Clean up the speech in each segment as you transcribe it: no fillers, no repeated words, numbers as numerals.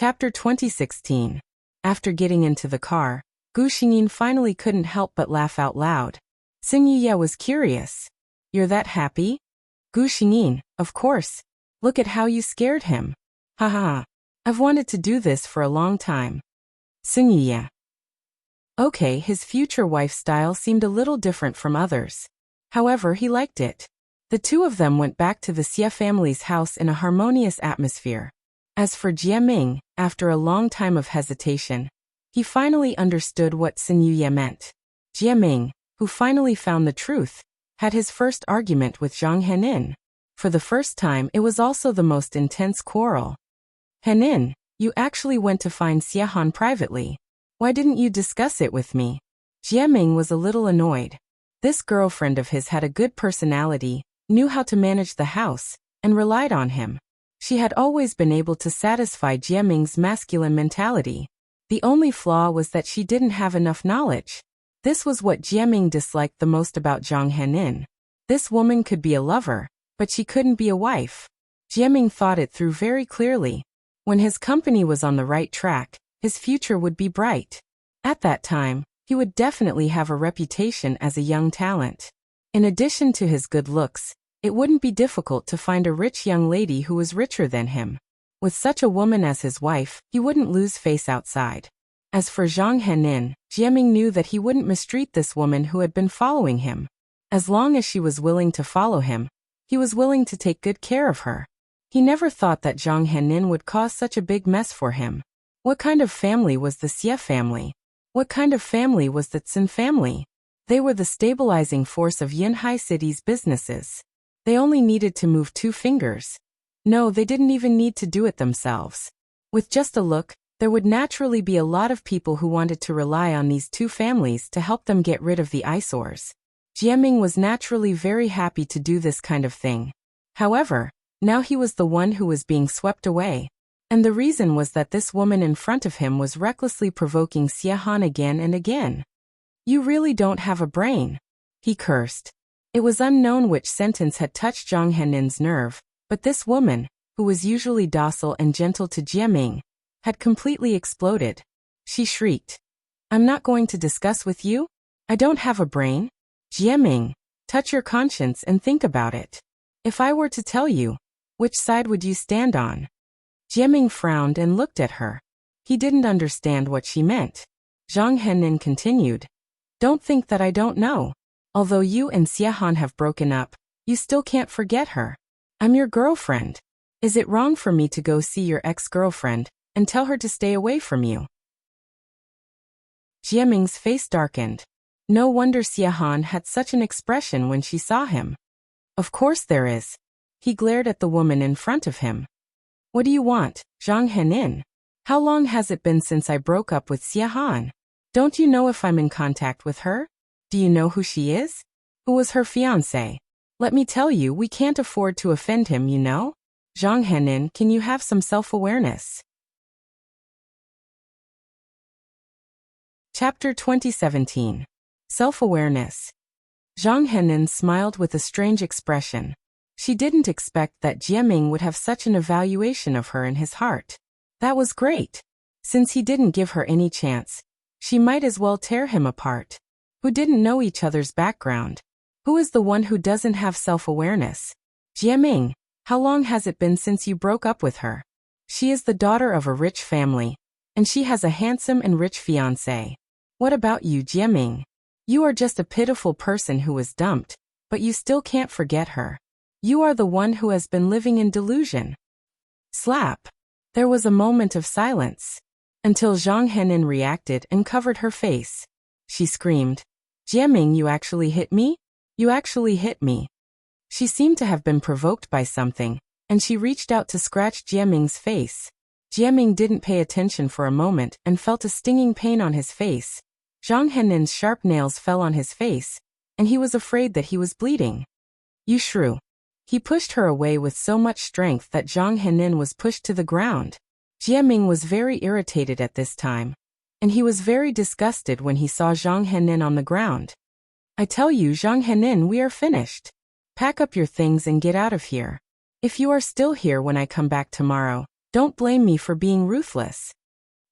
Chapter 2016. After getting into the car, Gu Xingyin finally couldn't help but laugh out loud. Xing Yuye was curious. You're that happy? Gu Xingyin, of course. Look at how you scared him. Ha ha ha. I've wanted to do this for a long time. Xing Yuye. Okay, his future wife's style seemed a little different from others. However, he liked it. The two of them went back to the Xie family's house in a harmonious atmosphere. As for Jie Ming, after a long time of hesitation, he finally understood what Xing Yuye meant. Jie Ming, who finally found the truth, had his first argument with Zhang Henin. For the first time, it was also the most intense quarrel. Henin, you actually went to find Xie Han privately. Why didn't you discuss it with me? Jie Ming was a little annoyed. This girlfriend of his had a good personality, knew how to manage the house, and relied on him. She had always been able to satisfy Jie Ming's masculine mentality. The only flaw was that she didn't have enough knowledge. This was what Jie Ming disliked the most about Zhang Henin. This woman could be a lover, but she couldn't be a wife. Jie Ming thought it through very clearly. When his company was on the right track, his future would be bright. At that time, he would definitely have a reputation as a young talent. In addition to his good looks, it wouldn't be difficult to find a rich young lady who was richer than him. With such a woman as his wife, he wouldn't lose face outside. As for Zhang Henin, Jie Ming knew that he wouldn't mistreat this woman who had been following him. As long as she was willing to follow him, he was willing to take good care of her. He never thought that Zhang Henin would cause such a big mess for him. What kind of family was the Xie family? What kind of family was the Tsin family? They were the stabilizing force of Yinhai City's businesses. They only needed to move 2 fingers. No, they didn't even need to do it themselves. With just a look, there would naturally be a lot of people who wanted to rely on these 2 families to help them get rid of the eyesores. Jie Ming was naturally very happy to do this kind of thing. However, now he was the one who was being swept away. And the reason was that this woman in front of him was recklessly provoking Xie Han again and again. You really don't have a brain. He cursed. It was unknown which sentence had touched Zhang Henin's nerve, but this woman, who was usually docile and gentle to Jie Ming, had completely exploded. She shrieked. I'm not going to discuss with you? I don't have a brain? Jie Ming, touch your conscience and think about it. If I were to tell you, which side would you stand on? Jie Ming frowned and looked at her. He didn't understand what she meant. Zhang Henin continued. Don't think that I don't know. Although you and Xie Han have broken up, you still can't forget her. I'm your girlfriend. Is it wrong for me to go see your ex-girlfriend and tell her to stay away from you? Jie Ming's face darkened. No wonder Xie Han had such an expression when she saw him. Of course there is. He glared at the woman in front of him. What do you want, Zhang Henin? How long has it been since I broke up with Xie Han? Don't you know if I'm in contact with her? Do you know who she is? Who was her fiancé? Let me tell you, we can't afford to offend him, you know? Zhang Henin, can you have some self-awareness? Chapter 2017. Self-awareness. Zhang Henin smiled with a strange expression. She didn't expect that Jie Ming would have such an evaluation of her in his heart. That was great. Since he didn't give her any chance, she might as well tear him apart. Who didn't know each other's background? Who is the one who doesn't have self-awareness? Jie Ming, how long has it been since you broke up with her? She is the daughter of a rich family, and she has a handsome and rich fiancé. What about you, Jie Ming? You are just a pitiful person who was dumped, but you still can't forget her. You are the one who has been living in delusion. Slap. There was a moment of silence, until Zhang Henin reacted and covered her face. She screamed, Jie Ming, you actually hit me? You actually hit me. She seemed to have been provoked by something, and she reached out to scratch Jie Ming's face. Jie Ming didn't pay attention for a moment and felt a stinging pain on his face. Zhang Henin's sharp nails fell on his face, and he was afraid that he was bleeding. You shrew. He pushed her away with so much strength that Zhang Henin was pushed to the ground. Jie Ming was very irritated at this time, and he was very disgusted when he saw Zhang Henin on the ground. I tell you, Zhang Henin, we are finished. Pack up your things and get out of here. If you are still here when I come back tomorrow, Don't blame me for being ruthless,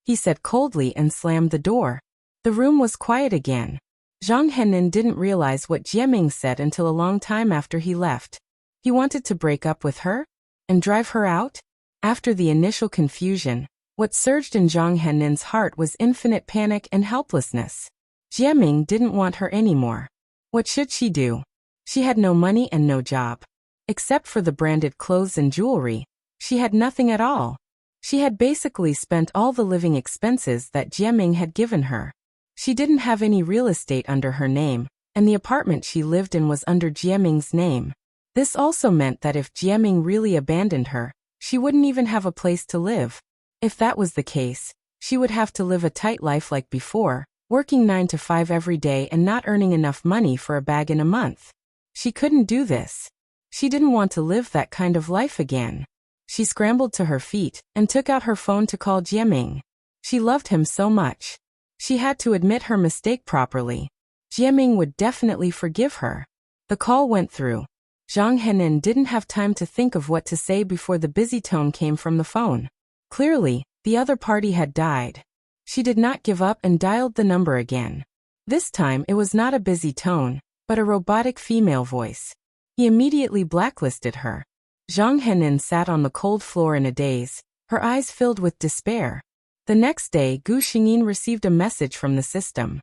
he said coldly and slammed the door. The room was quiet again. Zhang Henin didn't realize what Jieming said until a long time after he left. He wanted to break up with her? And drive her out? After the initial confusion, what surged in Zhang Henin's heart was infinite panic and helplessness. Jieming didn't want her anymore. What should she do? She had no money and no job. Except for the branded clothes and jewelry, she had nothing at all. She had basically spent all the living expenses that Jieming had given her. She didn't have any real estate under her name, and the apartment she lived in was under Jieming's name. This also meant that if Jieming really abandoned her, she wouldn't even have a place to live. If that was the case, she would have to live a tight life like before, working 9 to 5 every day and not earning enough money for a bag in a month. She couldn't do this. She didn't want to live that kind of life again. She scrambled to her feet and took out her phone to call Jieming. She loved him so much. She had to admit her mistake properly. Jieming would definitely forgive her. The call went through. Zhang Henin didn't have time to think of what to say before the busy tone came from the phone. Clearly, the other party had died. She did not give up and dialed the number again. This time it was not a busy tone, but a robotic female voice. He immediately blacklisted her. Zhang Henin sat on the cold floor in a daze, her eyes filled with despair. The next day, Gu Xingyin received a message from the system.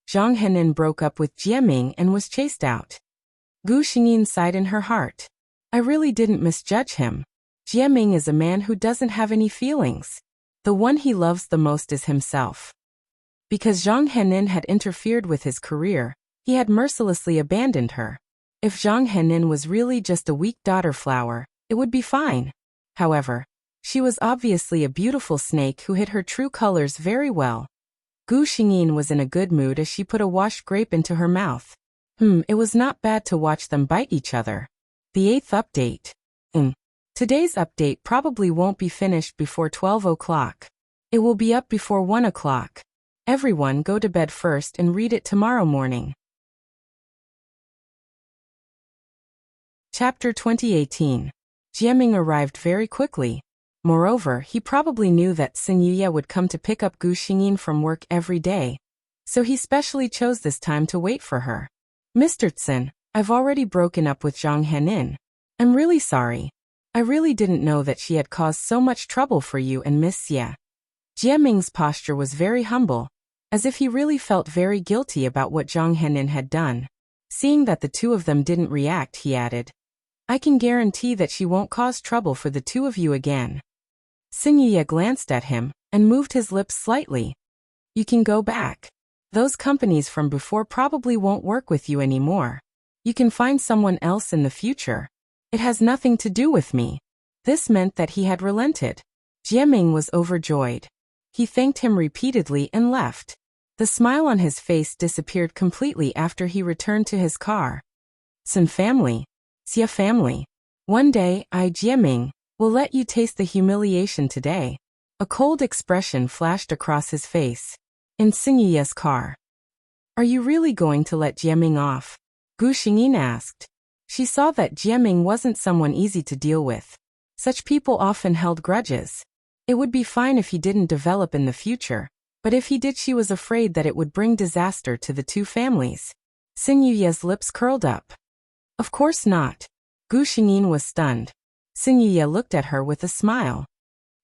Zhang Henin broke up with Jieming and was chased out. Gu Xingyin sighed in her heart. I really didn't misjudge him. Jieming is a man who doesn't have any feelings. The one he loves the most is himself. Because Zhang Henin had interfered with his career, he had mercilessly abandoned her. If Zhang Henin was really just a weak daughter flower, it would be fine. However, she was obviously a beautiful snake who hid her true colors very well. Gu Xingyin was in a good mood as she put a washed grape into her mouth. It was not bad to watch them bite each other. The 8th update. Today's update probably won't be finished before 12 o'clock. It will be up before 1 o'clock. Everyone go to bed first and read it tomorrow morning. Chapter 2018. Jieming arrived very quickly. Moreover, he probably knew that Xin Yuye would come to pick up Gu Xingyin from work every day, so he specially chose this time to wait for her. Mr. Tsin, I've already broken up with Zhang Henin. I'm really sorry. I really didn't know that she had caused so much trouble for you and Miss Xie. Jieming's posture was very humble, as if he really felt very guilty about what Zhang Henin had done. Seeing that the two of them didn't react, he added, I can guarantee that she won't cause trouble for the two of you again. Xin Yuye glanced at him and moved his lips slightly. You can go back. Those companies from before probably won't work with you anymore. You can find someone else in the future. It has nothing to do with me. This meant that he had relented. Jieming was overjoyed. He thanked him repeatedly and left. The smile on his face disappeared completely after he returned to his car. Sun family. Xie family. One day, I, Jieming, will let you taste the humiliation today. A cold expression flashed across his face. In Xin Yuye's car. Are you really going to let Jieming off? Gu Xingyin asked. She saw that Jieming wasn't someone easy to deal with. Such people often held grudges. It would be fine if he didn't develop in the future, but if he did, she was afraid that it would bring disaster to the two families. Xin Yuye's lips curled up. Of course not. Gu Xingyin was stunned. Xin Yuye looked at her with a smile.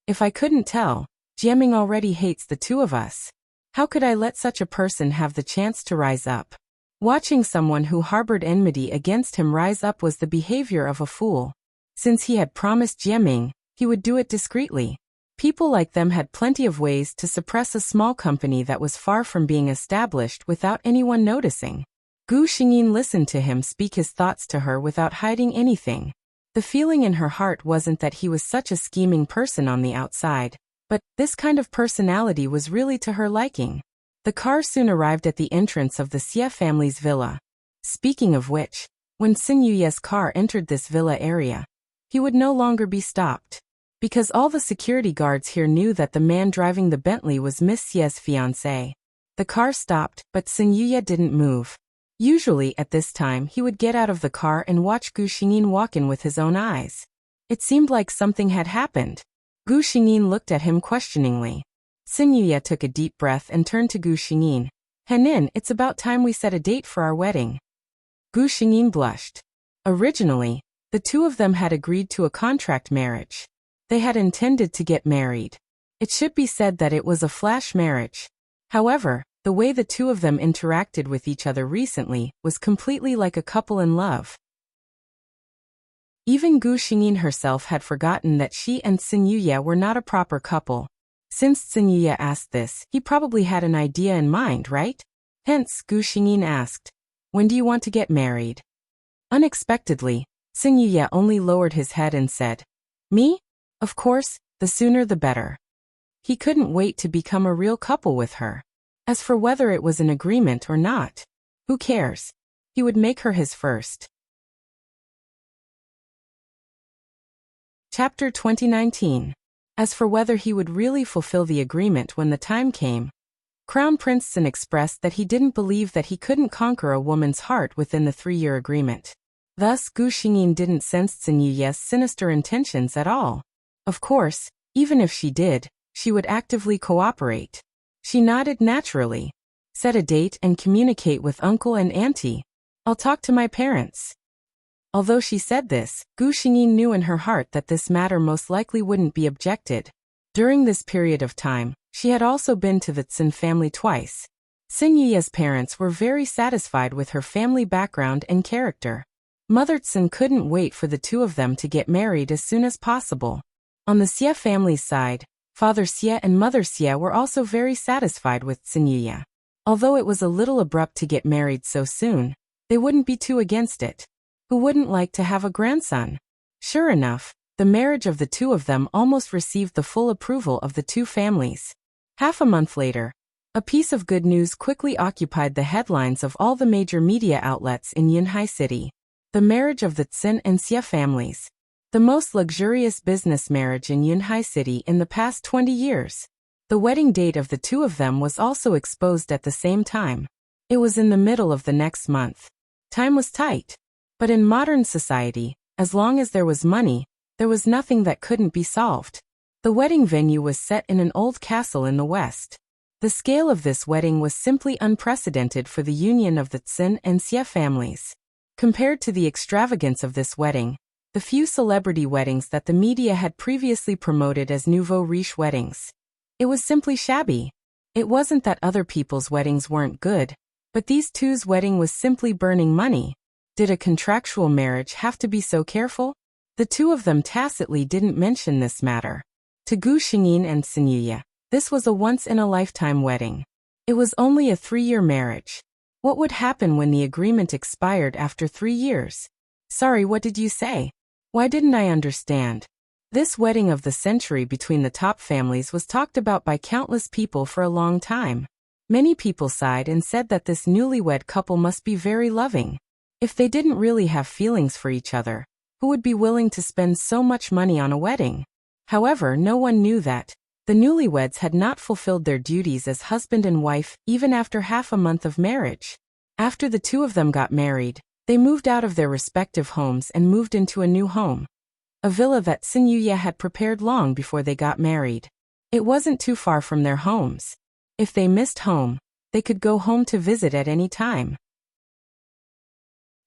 If I couldn't tell, Jieming already hates the two of us. How could I let such a person have the chance to rise up? Watching someone who harbored enmity against him rise up was the behavior of a fool. Since he had promised Jieming, he would do it discreetly. People like them had plenty of ways to suppress a small company that was far from being established without anyone noticing. Gu Xingyin listened to him speak his thoughts to her without hiding anything. The feeling in her heart wasn't that he was such a scheming person on the outside, but this kind of personality was really to her liking. The car soon arrived at the entrance of the Xie family's villa. Speaking of which, when Xin Yuye's car entered this villa area, he would no longer be stopped. Because all the security guards here knew that the man driving the Bentley was Miss Xie's fiancé. The car stopped, but Xin Yuye didn't move. Usually at this time he would get out of the car and watch Gu Xingyin walk in with his own eyes. It seemed like something had happened. Gu Xingyin looked at him questioningly. Xin Yuye took a deep breath and turned to Gu Xingyin. Henin, it's about time we set a date for our wedding. Gu Xingyin blushed. Originally, the two of them had agreed to a contract marriage. They had intended to get married. It should be said that it was a flash marriage. However, the way the two of them interacted with each other recently was completely like a couple in love. Even Gu Xingyin herself had forgotten that she and Xin Yuye were not a proper couple. Since Xin Yuye asked this, he probably had an idea in mind, right? Hence, Gu Xingyin asked, "When do you want to get married?" Unexpectedly, Xin Yuye only lowered his head and said, "Me? Of course, the sooner the better." He couldn't wait to become a real couple with her. As for whether it was an agreement or not, who cares? He would make her his first. Chapter 2019. As for whether he would really fulfill the agreement when the time came, Crown Prince Xin expressed that he didn't believe that he couldn't conquer a woman's heart within the 3-year agreement. Thus, Gu Xingyin didn't sense Xin Yuye's sinister intentions at all. Of course, even if she did, she would actively cooperate. She nodded naturally. Set a date and communicate with uncle and auntie. I'll talk to my parents. Although she said this, Gu Xingyin knew in her heart that this matter most likely wouldn't be objected. During this period of time, she had also been to the Xin family twice. Xin Yuye's parents were very satisfied with her family background and character. Mother Xin couldn't wait for the two of them to get married as soon as possible. On the Xie family's side, Father Xie and Mother Xie were also very satisfied with Xin Yuye. Although it was a little abrupt to get married so soon, they wouldn't be too against it. Who wouldn't like to have a grandson? Sure enough, the marriage of the two of them almost received the full approval of the two families. Half a month later, a piece of good news quickly occupied the headlines of all the major media outlets in Yunhai City. The marriage of the Xin and Xie families. The most luxurious business marriage in Yunhai City in the past 20 years. The wedding date of the two of them was also exposed at the same time. It was in the middle of the next month. Time was tight. But in modern society, as long as there was money, there was nothing that couldn't be solved. The wedding venue was set in an old castle in the west. The scale of this wedding was simply unprecedented for the union of the Xin and Xie families. Compared to the extravagance of this wedding, the few celebrity weddings that the media had previously promoted as nouveau riche weddings, it was simply shabby. It wasn't that other people's weddings weren't good, but these two's wedding was simply burning money. Did a contractual marriage have to be so careful? The two of them tacitly didn't mention this matter. To Gu Xingyin and Xin Yuye, this was a once-in-a-lifetime wedding. It was only a 3-year marriage. What would happen when the agreement expired after 3 years? Sorry, what did you say? Why didn't I understand? This wedding of the century between the top families was talked about by countless people for a long time. Many people sighed and said that this newlywed couple must be very loving. If they didn't really have feelings for each other, who would be willing to spend so much money on a wedding? However, no one knew that the newlyweds had not fulfilled their duties as husband and wife even after half a month of marriage. After the two of them got married, they moved out of their respective homes and moved into a new home. A villa that Xin Yuye had prepared long before they got married. It wasn't too far from their homes. If they missed home, they could go home to visit at any time.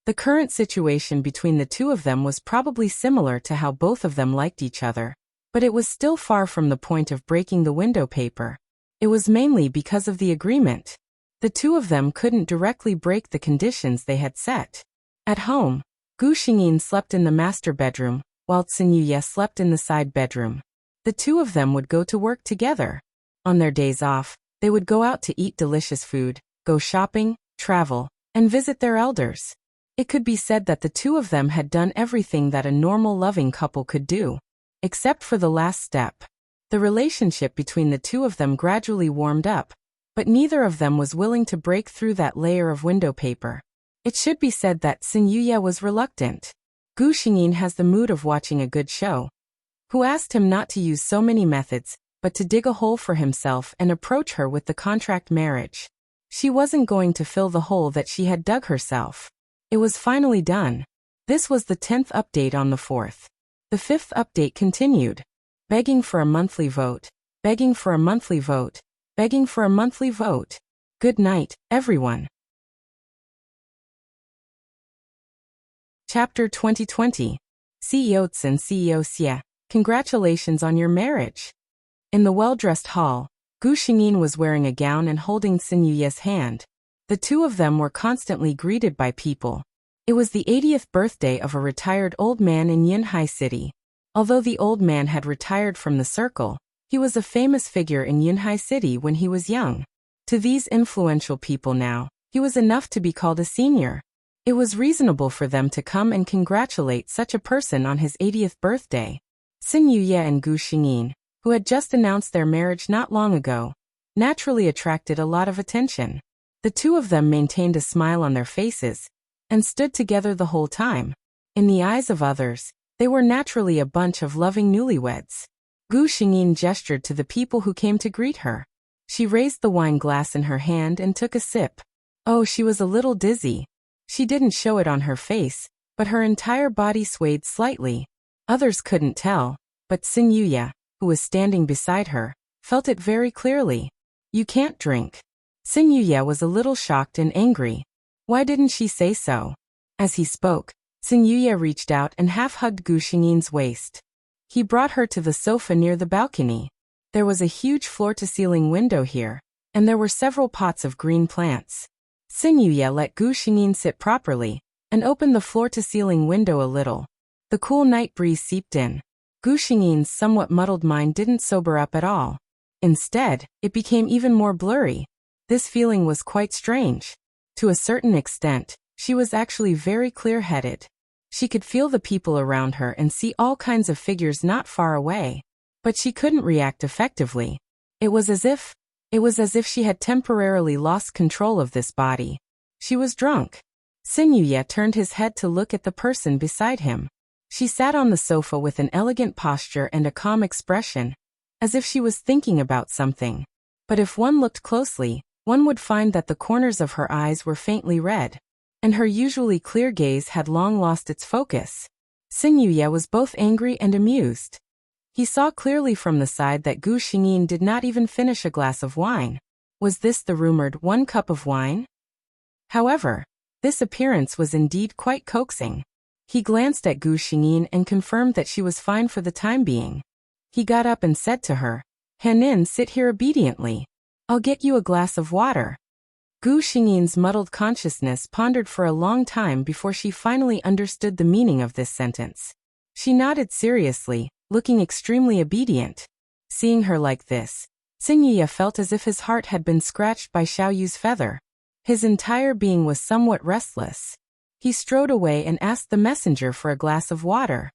The current situation between the two of them was probably similar to how both of them liked each other, but it was still far from the point of breaking the window paper. It was mainly because of the agreement. The two of them couldn't directly break the conditions they had set. At home, Gu Xingyin slept in the master bedroom, while Xin Yuye slept in the side bedroom. The two of them would go to work together. On their days off, they would go out to eat delicious food, go shopping, travel, and visit their elders. It could be said that the two of them had done everything that a normal loving couple could do. Except for the last step. The relationship between the two of them gradually warmed up, but neither of them was willing to break through that layer of window paper. It should be said that Xin Yuye was reluctant. Gu Xingyin has the mood of watching a good show. Who asked him not to use so many methods, but to dig a hole for himself and approach her with the contract marriage. She wasn't going to fill the hole that she had dug herself. It was finally done. This was the 10th update on the 4th. The fifth update continued. Begging for a monthly vote. Begging for a monthly vote. Begging for a monthly vote. Good night, everyone. Chapter 2020. CEO Tsun CEO Xie, congratulations on your marriage. In the well-dressed hall, Gu Xingyin was wearing a gown and holding Xin Yuye's hand. The two of them were constantly greeted by people. It was the 80th birthday of a retired old man in Yunhai City. Although the old man had retired from the circle, he was a famous figure in Yunhai City when he was young. To these influential people now, he was enough to be called a senior. It was reasonable for them to come and congratulate such a person on his 80th birthday. Xin Yuye and Gu Xingyin, who had just announced their marriage not long ago, naturally attracted a lot of attention. The two of them maintained a smile on their faces and stood together the whole time. In the eyes of others, they were naturally a bunch of loving newlyweds. Gu Xingyin gestured to the people who came to greet her. She raised the wine glass in her hand and took a sip. Oh, she was a little dizzy. She didn't show it on her face, but her entire body swayed slightly. Others couldn't tell, but Xin Yuye, who was standing beside her, felt it very clearly. You can't drink. Xin Yuye was a little shocked and angry. Why didn't she say so? As he spoke, Xin Yuye reached out and half-hugged Gu Xingyin's waist. He brought her to the sofa near the balcony. There was a huge floor-to-ceiling window here, and there were several pots of green plants. Xin Yuye let Gu Xingyin sit properly and opened the floor-to-ceiling window a little. The cool night breeze seeped in. Gu Xingyin's somewhat muddled mind didn't sober up at all. Instead, it became even more blurry. This feeling was quite strange. To a certain extent, she was actually very clear-headed. She could feel the people around her and see all kinds of figures not far away. But she couldn't react effectively. It was as if she had temporarily lost control of this body. She was drunk. Xin Yuye turned his head to look at the person beside him. She sat on the sofa with an elegant posture and a calm expression, as if she was thinking about something. But if one looked closely, one would find that the corners of her eyes were faintly red, and her usually clear gaze had long lost its focus. Xin Yuye was both angry and amused. He saw clearly from the side that Gu Xingyin did not even finish a glass of wine. Was this the rumored 1 cup of wine? However, this appearance was indeed quite coaxing. He glanced at Gu Xingyin and confirmed that she was fine for the time being. He got up and said to her, "Hanin, sit here obediently. I'll get you a glass of water." Gu Xingyin's muddled consciousness pondered for a long time before she finally understood the meaning of this sentence. She nodded seriously, looking extremely obedient. Seeing her like this, Xin Yuye felt as if his heart had been scratched by Xiaoyu's feather. His entire being was somewhat restless. He strode away and asked the messenger for a glass of water.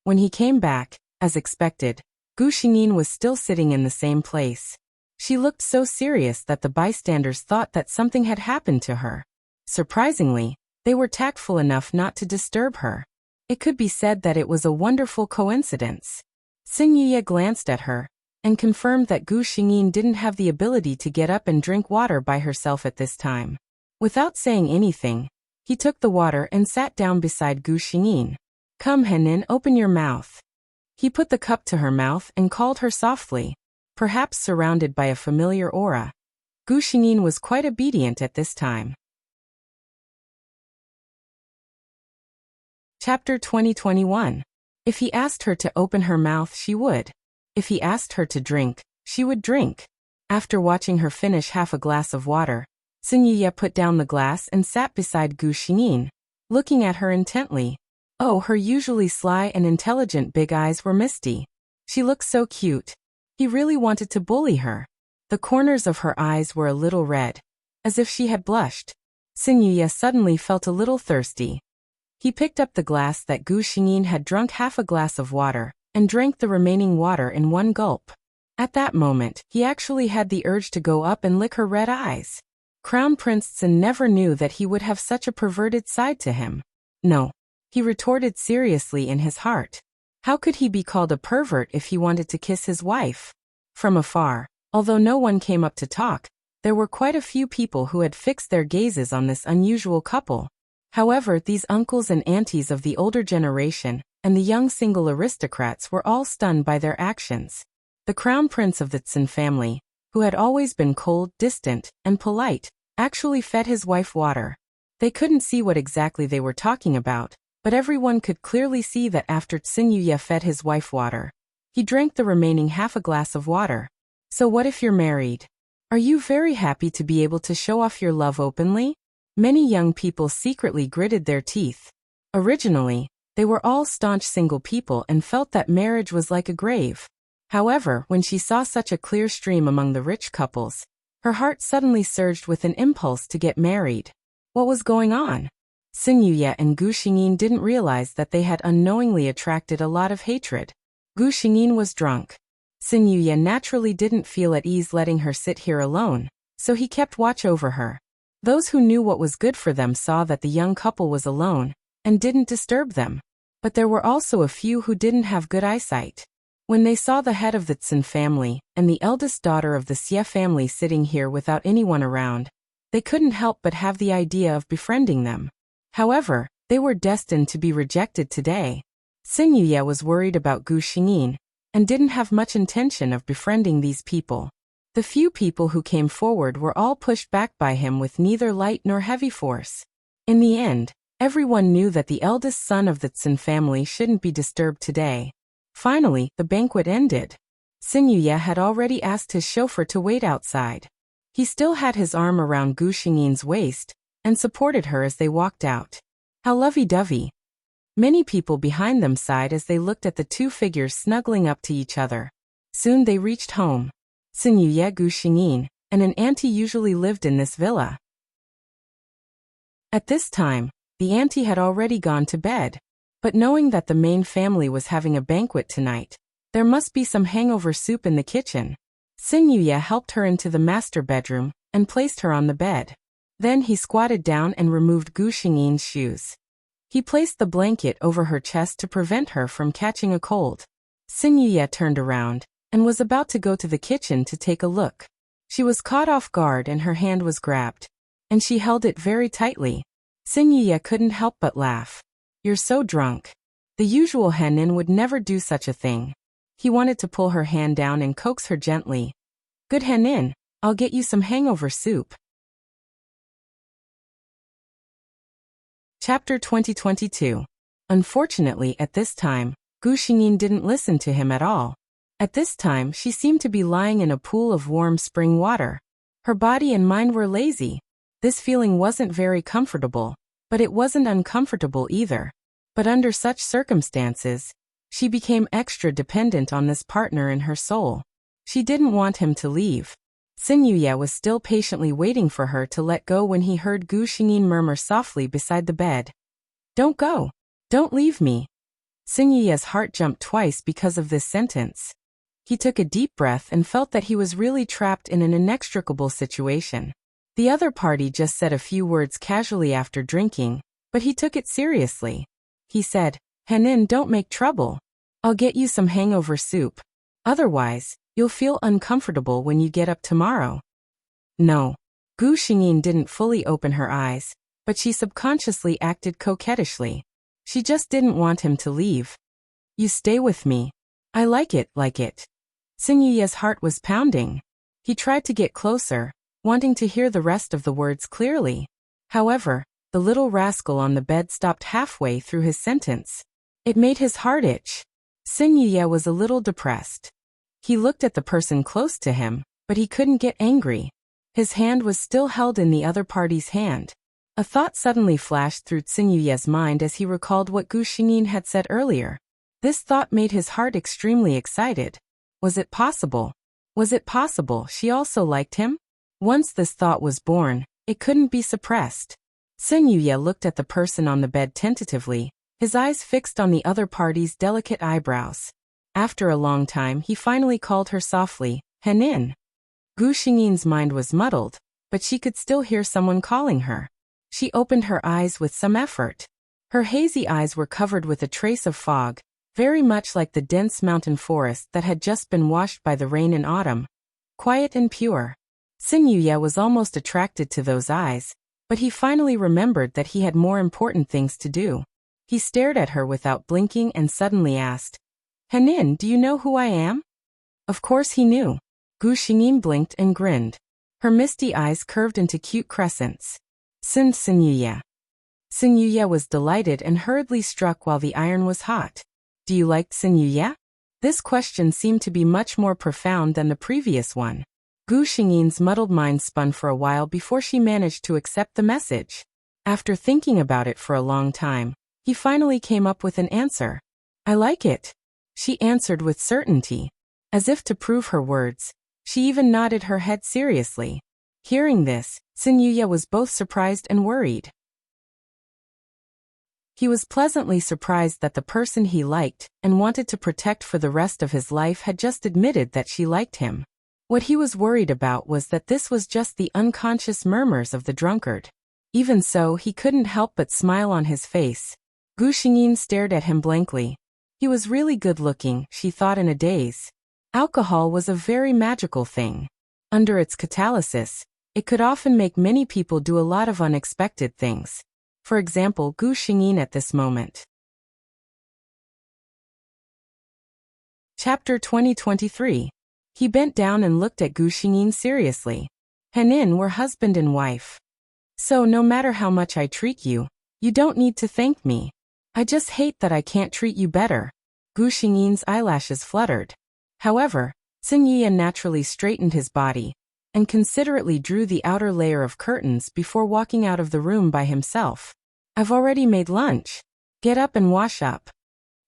When he came back, as expected, Gu Xingyin was still sitting in the same place. She looked so serious that the bystanders thought that something had happened to her. Surprisingly, they were tactful enough not to disturb her. It could be said that it was a wonderful coincidence. Xin Yuye glanced at her and confirmed that Gu Xingyin didn't have the ability to get up and drink water by herself at this time. Without saying anything, he took the water and sat down beside Gu Xingyin. "Come, Hanin, open your mouth." He put the cup to her mouth and called her softly. Perhaps surrounded by a familiar aura, Gu Xingyin was quite obedient at this time. Chapter 2021. If he asked her to open her mouth, she would. If he asked her to drink, she would drink. After watching her finish half a glass of water, Xin Yuye put down the glass and sat beside Gu Xingyin, looking at her intently. Oh, her usually sly and intelligent big eyes were misty. She looked so cute. He really wanted to bully her. The corners of her eyes were a little red, as if she had blushed. Xin Yuye suddenly felt a little thirsty. He picked up the glass that Gu Xingyin had drunk half a glass of water, and drank the remaining water in one gulp. At that moment, he actually had the urge to go up and lick her red eyes. Crown Prince Tsun never knew that he would have such a perverted side to him. No, he retorted seriously in his heart. How could he be called a pervert if he wanted to kiss his wife? From afar, although no one came up to talk, there were quite a few people who had fixed their gazes on this unusual couple. However, these uncles and aunties of the older generation and the young single aristocrats were all stunned by their actions. The crown prince of the Tsin family, who had always been cold, distant, and polite, actually fed his wife water. They couldn't see what exactly they were talking about, but everyone could clearly see that after Tsin Yuye fed his wife water, he drank the remaining half a glass of water. So what if you're married? Are you very happy to be able to show off your love openly? Many young people secretly gritted their teeth. Originally, they were all staunch single people and felt that marriage was like a grave. However, when she saw such a clear stream among the rich couples, her heart suddenly surged with an impulse to get married. What was going on? Tsin Yuye and Gu Xingyin didn't realize that they had unknowingly attracted a lot of hatred. Gu Xingyin was drunk. Tsin Yuye naturally didn't feel at ease letting her sit here alone, so he kept watch over her. Those who knew what was good for them saw that the young couple was alone and didn't disturb them. But there were also a few who didn't have good eyesight. When they saw the head of the Tsin family and the eldest daughter of the Xie family sitting here without anyone around, they couldn't help but have the idea of befriending them. However, they were destined to be rejected today. Tsin Yuye was worried about Gu Xingyin and didn't have much intention of befriending these people. The few people who came forward were all pushed back by him with neither light nor heavy force. In the end, everyone knew that the eldest son of the Tsin family shouldn't be disturbed today. Finally, the banquet ended. Tsin Yuye had already asked his chauffeur to wait outside. He still had his arm around Gu Xingyin's waist and supported her as they walked out. How lovey-dovey. Many people behind them sighed as they looked at the two figures snuggling up to each other. Soon they reached home. Tsin Yuye, Gu Xingyin, and an auntie usually lived in this villa. At this time, the auntie had already gone to bed. But knowing that the main family was having a banquet tonight, there must be some hangover soup in the kitchen. Tsin Yuye helped her into the master bedroom and placed her on the bed. Then he squatted down and removed Gu Xingyin's shoes. He placed the blanket over her chest to prevent her from catching a cold. Tsin Yuye turned around and was about to go to the kitchen to take a look. She was caught off guard and her hand was grabbed, and she held it very tightly. Tsin Yuye couldn't help but laugh. You're so drunk. The usual Henin would never do such a thing. He wanted to pull her hand down and coax her gently. Good Henin, I'll get you some hangover soup. Chapter 2022. Unfortunately, at this time, Gu Xingyin didn't listen to him at all. At this time, she seemed to be lying in a pool of warm spring water. Her body and mind were lazy. This feeling wasn't very comfortable, but it wasn't uncomfortable either. But under such circumstances, she became extra dependent on this partner in her soul. She didn't want him to leave. Tsin Yuye was still patiently waiting for her to let go when he heard Gu Xingyin murmur softly beside the bed. Don't go. Don't leave me. Tsin Yuye's heart jumped twice because of this sentence. He took a deep breath and felt that he was really trapped in an inextricable situation. The other party just said a few words casually after drinking, but he took it seriously. He said, Henin, don't make trouble. I'll get you some hangover soup. Otherwise, you'll feel uncomfortable when you get up tomorrow. No. Gu Xingyin didn't fully open her eyes, but she subconsciously acted coquettishly. She just didn't want him to leave. You stay with me. I like it. Tsin Yuye's heart was pounding. He tried to get closer, wanting to hear the rest of the words clearly. However, the little rascal on the bed stopped halfway through his sentence. It made his heart itch. Tsin Yuye was a little depressed. He looked at the person close to him, but he couldn't get angry. His hand was still held in the other party's hand. A thought suddenly flashed through Tsin Yuye's mind as he recalled what Gu Xingyin had said earlier. This thought made his heart extremely excited. Was it possible? Was it possible she also liked him? Once this thought was born, it couldn't be suppressed. Tsin Yuye looked at the person on the bed tentatively, his eyes fixed on the other party's delicate eyebrows. After a long time, he finally called her softly, Henin. Gu Xingyin's mind was muddled, but she could still hear someone calling her. She opened her eyes with some effort. Her hazy eyes were covered with a trace of fog, very much like the dense mountain forest that had just been washed by the rain in autumn. Quiet and pure. Tsin Yuye was almost attracted to those eyes. But he finally remembered that he had more important things to do. He stared at her without blinking and suddenly asked, Hanin, do you know who I am? Of course he knew. Gu Xingyin blinked and grinned. Her misty eyes curved into cute crescents. Sin Yuya. Sin Yuya was delighted and hurriedly struck while the iron was hot. Do you like Sin Yuya? This question seemed to be much more profound than the previous one. Gu Xingyin's muddled mind spun for a while before she managed to accept the message. After thinking about it for a long time, he finally came up with an answer. I like it. She answered with certainty. As if to prove her words, she even nodded her head seriously. Hearing this, Sin Yuya was both surprised and worried. He was pleasantly surprised that the person he liked and wanted to protect for the rest of his life had just admitted that she liked him. What he was worried about was that this was just the unconscious murmurs of the drunkard. Even so, he couldn't help but smile on his face. Gu Xingyin stared at him blankly. He was really good-looking, she thought in a daze. Alcohol was a very magical thing. Under its catalysis, it could often make many people do a lot of unexpected things. For example, Gu Xingyin at this moment. Chapter 2023. He bent down and looked at Gu Xingyin seriously. Hanin, we're husband and wife. So no matter how much I treat you, you don't need to thank me. I just hate that I can't treat you better. Gu Xingyin's eyelashes fluttered. However, Sin Yuya naturally straightened his body and considerately drew the outer layer of curtains before walking out of the room by himself. I've already made lunch. Get up and wash up.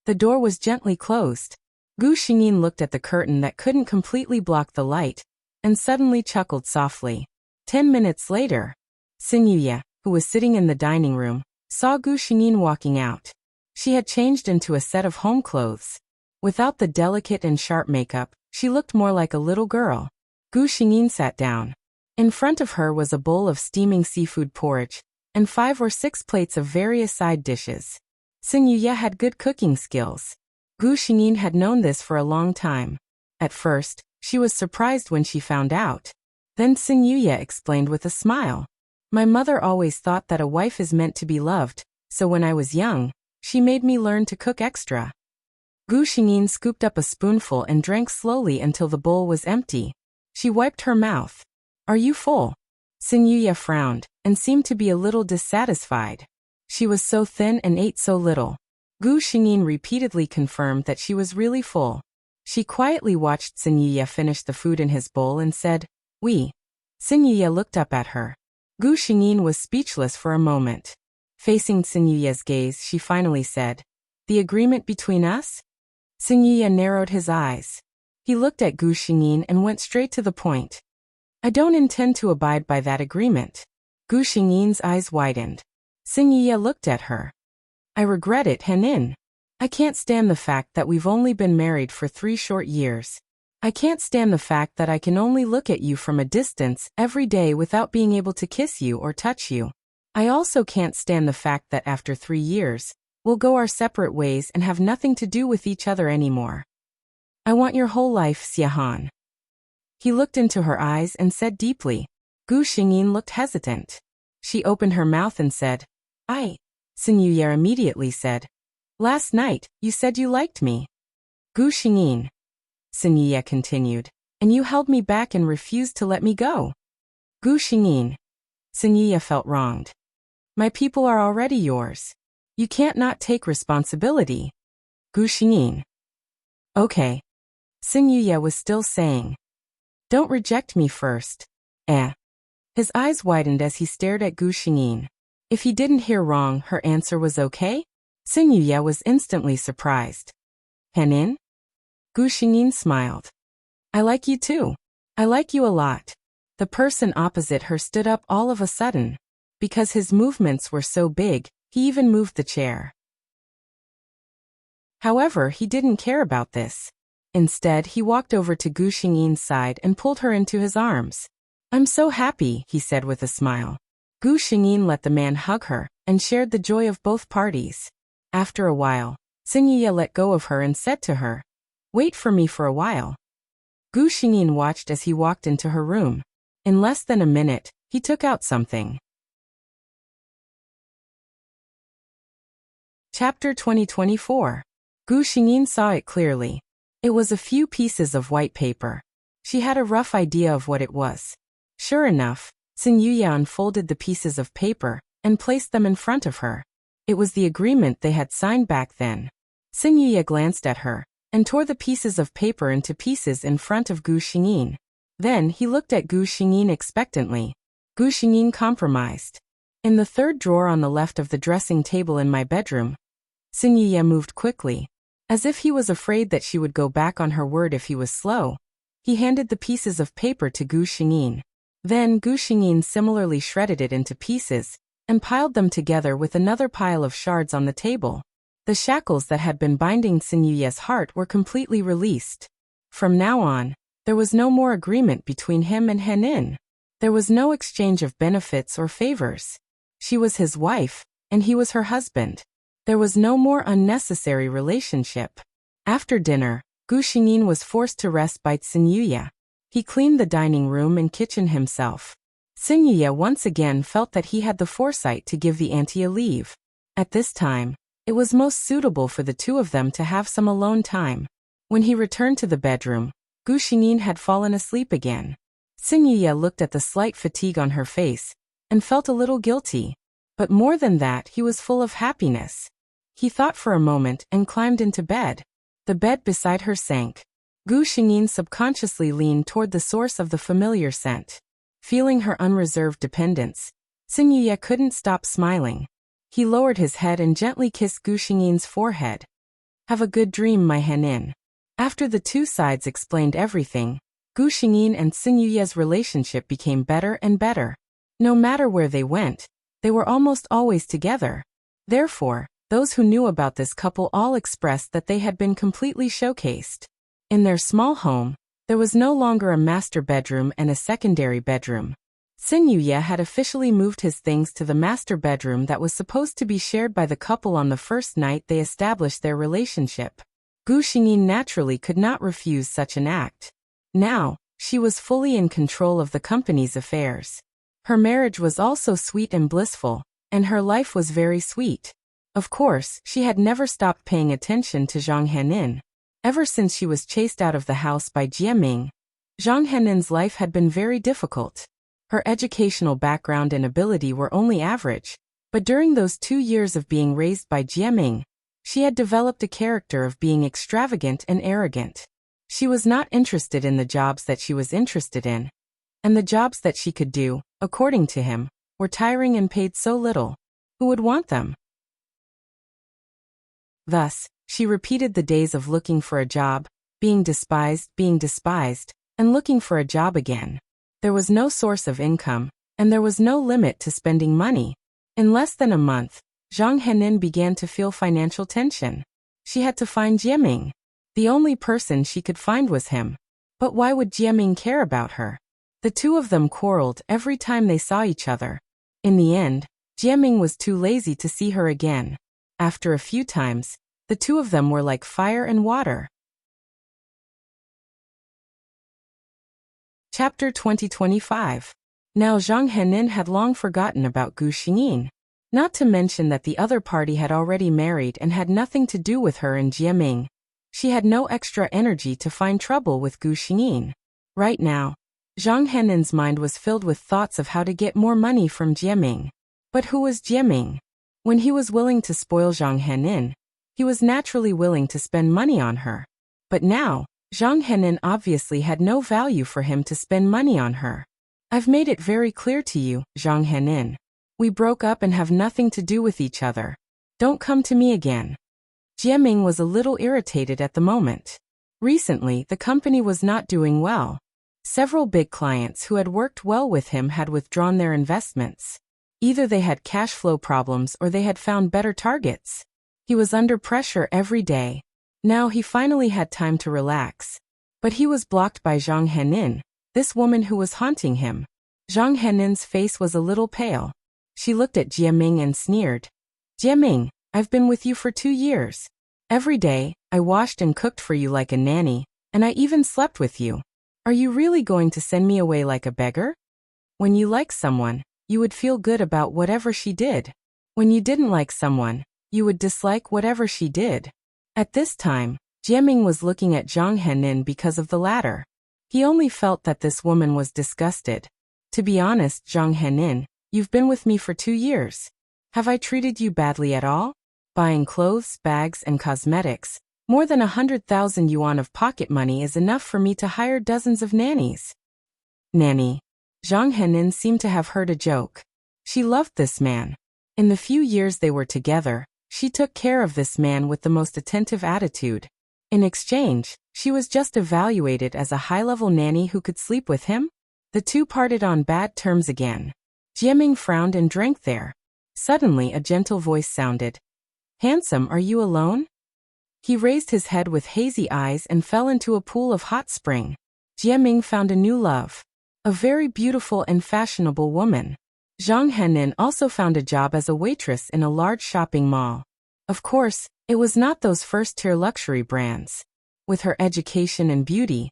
The door was gently closed. Gu Xingyin looked at the curtain that couldn't completely block the light and suddenly chuckled softly. 10 minutes later, Sin Yuya, who was sitting in the dining room, saw Gu Xingyin walking out. She had changed into a set of home clothes. Without the delicate and sharp makeup, she looked more like a little girl. Gu Xingyin sat down. In front of her was a bowl of steaming seafood porridge and 5 or 6 plates of various side dishes. Sin Yuya had good cooking skills. Gu Xingyin had known this for a long time. At first, she was surprised when she found out. Then Sin Yuya explained with a smile. My mother always thought that a wife is meant to be loved, so when I was young, she made me learn to cook extra. Gu Xingyin scooped up a spoonful and drank slowly until the bowl was empty. She wiped her mouth. Are you full? Sin Yuya frowned and seemed to be a little dissatisfied. She was so thin and ate so little. Gu Xingyin repeatedly confirmed that she was really full. She quietly watched Sin Yuya finish the food in his bowl and said, Oui. Sin Yuya looked up at her. Gu Xingyin was speechless for a moment. Facing Sin Yuya's gaze, she finally said, The agreement between us? Sin Yuya narrowed his eyes. He looked at Gu Xingyin and went straight to the point. I don't intend to abide by that agreement. Gu Xingyin's eyes widened. Sin Yuya looked at her. I regret it, Hanin. I can't stand the fact that we've only been married for 3 short years. I can't stand the fact that I can only look at you from a distance every day without being able to kiss you or touch you. I also can't stand the fact that after 3 years, we'll go our separate ways and have nothing to do with each other anymore. I want your whole life, Xiahan. He looked into her eyes and said deeply. Gu Xingyin looked hesitant. She opened her mouth and said, Sin Yuya immediately said, Last night, you said you liked me. Gu Xingyin. Sin Yuya continued, and you held me back and refused to let me go. Gu Xingyin. Sin Yuya felt wronged. My people are already yours. You can't not take responsibility. Gu Xingyin. Okay. Sin Yuya was still saying. Don't reject me first. His eyes widened as he stared at Gu Xingyin. If he didn't hear wrong, her answer was okay? Sin Yuya was instantly surprised. Hanin? Gu Xingyin smiled. I like you too. I like you a lot. The person opposite her stood up all of a sudden. Because his movements were so big, he even moved the chair. However, he didn't care about this. Instead, he walked over to Gu Xingyin's side and pulled her into his arms. I'm so happy, he said with a smile. Gu Xingyin let the man hug her and shared the joy of both parties. After a while, Sin Yuya let go of her and said to her, Wait for me for a while. Gu Xingyin watched as he walked into her room. In less than a minute, he took out something. Chapter 2024. Gu Xingyin saw it clearly. It was a few pieces of white paper. She had a rough idea of what it was. Sure enough, Xin Yuya unfolded the pieces of paper and placed them in front of her. It was the agreement they had signed back then. Xin Yuya glanced at her and tore the pieces of paper into pieces in front of Gu Xingyin. Then he looked at Gu Xingyin expectantly. Gu Xingyin compromised. In the third drawer on the left of the dressing table in my bedroom. Xin Yuya moved quickly. As if he was afraid that she would go back on her word if he was slow, he handed the pieces of paper to Gu Xingyin. Then Gu Xingyin similarly shredded it into pieces and piled them together with another pile of shards on the table. The shackles that had been binding Xin Yuya's heart were completely released. From now on, there was no more agreement between him and Henin. There was no exchange of benefits or favors. She was his wife, and he was her husband. There was no more unnecessary relationship. After dinner, Gu Xingyin was forced to rest by Xin Yuya. He cleaned the dining room and kitchen himself. Xin Yuya once again felt that he had the foresight to give the auntie a leave. At this time, it was most suitable for the two of them to have some alone time. When he returned to the bedroom, Gu Xingyin had fallen asleep again. Xin Yuya looked at the slight fatigue on her face and felt a little guilty. But more than that, he was full of happiness. He thought for a moment and climbed into bed. The bed beside her sank. Gu Xingyin subconsciously leaned toward the source of the familiar scent. Feeling her unreserved dependence, Xin Yuya couldn't stop smiling. He lowered his head and gently kissed Gu Xingyin's forehead. Have a good dream, my Henin. After the two sides explained everything, Gu Xingyin and Xin Yuya's relationship became better and better. No matter where they went, they were almost always together. Therefore, those who knew about this couple all expressed that they had been completely showcased. In their small home, there was no longer a master bedroom and a secondary bedroom. Xin Yuya had officially moved his things to the master bedroom that was supposed to be shared by the couple on the first night they established their relationship. Gu Xingyin naturally could not refuse such an act. Now, she was fully in control of the company's affairs. Her marriage was also sweet and blissful, and her life was very sweet. Of course, she had never stopped paying attention to Zhang Henin. Ever since she was chased out of the house by Jiaming, Zhang Henin's life had been very difficult. Her educational background and ability were only average, but during those 2 years of being raised by Jiaming, she had developed a character of being extravagant and arrogant. She was not interested in the jobs that she was interested in, and the jobs that she could do, according to him, were tiring and paid so little. Who would want them? Thus, she repeated the days of looking for a job, being despised, and looking for a job again. There was no source of income, and there was no limit to spending money. In less than a month, Zhang Henin began to feel financial tension. She had to find Jiaming. The only person she could find was him. But why would Jiaming care about her? The two of them quarreled every time they saw each other. In the end, Jiaming was too lazy to see her again. After a few times, the two of them were like fire and water. Chapter 2025. Now Zhang Henin had long forgotten about Gu Xingyin. Not to mention that the other party had already married and had nothing to do with her and Jiaming. She had no extra energy to find trouble with Gu Xingyin. Right now, Zhang Henin's mind was filled with thoughts of how to get more money from Jiaming. But who was Jiaming? When he was willing to spoil Zhang Henin, he was naturally willing to spend money on her. But now, Zhang Henin obviously had no value for him to spend money on her. I've made it very clear to you, Zhang Henin. We broke up and have nothing to do with each other. Don't come to me again. Jiaming was a little irritated at the moment. Recently, the company was not doing well. Several big clients who had worked well with him had withdrawn their investments. Either they had cash flow problems or they had found better targets. He was under pressure every day. Now he finally had time to relax. But he was blocked by Zhang Henin, this woman who was haunting him. Zhang Henin's face was a little pale. She looked at Jiaming and sneered. Jiaming, I've been with you for 2 years. Every day, I washed and cooked for you like a nanny, and I even slept with you. Are you really going to send me away like a beggar? When you like someone, you would feel good about whatever she did. When you didn't like someone, You would dislike whatever she did. At this time, Jiaming was looking at Zhang Henin because of the latter. He only felt that this woman was disgusted. To be honest, Zhang Henin, you've been with me for 2 years. Have I treated you badly at all? Buying clothes, bags, and cosmetics, more than 100,000 yuan of pocket money is enough for me to hire dozens of nannies. Nanny. Zhang Henin seemed to have heard a joke. She loved this man. In the few years they were together, she took care of this man with the most attentive attitude. In exchange, she was just evaluated as a high-level nanny who could sleep with him. The two parted on bad terms again. Jiaming frowned and drank there. Suddenly a gentle voice sounded. Handsome, are you alone? He raised his head with hazy eyes and fell into a pool of hot spring. Jiaming found a new love. A very beautiful and fashionable woman. Zhang Henin also found a job as a waitress in a large shopping mall. Of course, it was not those first-tier luxury brands. With her education and beauty,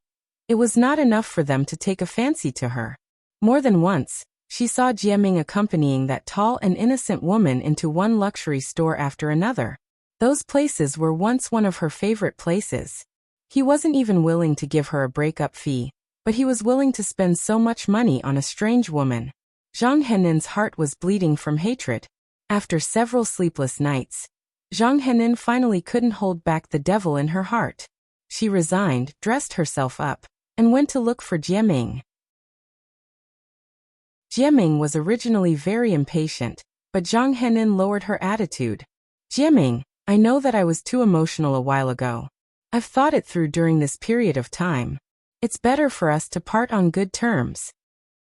it was not enough for them to take a fancy to her. More than once, she saw Jiaming accompanying that tall and innocent woman into one luxury store after another. Those places were once one of her favorite places. He wasn't even willing to give her a breakup fee, but he was willing to spend so much money on a strange woman. Zhang Henin's heart was bleeding from hatred. After several sleepless nights, Zhang Henin finally couldn't hold back the devil in her heart. She resigned, dressed herself up, and went to look for Jiaming. Jiaming was originally very impatient, but Zhang Henin lowered her attitude. Jiaming, I know that I was too emotional a while ago. I've thought it through during this period of time. It's better for us to part on good terms.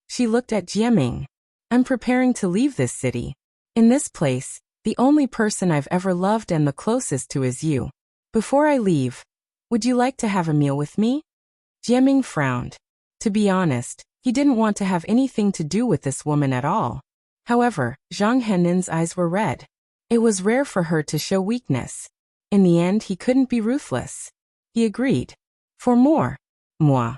She looked at Jiaming. I'm preparing to leave this city. In this place, the only person I've ever loved and the closest to is you. Before I leave, would you like to have a meal with me? Jiaming frowned. To be honest, he didn't want to have anything to do with this woman at all. However, Zhang Henin's eyes were red. It was rare for her to show weakness. In the end, he couldn't be ruthless. He agreed. For more. Moi.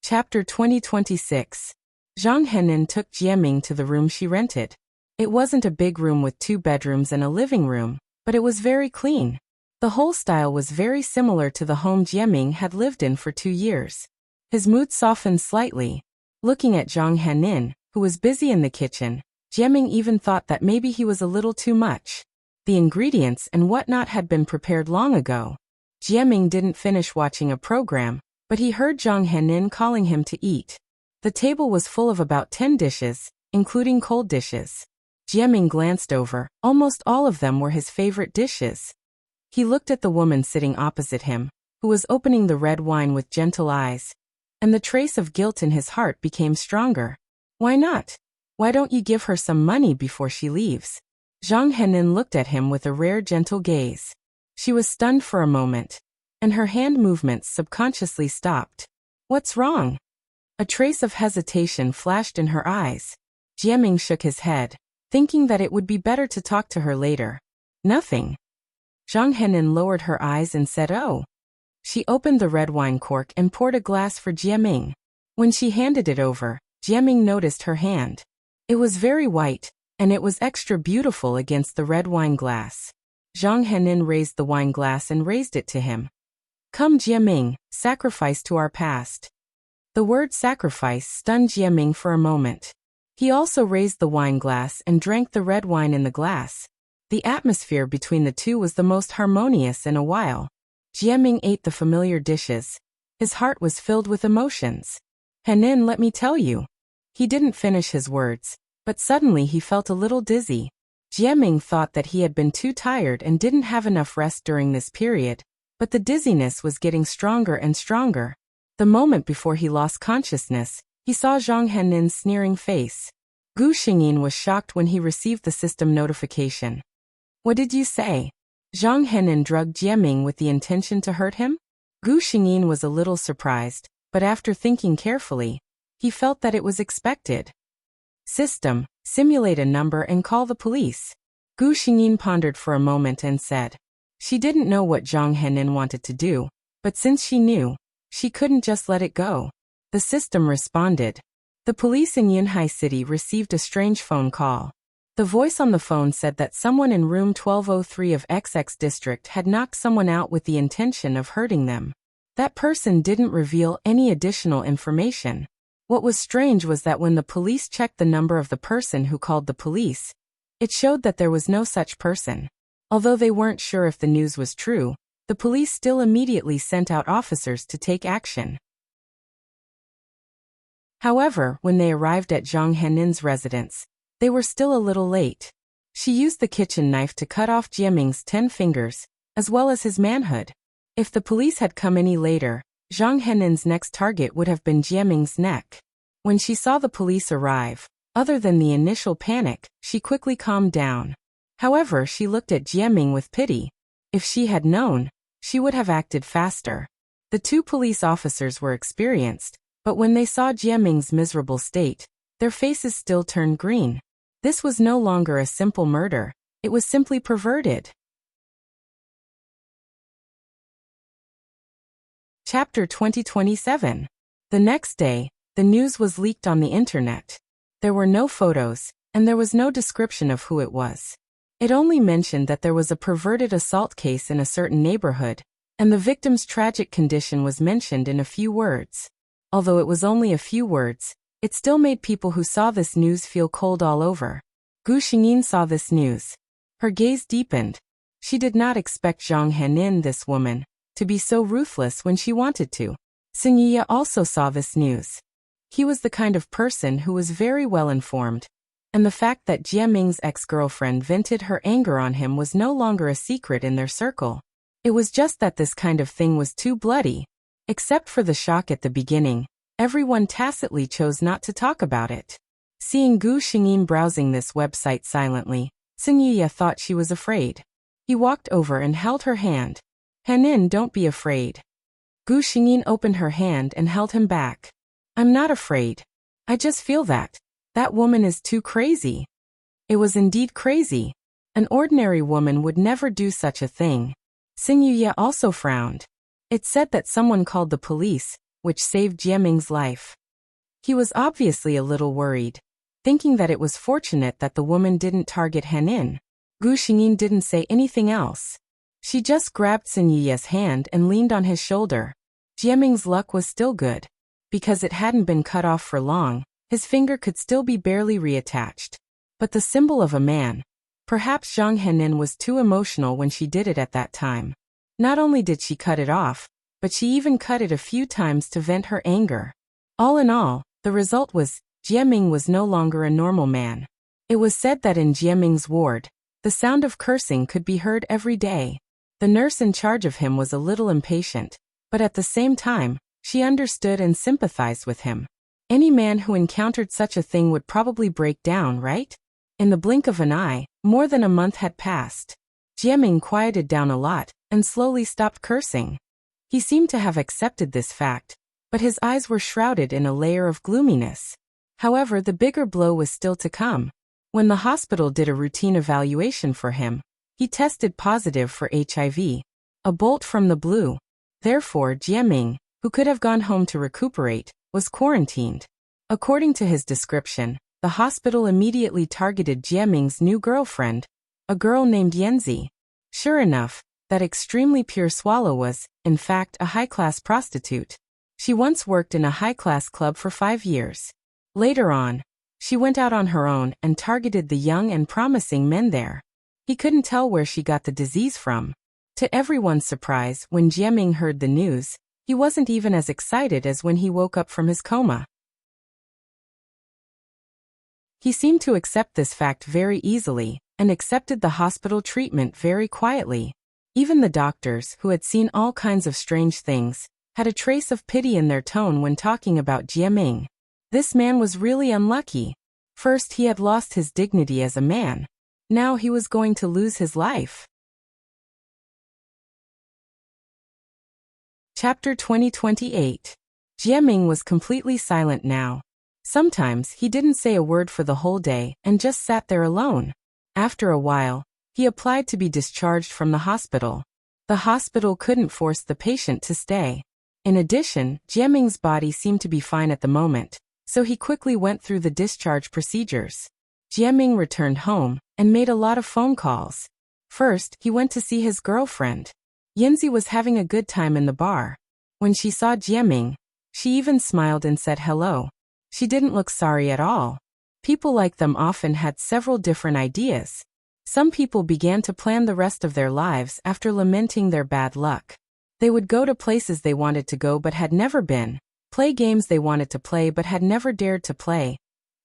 Chapter 2026. Zhang Henin took Jiaming to the room she rented. It wasn't a big room with 2 bedrooms and a living room, but it was very clean. The whole style was very similar to the home Jiaming had lived in for 2 years. His mood softened slightly. Looking at Zhang Henin, who was busy in the kitchen, Jiaming even thought that maybe he was a little too much. The ingredients and whatnot had been prepared long ago. Jiaming didn't finish watching a program, but he heard Zhang Henin calling him to eat. The table was full of about 10 dishes, including cold dishes. Jiaming glanced over. Almost all of them were his favorite dishes. He looked at the woman sitting opposite him, who was opening the red wine with gentle eyes, and the trace of guilt in his heart became stronger. Why not? Why don't you give her some money before she leaves? Zhang Henin looked at him with a rare gentle gaze. She was stunned for a moment, and her hand movements subconsciously stopped. What's wrong? A trace of hesitation flashed in her eyes. Jiaming shook his head, thinking that it would be better to talk to her later. Nothing. Zhang Henin lowered her eyes and said, "Oh." She opened the red wine cork and poured a glass for Jiaming. When she handed it over, Jiaming noticed her hand. It was very white, and it was extra beautiful against the red wine glass. Zhang Henin raised the wine glass and raised it to him. Come Jiaming, sacrifice to our past. The word sacrifice stunned Jiaming for a moment. He also raised the wine glass and drank the red wine in the glass. The atmosphere between the two was the most harmonious in a while. Jiaming ate the familiar dishes. His heart was filled with emotions. Henin, let me tell you. He didn't finish his words, but suddenly he felt a little dizzy. Jiaming thought that he had been too tired and didn't have enough rest during this period, but the dizziness was getting stronger and stronger. The moment before he lost consciousness, he saw Zhang Henin's sneering face. Gu Xingyin was shocked when he received the system notification. What did you say? Zhang Henin drugged Jiaming with the intention to hurt him? Gu Xingyin was a little surprised, but after thinking carefully, he felt that it was expected. System, simulate a number and call the police. Gu Xingyin pondered for a moment and said. She didn't know what Zhang Henin wanted to do, but since she knew, she couldn't just let it go. The system responded. The police in Yunhai City received a strange phone call. The voice on the phone said that someone in room 1203 of XX district had knocked someone out with the intention of hurting them. That person didn't reveal any additional information. What was strange was that when the police checked the number of the person who called the police, it showed that there was no such person. Although they weren't sure if the news was true, the police still immediately sent out officers to take action. However, when they arrived at Zhang Henin's residence, they were still a little late. She used the kitchen knife to cut off Jieming's 10 fingers, as well as his manhood. If the police had come any later, Zhang Henin's next target would have been Jieming's neck. When she saw the police arrive, other than the initial panic, she quickly calmed down. However, she looked at Jieming with pity. If she had known, she would have acted faster. The 2 police officers were experienced, but when they saw Jieming's miserable state, their faces still turned green. This was no longer a simple murder, it was simply perverted. Chapter 2027. The next day, the news was leaked on the internet. There were no photos, and there was no description of who it was. It only mentioned that there was a perverted assault case in a certain neighborhood, and the victim's tragic condition was mentioned in a few words. Although it was only a few words, it still made people who saw this news feel cold all over. Gu Xingyin saw this news. Her gaze deepened. She did not expect Zhang Henin, this woman, to be so ruthless when she wanted to. Sun Yiya also saw this news. He was the kind of person who was very well informed, and the fact that Jieming's ex-girlfriend vented her anger on him was no longer a secret in their circle. It was just that this kind of thing was too bloody. Except for the shock at the beginning, everyone tacitly chose not to talk about it. Seeing Gu Xingyin browsing this website silently, Sun Yiya thought she was afraid. He walked over and held her hand. Henin, don't be afraid. Gu Xingyin opened her hand and held him back. I'm not afraid. I just feel that woman is too crazy. It was indeed crazy. An ordinary woman would never do such a thing. Sun Yiya also frowned. It said that someone called the police, which saved Jieming's life. He was obviously a little worried, thinking that it was fortunate that the woman didn't target Henin. Gu Xingyin didn't say anything else. She just grabbed Sun Yiya's hand and leaned on his shoulder. Jieming's luck was still good. Because it hadn't been cut off for long, his finger could still be barely reattached. But the symbol of a man. Perhaps Zhang Henin was too emotional when she did it at that time. Not only did she cut it off, but she even cut it a few times to vent her anger. All in all, the result was, Jieming was no longer a normal man. It was said that in Jieming's ward, the sound of cursing could be heard every day. The nurse in charge of him was a little impatient, but at the same time, she understood and sympathized with him. Any man who encountered such a thing would probably break down, right? In the blink of an eye, more than a month had passed. Jieming quieted down a lot, and slowly stopped cursing. He seemed to have accepted this fact, but his eyes were shrouded in a layer of gloominess. However, the bigger blow was still to come. When the hospital did a routine evaluation for him, he tested positive for HIV. A bolt from the blue. Therefore, Jieming, who could have gone home to recuperate, was quarantined. According to his description, the hospital immediately targeted Jieming's new girlfriend, a girl named Yanzi. Sure enough, that extremely pure swallow was, in fact, a high-class prostitute. She once worked in a high-class club for 5 years. Later on, she went out on her own and targeted the young and promising men there. He couldn't tell where she got the disease from. To everyone's surprise, when Jieming heard the news, he wasn't even as excited as when he woke up from his coma. He seemed to accept this fact very easily, and accepted the hospital treatment very quietly. Even the doctors, who had seen all kinds of strange things, had a trace of pity in their tone when talking about Jieming. This man was really unlucky. First, he had lost his dignity as a man. Now he was going to lose his life. Chapter 2028. Jieming was completely silent now. Sometimes he didn't say a word for the whole day and just sat there alone. After a while, he applied to be discharged from the hospital. The hospital couldn't force the patient to stay. In addition, Jieming's body seemed to be fine at the moment, so he quickly went through the discharge procedures. Jieming returned home and made a lot of phone calls. First, he went to see his girlfriend. Yinzi was having a good time in the bar. When she saw Jieming, she even smiled and said hello. She didn't look sorry at all. People like them often had several different ideas. Some people began to plan the rest of their lives after lamenting their bad luck. They would go to places they wanted to go but had never been, play games they wanted to play but had never dared to play,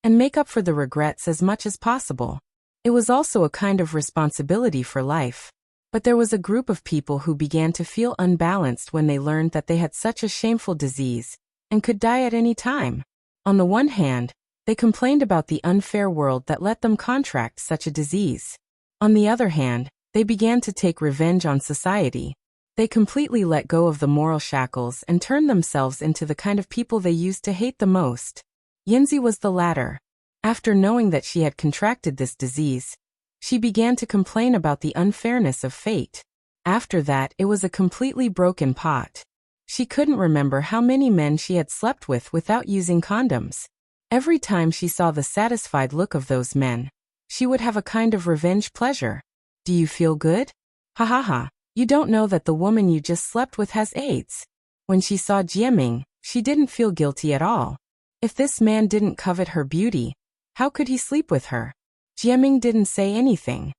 and make up for the regrets as much as possible. It was also a kind of responsibility for life. But there was a group of people who began to feel unbalanced when they learned that they had such a shameful disease and could die at any time. On the one hand, they complained about the unfair world that let them contract such a disease. On the other hand, they began to take revenge on society. They completely let go of the moral shackles and turned themselves into the kind of people they used to hate the most. Yinzi was the latter. After knowing that she had contracted this disease, she began to complain about the unfairness of fate. After that, it was a completely broken pot. She couldn't remember how many men she had slept with without using condoms. Every time she saw the satisfied look of those men, she would have a kind of revenge pleasure. Do you feel good? Ha ha ha, you don't know that the woman you just slept with has AIDS. When she saw Jieming, she didn't feel guilty at all. If this man didn't covet her beauty, how could he sleep with her? Jieming didn't say anything.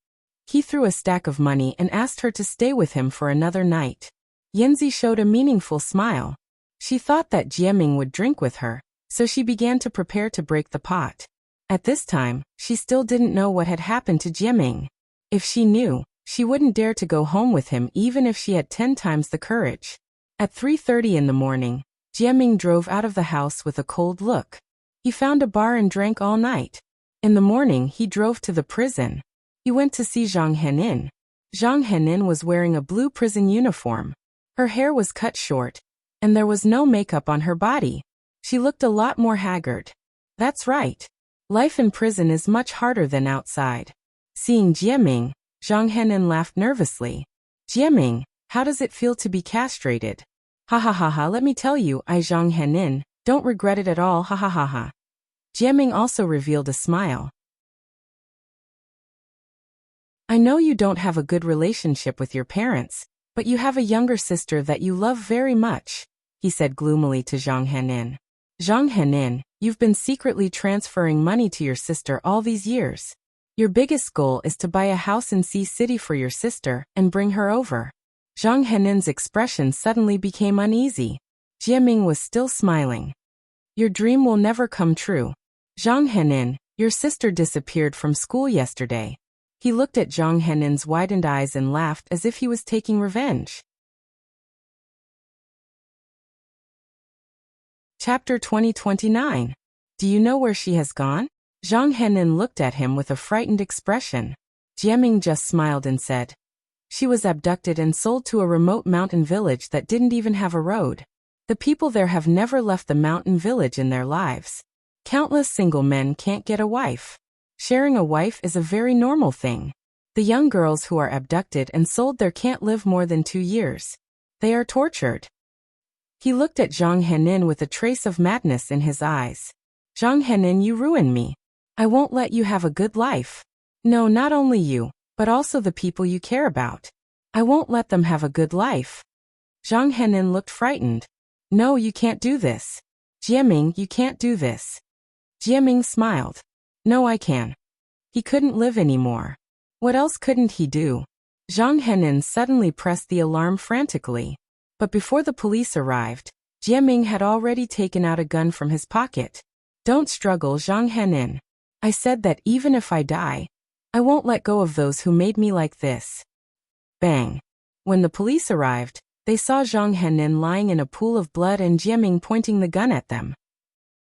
He threw a stack of money and asked her to stay with him for another night. Yinzi showed a meaningful smile. She thought that Jieming would drink with her, so she began to prepare to break the pot. At this time, she still didn't know what had happened to Jieming. If she knew, she wouldn't dare to go home with him even if she had 10 times the courage. At 3:30 in the morning, Jieming drove out of the house with a cold look. He found a bar and drank all night. In the morning, he drove to the prison. He went to see Zhang Henin. Zhang Henin was wearing a blue prison uniform. Her hair was cut short, and there was no makeup on her body. She looked a lot more haggard. That's right. Life in prison is much harder than outside. Seeing Jieming, Zhang Henin laughed nervously. Jieming, how does it feel to be castrated? Ha ha ha ha, let me tell you, Zhang Henin, don't regret it at all, ha ha ha ha. Jieming also revealed a smile. I know you don't have a good relationship with your parents, but you have a younger sister that you love very much, he said gloomily to Zhang Henin. Zhang Henin, you've been secretly transferring money to your sister all these years. Your biggest goal is to buy a house in Sea City for your sister and bring her over. Zhang Henin's expression suddenly became uneasy. Jieming was still smiling. Your dream will never come true. Zhang Henin, your sister disappeared from school yesterday. He looked at Zhang Henin's widened eyes and laughed as if he was taking revenge. Chapter 2029. Do you know where she has gone? Zhang Henin looked at him with a frightened expression. Jieming just smiled and said, she was abducted and sold to a remote mountain village that didn't even have a road. The people there have never left the mountain village in their lives. Countless single men can't get a wife. Sharing a wife is a very normal thing. The young girls who are abducted and sold there can't live more than 2 years. They are tortured. He looked at Zhang Henin with a trace of madness in his eyes. Zhang Henin, you ruin me. I won't let you have a good life. No, not only you, but also the people you care about. I won't let them have a good life. Zhang Henin looked frightened. No, you can't do this. Jieming, you can't do this. Jieming smiled. No, I can. He couldn't live anymore. What else couldn't he do? Zhang Henin suddenly pressed the alarm frantically. But before the police arrived, Jieming had already taken out a gun from his pocket. Don't struggle, Zhang Henin. I said that even if I die, I won't let go of those who made me like this. Bang. When the police arrived, they saw Zhang Henin lying in a pool of blood and Jieming pointing the gun at them.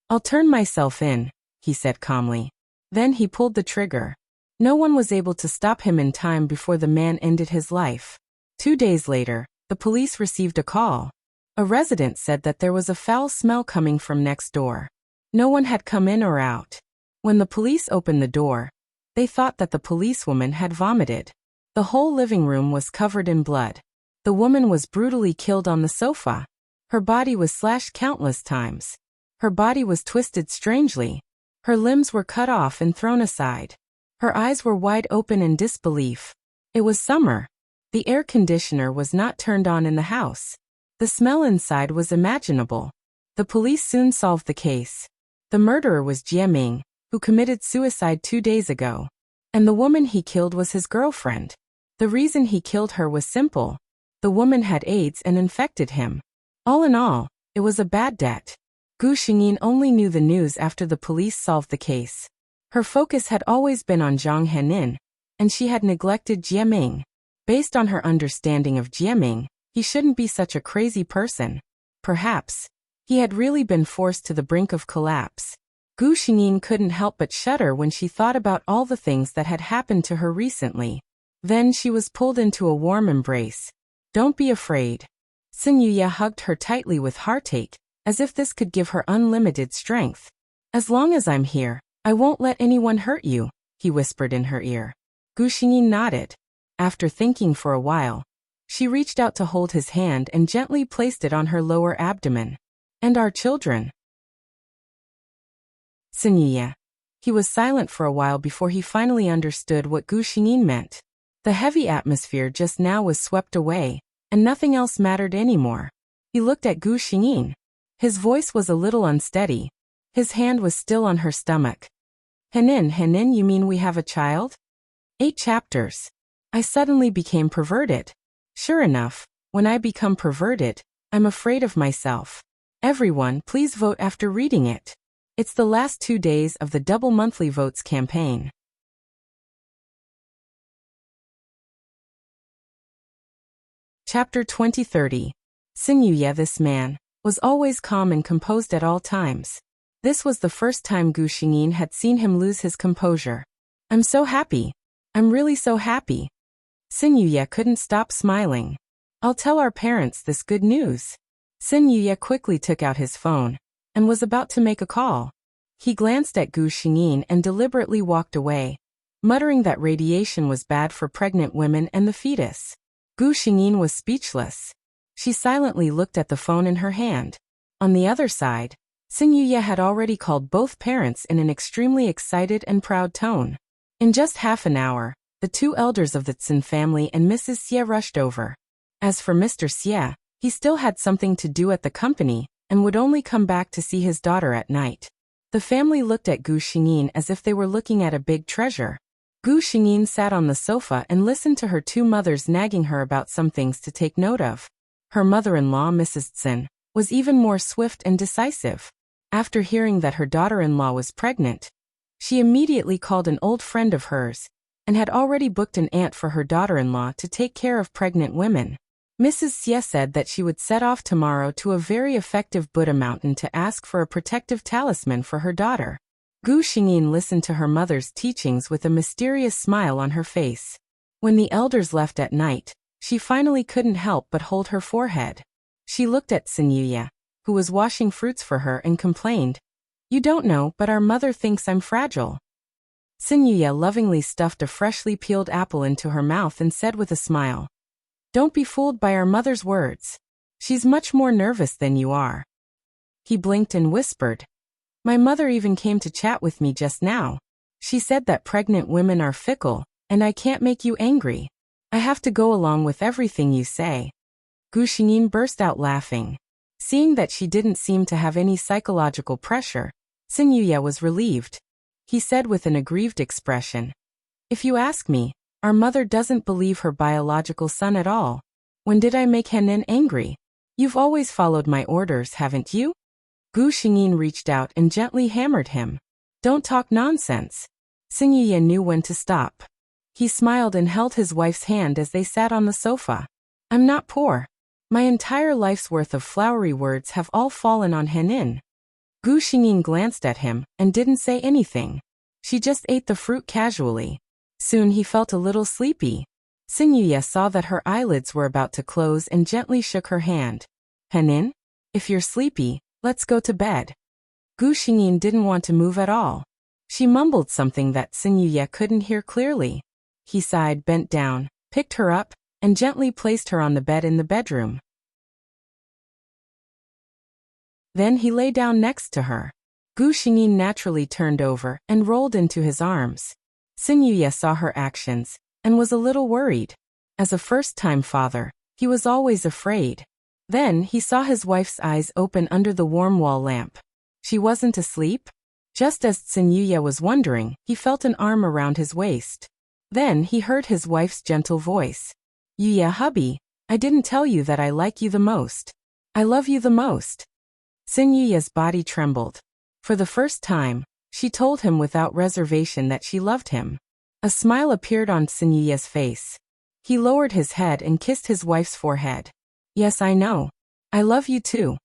I'll turn myself in, he said calmly. Then he pulled the trigger. No one was able to stop him in time before the man ended his life. 2 days later, the police received a call. A resident said that there was a foul smell coming from next door. No one had come in or out. When the police opened the door, they thought that the policewoman had vomited. The whole living room was covered in blood. The woman was brutally killed on the sofa. Her body was slashed countless times. Her body was twisted strangely. Her limbs were cut off and thrown aside. Her eyes were wide open in disbelief. It was summer. The air conditioner was not turned on in the house. The smell inside was imaginable. The police soon solved the case. The murderer was Jie Ming, who committed suicide 2 days ago. And the woman he killed was his girlfriend. The reason he killed her was simple. The woman had AIDS and infected him. All in all, it was a bad debt. Gu Xingyin only knew the news after the police solved the case. Her focus had always been on Zhang Henin, and she had neglected Jie Ming. Based on her understanding of Jie Ming, he shouldn't be such a crazy person. Perhaps he had really been forced to the brink of collapse. Gu Xingyin couldn't help but shudder when she thought about all the things that had happened to her recently. Then she was pulled into a warm embrace. Don't be afraid. Sun Yuye hugged her tightly with heartache, as if this could give her unlimited strength. As long as I'm here, I won't let anyone hurt you, he whispered in her ear. Gu Xingyin nodded. After thinking for a while, she reached out to hold his hand and gently placed it on her lower abdomen. And our children? Sun Yuye. He was silent for a while before he finally understood what Gu Xingyin meant. The heavy atmosphere just now was swept away, and nothing else mattered anymore. He looked at Gu Xingyin. His voice was a little unsteady. His hand was still on her stomach. Henin, you mean we have a child? 8 chapters. I suddenly became perverted. Sure enough, when I become perverted, I'm afraid of myself. Everyone, please vote after reading it. It's the last 2 days of the double monthly votes campaign. Chapter 2030. Sun Yuye, this man, was always calm and composed at all times. This was the first time Gu Xingyin had seen him lose his composure. I'm so happy. I'm really so happy. Sun Yuye couldn't stop smiling. I'll tell our parents this good news. Sun Yuye quickly took out his phone and was about to make a call. He glanced at Gu Xingyin and deliberately walked away, muttering that radiation was bad for pregnant women and the fetus. Gu Xingyin was speechless. She silently looked at the phone in her hand. On the other side, Sun Yuye had already called both parents in an extremely excited and proud tone. In just half an hour, the 2 elders of the Tsin family and Mrs. Xie rushed over. As for Mr. Xie, he still had something to do at the company and would only come back to see his daughter at night. The family looked at Gu Xingyin as if they were looking at a big treasure. Gu Xingyin sat on the sofa and listened to her 2 mothers nagging her about some things to take note of. Her mother-in-law, Mrs. Tsin, was even more swift and decisive. After hearing that her daughter-in-law was pregnant, she immediately called an old friend of hers and had already booked an aunt for her daughter-in-law to take care of pregnant women. Mrs. Xie said that she would set off tomorrow to a very effective Buddha mountain to ask for a protective talisman for her daughter. Gu Xingyin listened to her mother's teachings with a mysterious smile on her face. When the elders left at night, she finally couldn't help but hold her forehead. She looked at Sun Yuye, who was washing fruits for her, and complained, "You don't know, but our mother thinks I'm fragile." Sun Yuye lovingly stuffed a freshly peeled apple into her mouth and said with a smile, "Don't be fooled by our mother's words. She's much more nervous than you are." He blinked and whispered, "My mother even came to chat with me just now. She said that pregnant women are fickle, and I can't make you angry. I have to go along with everything you say." Gu Xingyin burst out laughing. Seeing that she didn't seem to have any psychological pressure, Sun Yuye was relieved. He said with an aggrieved expression, "If you ask me, our mother doesn't believe her biological son at all. When did I make Henin angry? You've always followed my orders, haven't you?" Gu Xingyin reached out and gently hammered him. "Don't talk nonsense." Sun Yuye knew when to stop. He smiled and held his wife's hand as they sat on the sofa. "I'm not poor. My entire life's worth of flowery words have all fallen on Henin." Gu Xingyin glanced at him and didn't say anything. She just ate the fruit casually. Soon he felt a little sleepy. Sun Yuye saw that her eyelids were about to close and gently shook her hand. "Henin, if you're sleepy, let's go to bed." Gu Xingyin didn't want to move at all. She mumbled something that Sun Yuye couldn't hear clearly. He sighed, bent down, picked her up, and gently placed her on the bed in the bedroom. Then he lay down next to her. Gu Xingyin naturally turned over and rolled into his arms. Xin Yuye saw her actions and was a little worried. As a first-time father, he was always afraid. Then he saw his wife's eyes open under the warm wall lamp. She wasn't asleep? Just as Xin Yuye was wondering, he felt an arm around his waist. Then he heard his wife's gentle voice. Yuye hubby, I didn't tell you that I like you the most. I love you the most. Xin Yuye's body trembled. For the first time, she told him without reservation that she loved him. A smile appeared on Xin Yuye's face. He lowered his head and kissed his wife's forehead. Yes, I know. I love you too.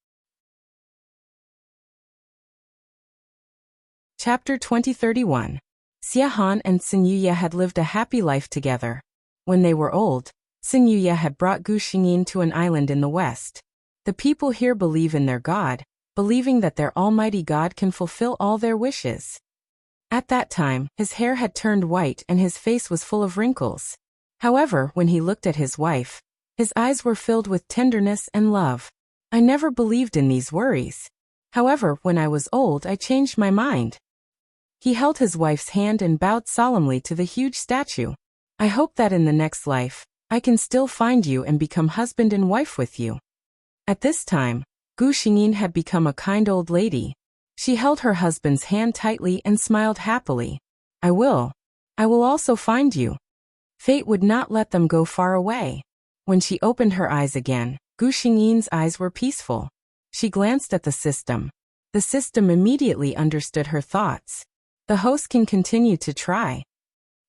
Chapter 2031. Xie Han and Xin Yuye had lived a happy life together. When they were old, Xin Yuye had brought Gu Xingyin to an island in the west. The people here believe in their God, believing that their almighty God can fulfill all their wishes. At that time, his hair had turned white and his face was full of wrinkles. However, when he looked at his wife, his eyes were filled with tenderness and love. I never believed in these worries. However, when I was old, I changed my mind. He held his wife's hand and bowed solemnly to the huge statue. I hope that in the next life, I can still find you and become husband and wife with you. At this time, Gu Xingyin had become a kind old lady. She held her husband's hand tightly and smiled happily. I will also find you. Fate would not let them go far away. When she opened her eyes again, Gu Xingyin's eyes were peaceful. She glanced at the system. The system immediately understood her thoughts. The host can continue to try.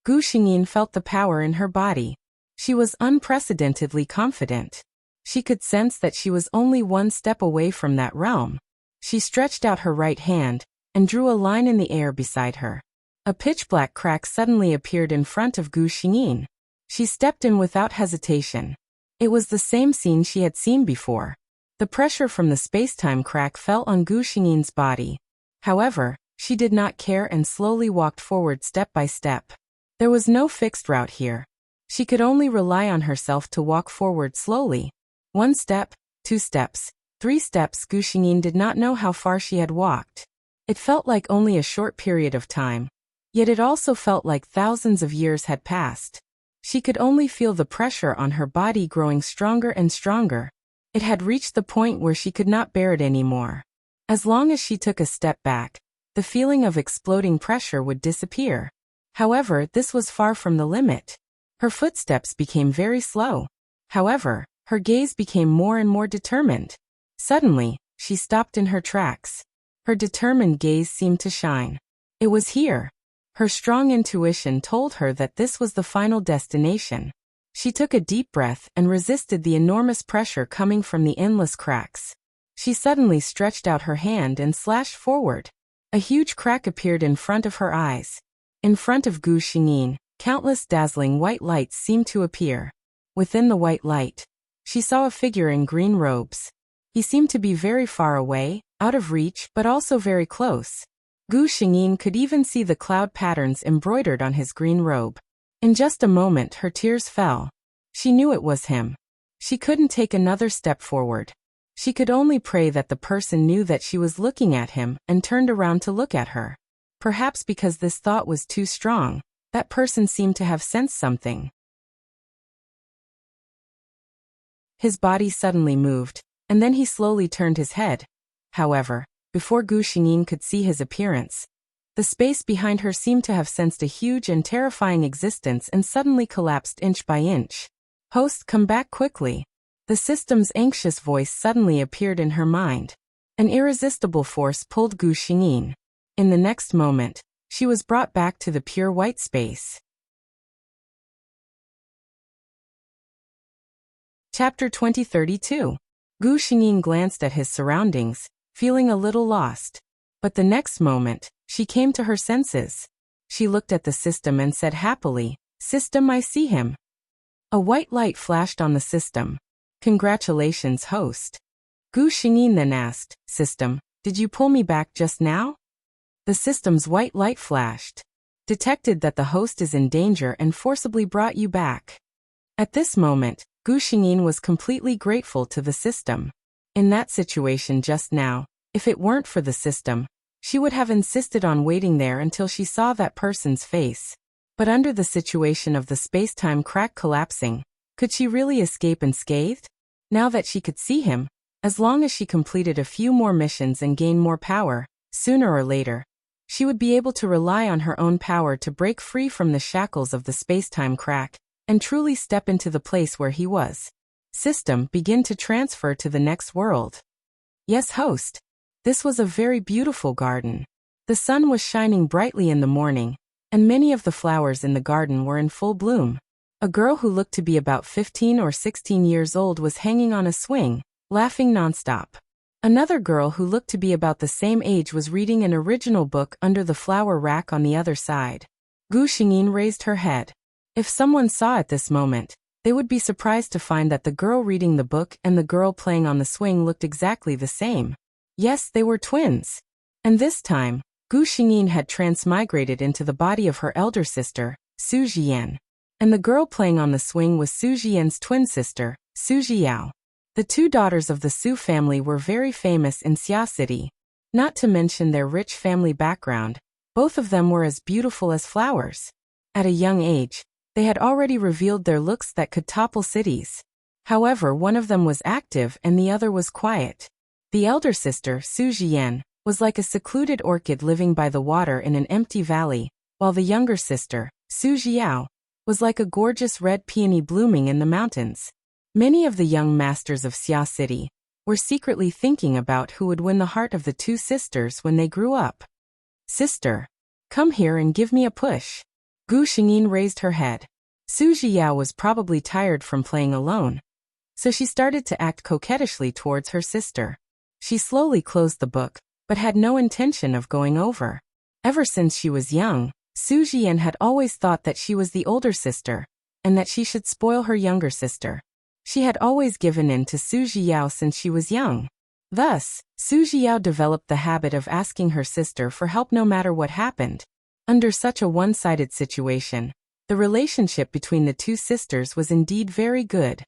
Gu Xingyin felt the power in her body. She was unprecedentedly confident. She could sense that she was only one step away from that realm. She stretched out her right hand and drew a line in the air beside her. A pitch-black crack suddenly appeared in front of Gu Xingyin. She stepped in without hesitation. It was the same scene she had seen before. The pressure from the space-time crack fell on Gu Xingyin's body. However, she did not care and slowly walked forward step by step. There was no fixed route here. She could only rely on herself to walk forward slowly. 1 step, 2 steps, 3 steps. Gu Xingyin did not know how far she had walked. It felt like only a short period of time. Yet it also felt like thousands of years had passed. She could only feel the pressure on her body growing stronger and stronger. It had reached the point where she could not bear it anymore. As long as she took a step back, the feeling of exploding pressure would disappear. However, this was far from the limit. Her footsteps became very slow. However, her gaze became more and more determined. Suddenly, she stopped in her tracks. Her determined gaze seemed to shine. It was here. Her strong intuition told her that this was the final destination. She took a deep breath and resisted the enormous pressure coming from the endless cracks. She suddenly stretched out her hand and slashed forward. A huge crack appeared in front of her eyes. In front of Gu Xingyin, countless dazzling white lights seemed to appear. Within the white light, she saw a figure in green robes. He seemed to be very far away, out of reach, but also very close. Gu Xingyin could even see the cloud patterns embroidered on his green robe. In just a moment her tears fell. She knew it was him. She couldn't take another step forward. She could only pray that the person knew that she was looking at him and turned around to look at her. Perhaps because this thought was too strong, that person seemed to have sensed something. His body suddenly moved, and then he slowly turned his head. However, before Gu Xingyin could see his appearance, the space behind her seemed to have sensed a huge and terrifying existence and suddenly collapsed inch by inch. Host, come back quickly. The system's anxious voice suddenly appeared in her mind. An irresistible force pulled Gu Xingyin. In the next moment, she was brought back to the pure white space. Chapter 2032. Gu Xingyin glanced at his surroundings, feeling a little lost. But the next moment, she came to her senses. She looked at the system and said happily, "System, I see him." A white light flashed on the system. "Congratulations, host." Gu Xingyin then asked, "System, did you pull me back just now?" The system's white light flashed. Detected that the host is in danger and forcibly brought you back. At this moment, Gu Xingyin was completely grateful to the system. In that situation just now, If it weren't for the system, she would have insisted on waiting there until she saw that person's face. But under the situation of the space-time crack collapsing, could she really escape unscathed? Now that she could see him, as long as she completed a few more missions and gained more power, sooner or later, she would be able to rely on her own power to break free from the shackles of the space-time crack and truly step into the place where he was. System begin to transfer to the next world. Yes, host. This was a very beautiful garden. The sun was shining brightly in the morning, and many of the flowers in the garden were in full bloom. A girl who looked to be about 15 or 16 years old was hanging on a swing, laughing nonstop. Another girl who looked to be about the same age was reading an original book under the flower rack on the other side. Gu Xingyin raised her head. If someone saw at this moment, they would be surprised to find that the girl reading the book and the girl playing on the swing looked exactly the same. Yes, they were twins. And this time, Gu Xingyin had transmigrated into the body of her elder sister, Su Jian. And the girl playing on the swing was Su Jian's twin sister, Su Zhiyao. The two daughters of the Su family were very famous in Xia City. Not to mention their rich family background, both of them were as beautiful as flowers. At a young age, they had already revealed their looks that could topple cities. However, one of them was active and the other was quiet. The elder sister, Su Jian, was like a secluded orchid living by the water in an empty valley, while the younger sister, Su Zhiyao, was like a gorgeous red peony blooming in the mountains. Many of the young masters of Xia City were secretly thinking about who would win the heart of the two sisters when they grew up. Sister, come here and give me a push. Gu Xingyin raised her head. Su Zhiyao was probably tired from playing alone, so she started to act coquettishly towards her sister. She slowly closed the book, but had no intention of going over. Ever since she was young, Su Jian had always thought that she was the older sister, and that she should spoil her younger sister. She had always given in to Su Zhiyao since she was young. Thus, Su Zhiyao developed the habit of asking her sister for help no matter what happened. Under such a one-sided situation, the relationship between the two sisters was indeed very good.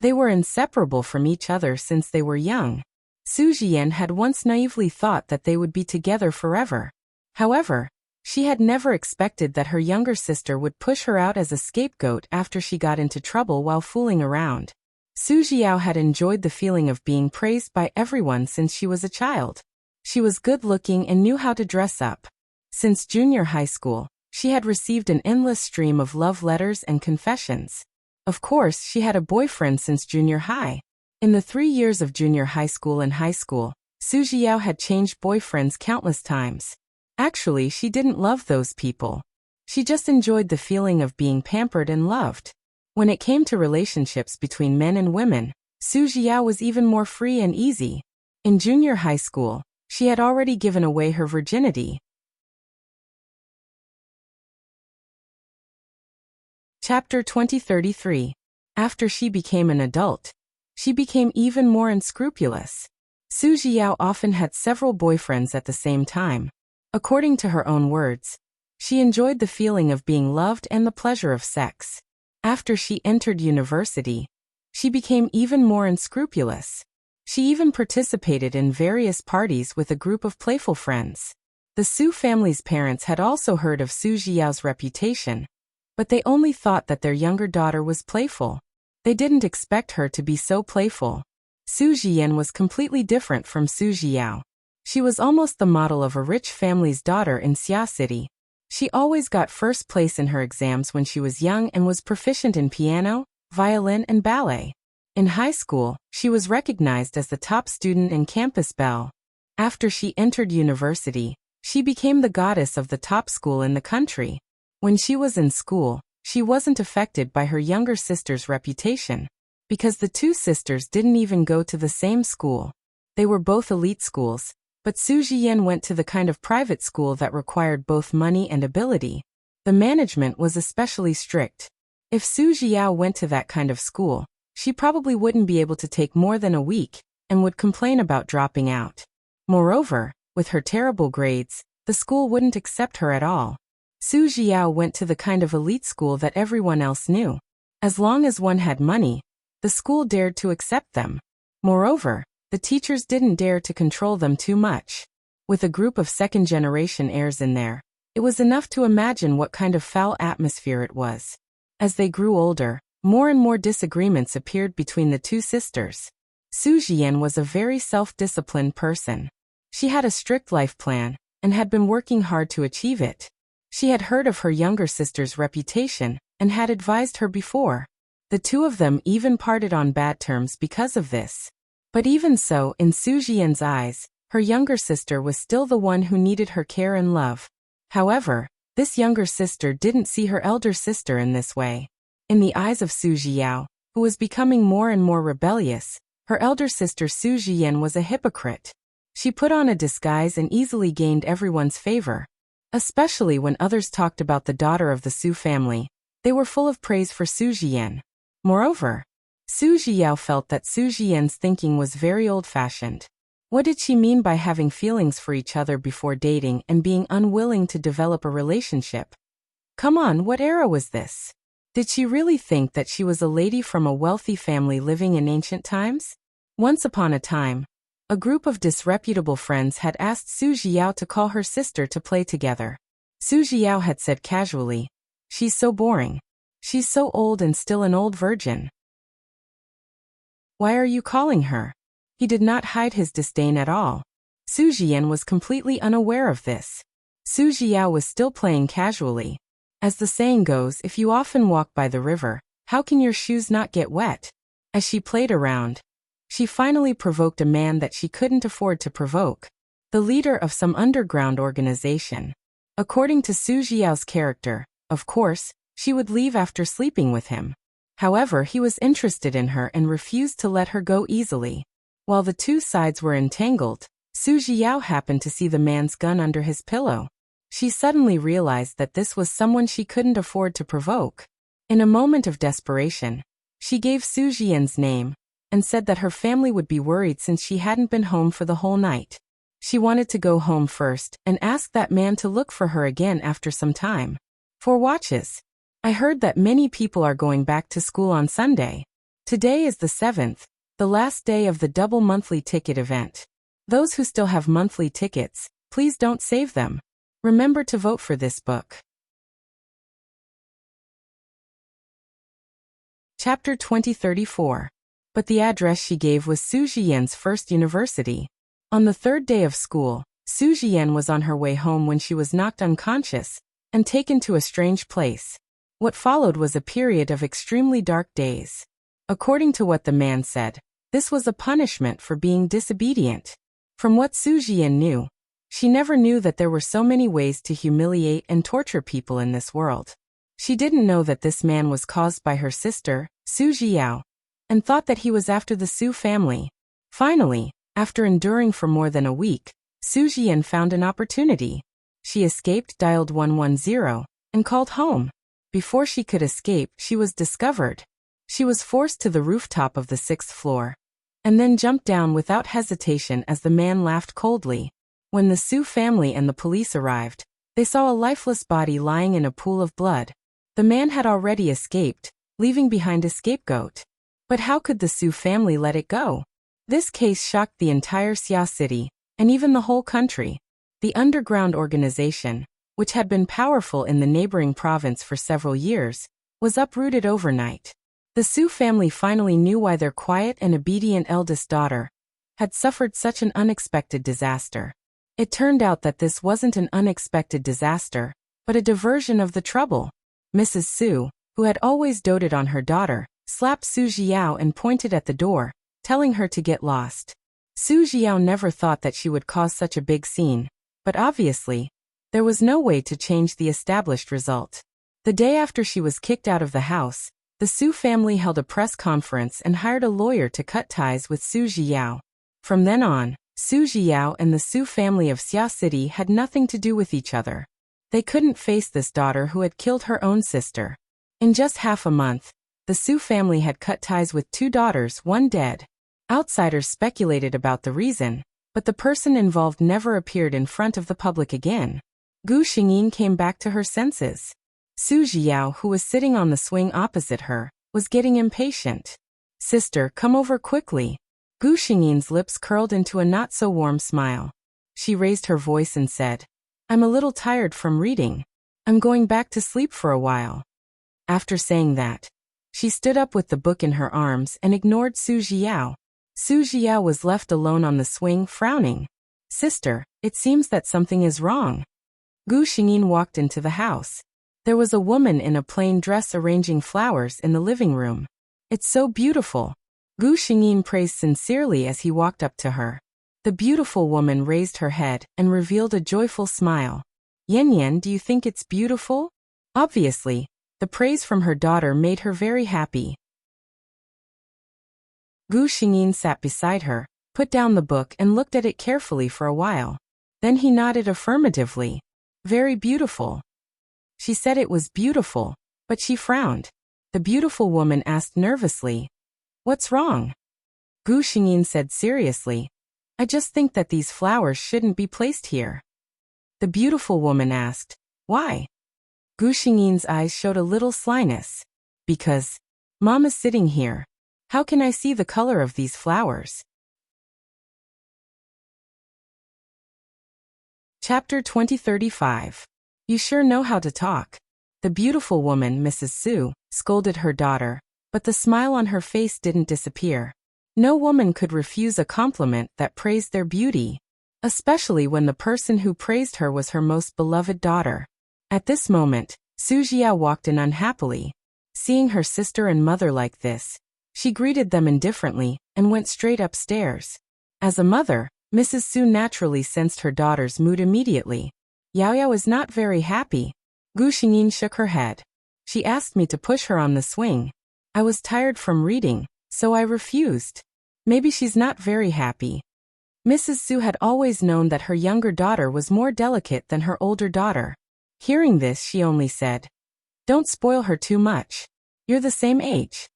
They were inseparable from each other since they were young. Su Jian had once naively thought that they would be together forever. However, she had never expected that her younger sister would push her out as a scapegoat after she got into trouble while fooling around. Su Zhiyao had enjoyed the feeling of being praised by everyone since she was a child. She was good-looking and knew how to dress up. Since junior high school, she had received an endless stream of love letters and confessions. Of course, she had a boyfriend since junior high. In the 3 years of junior high school and high school, Su Zhiyao had changed boyfriends countless times. Actually, she didn't love those people. She just enjoyed the feeling of being pampered and loved. When it came to relationships between men and women, Su Zhiyao was even more free and easy. In junior high school, she had already given away her virginity. Chapter 2033. After she became an adult, she became even more unscrupulous. Su Zhiyao often had several boyfriends at the same time. According to her own words, she enjoyed the feeling of being loved and the pleasure of sex. After she entered university, she became even more unscrupulous. She even participated in various parties with a group of playful friends. The Su family's parents had also heard of Su Zhiyao's reputation, but they only thought that their younger daughter was playful. They didn't expect her to be so playful. Su Jian was completely different from Su Zhiyao. She was almost the model of a rich family's daughter in Xia City. She always got first place in her exams when she was young and was proficient in piano, violin, and ballet. In high school, she was recognized as the top student in campus belle. After she entered university, she became the goddess of the top school in the country. When she was in school, she wasn't affected by her younger sister's reputation, because the two sisters didn't even go to the same school. They were both elite schools, but Su Jian went to the kind of private school that required both money and ability. The management was especially strict. If Su Zhiyao went to that kind of school, she probably wouldn't be able to take more than a week, and would complain about dropping out. Moreover, with her terrible grades, the school wouldn't accept her at all. Su Zhiyao went to the kind of elite school that everyone else knew. As long as one had money, the school dared to accept them. Moreover, The teachers didn't dare to control them too much. With a group of second-generation heirs in there, it was enough to imagine what kind of foul atmosphere it was. As they grew older, more and more disagreements appeared between the two sisters. Su Jian was a very self-disciplined person. She had a strict life plan, and had been working hard to achieve it. She had heard of her younger sister's reputation, and had advised her before. The two of them even parted on bad terms because of this. But even so, in Su Jian's eyes, her younger sister was still the one who needed her care and love. However, this younger sister didn't see her elder sister in this way. In the eyes of Su Jiao, who was becoming more and more rebellious, her elder sister Su Jian was a hypocrite. She put on a disguise and easily gained everyone's favor. Especially when others talked about the daughter of the Su family, they were full of praise for Su Jian. Moreover, Su Jiao felt that Su Jian's thinking was very old-fashioned. What did she mean by having feelings for each other before dating and being unwilling to develop a relationship? Come on, what era was this? Did she really think that she was a lady from a wealthy family living in ancient times? Once upon a time, a group of disreputable friends had asked Su Jiao to call her sister to play together. Su Jiao had said casually, "She's so boring. She's so old and still an old virgin." "Why are you calling her?" He did not hide his disdain at all. Su Jian was completely unaware of this. Su Jiao was still playing casually. As the saying goes, if you often walk by the river, how can your shoes not get wet? As she played around, she finally provoked a man that she couldn't afford to provoke, the leader of some underground organization. According to Su Jiao's character, of course, she would leave after sleeping with him. However, he was interested in her and refused to let her go easily. While the two sides were entangled, Su Jiao happened to see the man's gun under his pillow. She suddenly realized that this was someone she couldn't afford to provoke. In a moment of desperation, she gave Su Jian's name, and said that her family would be worried since she hadn't been home for the whole night. She wanted to go home first and ask that man to look for her again after some time. "For watches. I heard that many people are going back to school on Sunday. Today is the 7th, the last day of the double monthly ticket event. Those who still have monthly tickets, please don't save them. Remember to vote for this book." Chapter 2034. But the address she gave was Su Jian's first university. On the third day of school, Su Jian was on her way home when she was knocked unconscious and taken to a strange place. What followed was a period of extremely dark days. According to what the man said, this was a punishment for being disobedient. From what Su Jian knew, she never knew that there were so many ways to humiliate and torture people in this world. She didn't know that this man was caused by her sister, Su Jiao, and thought that he was after the Su family. Finally, after enduring for more than a week, Su Jian found an opportunity. She escaped, dialed 110, and called home. Before she could escape, she was discovered. She was forced to the rooftop of the 6th floor, and then jumped down without hesitation as the man laughed coldly. When the Su family and the police arrived, they saw a lifeless body lying in a pool of blood. The man had already escaped, leaving behind a scapegoat. But how could the Su family let it go? This case shocked the entire Xia city, and even the whole country. The underground organization, which had been powerful in the neighboring province for several years, was uprooted overnight. The Su family finally knew why their quiet and obedient eldest daughter had suffered such an unexpected disaster. It turned out that this wasn't an unexpected disaster, but a diversion of the trouble. Mrs. Su, who had always doted on her daughter, slapped Su Jiao and pointed at the door, telling her to get lost. Su Jiao never thought that she would cause such a big scene, but obviously, there was no way to change the established result. The day after she was kicked out of the house, the Su family held a press conference and hired a lawyer to cut ties with Su Jiao. From then on, Su Jiao and the Su family of Xia City had nothing to do with each other. They couldn't face this daughter who had killed her own sister. In just half a month, the Su family had cut ties with 2 daughters, one dead. Outsiders speculated about the reason, but the person involved never appeared in front of the public again. Gu Xingyin came back to her senses. Su Jiao, who was sitting on the swing opposite her, was getting impatient. "Sister, come over quickly. Gu Xingyin's lips curled into a not-so-warm smile. She raised her voice and said, I'm a little tired from reading. I'm going back to sleep for a while. After saying that, she stood up with the book in her arms and ignored Su Jiao. Su Jiao was left alone on the swing, frowning. Sister, it seems that something is wrong. Gu Xingyin walked into the house. There was a woman in a plain dress arranging flowers in the living room. It's so beautiful. Gu Xingyin praised sincerely as he walked up to her. The beautiful woman raised her head and revealed a joyful smile. Yan Yan, do you think it's beautiful? Obviously, the praise from her daughter made her very happy. Gu Xingyin sat beside her, put down the book and looked at it carefully for a while. Then he nodded affirmatively. Very beautiful. She said it was beautiful, but she frowned. The beautiful woman asked nervously, What's wrong? Gu Xingyin said seriously, I just think that these flowers shouldn't be placed here. The beautiful woman asked, Why? Gu Xingyin's eyes showed a little slyness. Because Mom is sitting here. How can I see the color of these flowers? Chapter 2035. You sure know how to talk. The beautiful woman, Mrs. Su, scolded her daughter, but the smile on her face didn't disappear. No woman could refuse a compliment that praised their beauty, especially when the person who praised her was her most beloved daughter. At this moment, Su Jia walked in unhappily. Seeing her sister and mother like this, she greeted them indifferently and went straight upstairs. As a mother, Mrs. Su naturally sensed her daughter's mood immediately. Yao Yao is not very happy. Gu Xingyin shook her head. She asked me to push her on the swing. I was tired from reading, so I refused. Maybe she's not very happy. Mrs. Su had always known that her younger daughter was more delicate than her older daughter. Hearing this, she only said, Don't spoil her too much. You're the same age.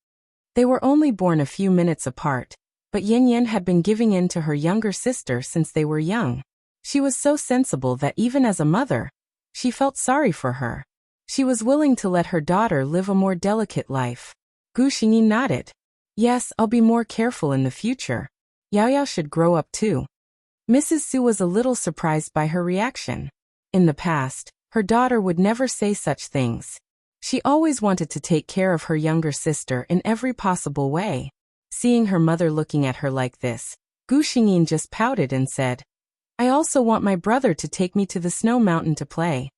They were only born a few minutes apart, but Yan Yan had been giving in to her younger sister since they were young. She was so sensible that even as a mother, she felt sorry for her. She was willing to let her daughter live a more delicate life. Gu Xingyin nodded. Yes, I'll be more careful in the future. Yao Yao should grow up too. Mrs. Su was a little surprised by her reaction. In the past, her daughter would never say such things. She always wanted to take care of her younger sister in every possible way. Seeing her mother looking at her like this, Gu Xingyin just pouted and said, I also want my brother to take me to the snow mountain to play.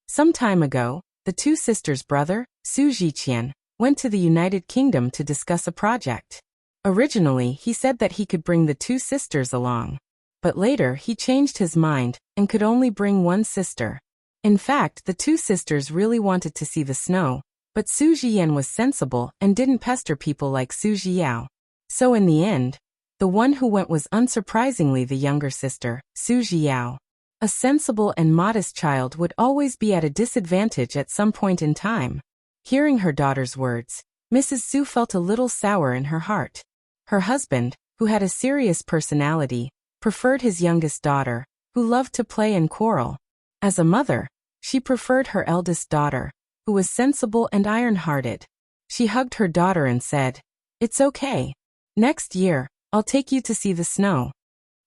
Some time ago, the two sisters' brother, Su Zhiqian, went to the United Kingdom to discuss a project. Originally, he said that he could bring the two sisters along. But later, he changed his mind and could only bring one sister. In fact, the two sisters really wanted to see the snow, but Su Zhiyan was sensible and didn't pester people like Su Zhiyao. So in the end, the one who went was unsurprisingly the younger sister, Su Zhiyao. A sensible and modest child would always be at a disadvantage at some point in time. Hearing her daughter's words, Mrs. Su felt a little sour in her heart. Her husband, who had a serious personality, preferred his youngest daughter, who loved to play and quarrel. As a mother, she preferred her eldest daughter, who was sensible and iron-hearted. She hugged her daughter and said, It's okay. Next year, I'll take you to see the snow.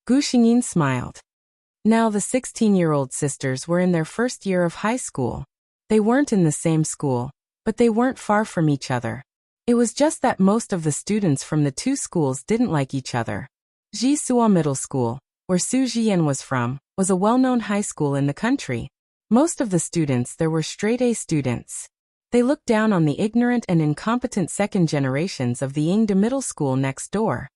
Gu Xingyin smiled. Now the 16-year-old sisters were in their first year of high school. They weren't in the same school, but they weren't far from each other. It was just that most of the students from the two schools didn't like each other. Jisua Middle School, where Su Zhiyan was from, was a well-known high school in the country. Most of the students there were straight-A students. They looked down on the ignorant and incompetent second generations of the Yingda Middle School next door.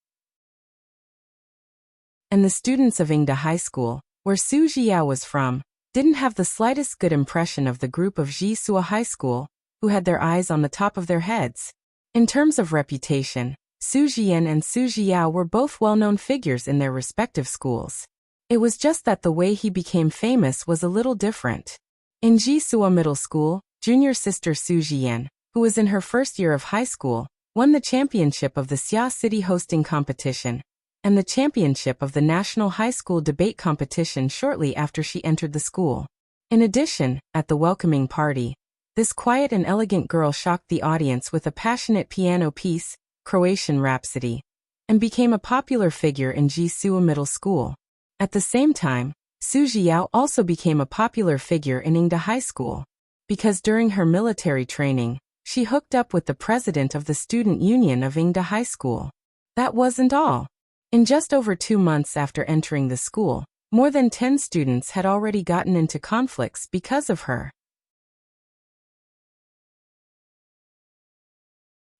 And the students of Yingda High School, where Su Zhiyao was from, didn't have the slightest good impression of the group of Jisua High School, who had their eyes on the top of their heads. In terms of reputation, Su Zhiyan and Su Zhiyao were both well-known figures in their respective schools. It was just that the way he became famous was a little different. In Jisua Middle School, junior sister Su Zhiyan, who was in her first year of high school, won the championship of the Xia City hosting competition, and the championship of the National High School debate competition shortly after she entered the school. In addition, at the welcoming party, this quiet and elegant girl shocked the audience with a passionate piano piece, Croatian Rhapsody. and became a popular figure in Jisoo Middle School. At the same time, Su Jiao also became a popular figure in Ingda High School, because during her military training, she hooked up with the president of the student union of Ingda High School. That wasn't all. In just over 2 months after entering the school, more than 10 students had already gotten into conflicts because of her.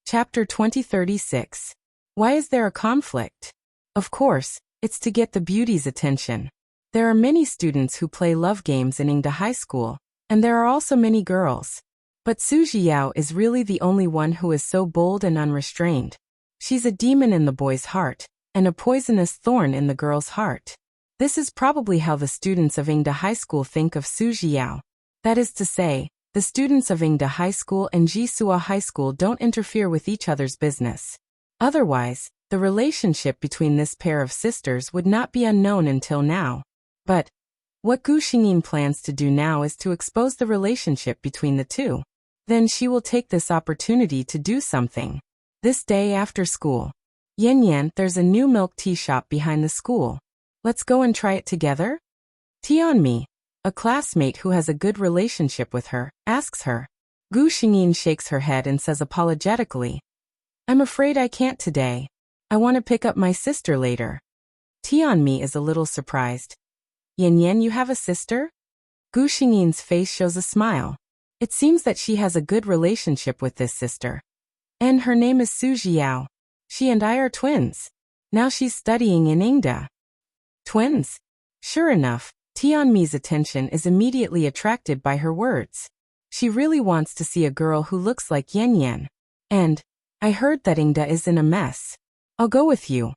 Chapter 2036. Why is there a conflict? Of course, it's to get the beauty's attention. There are many students who play love games in Ingda High School, and there are also many girls. But Su Jiao is really the only one who is so bold and unrestrained. She's a demon in the boy's heart, and a poisonous thorn in the girl's heart. This is probably how the students of Ingda High School think of Su Jiao. That is to say, the students of Ingda High School and Jisoo High School don't interfere with each other's business. Otherwise, the relationship between this pair of sisters would not be unknown until now. But what Gu Xingyin plans to do now is to expose the relationship between the two. Then she will take this opportunity to do something. This day after school. Yan, there's a new milk tea shop behind the school. Let's go and try it together? Tianmi, a classmate who has a good relationship with her, asks her. Gu Xingyin shakes her head and says apologetically, I'm afraid I can't today. I want to pick up my sister later. Tianmi is a little surprised. Yan, you have a sister? Gu Xingyin's face shows a smile. It seems that she has a good relationship with this sister. And her name is Su Jiao. She and I are twins. Now she's studying in Ingda. Twins? Sure enough, Tianmi's attention is immediately attracted by her words. She really wants to see a girl who looks like Yan. And, I heard that Ingda is in a mess. I'll go with you.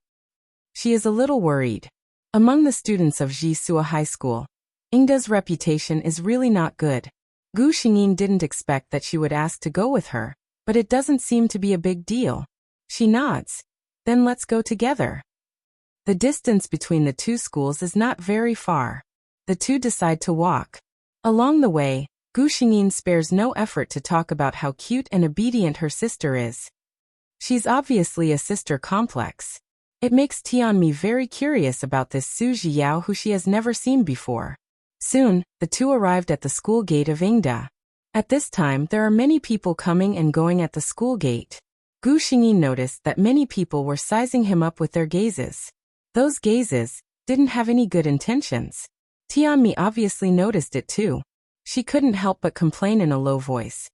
She is a little worried. Among the students of Jisoo High School, Ingda's reputation is really not good. Gu Xingyin didn't expect that she would ask to go with her, but it doesn't seem to be a big deal. She nods. Then let's go together. The distance between the two schools is not very far. The two decide to walk. Along the way, Gu Xingyin spares no effort to talk about how cute and obedient her sister is. She's obviously a sister complex. It makes Tianmi very curious about this Su Jiao who she has never seen before. Soon, the two arrived at the school gate of Ingda. At this time, there are many people coming and going at the school gate. Gu Xingyin noticed that many people were sizing him up with their gazes. Those gazes didn't have any good intentions. Tianmi obviously noticed it too. She couldn't help but complain in a low voice.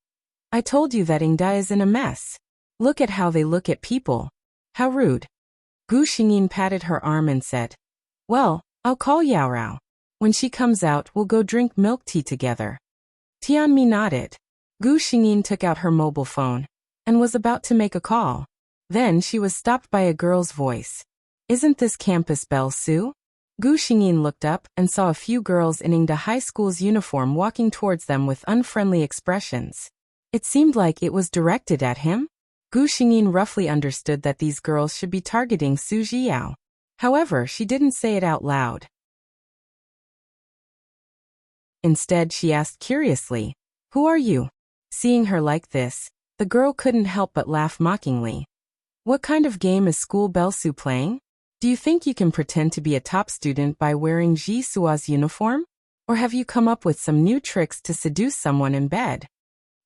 I told you that Ingda is in a mess. Look at how they look at people. How rude. Gu Xingyin patted her arm and said, well, I'll call Yaorao. When she comes out, we'll go drink milk tea together. Tianmi nodded. Gu Xingyin took out her mobile phone and was about to make a call. Then she was stopped by a girl's voice. Isn't this campus belle Su? Gu Xingyin looked up and saw a few girls in Ingda High School's uniform walking towards them with unfriendly expressions. It seemed like it was directed at him. Gu Xingyin roughly understood that these girls should be targeting Su Jiao. However, she didn't say it out loud. Instead, she asked curiously, who are you? Seeing her like this, the girl couldn't help but laugh mockingly. What kind of game is School Belle Su playing? Do you think you can pretend to be a top student by wearing Jisua's uniform? Or have you come up with some new tricks to seduce someone in bed?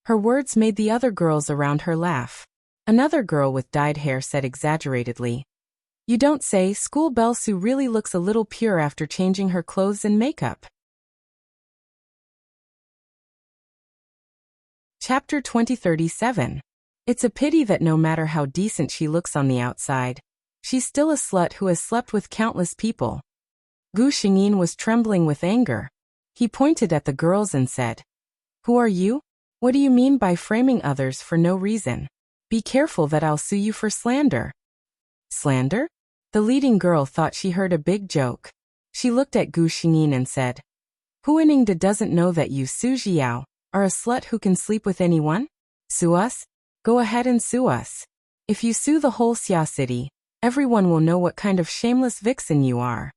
Her words made the other girls around her laugh. Another girl with dyed hair said exaggeratedly, you don't say. School Belle Su really looks a little pure after changing her clothes and makeup. Chapter 2037. It's a pity that no matter how decent she looks on the outside, she's still a slut who has slept with countless people. Gu Xingyin was trembling with anger. He pointed at the girls and said, who are you? What do you mean by framing others for no reason? Be careful that I'll sue you for slander. Slander? The leading girl thought she heard a big joke. She looked at Gu Xingyin and said, who in Ingda doesn't know that you, Su Jiao, are a slut who can sleep with anyone? Sue us? Go ahead and sue us. If you sue the whole Xia city, everyone will know what kind of shameless vixen you are.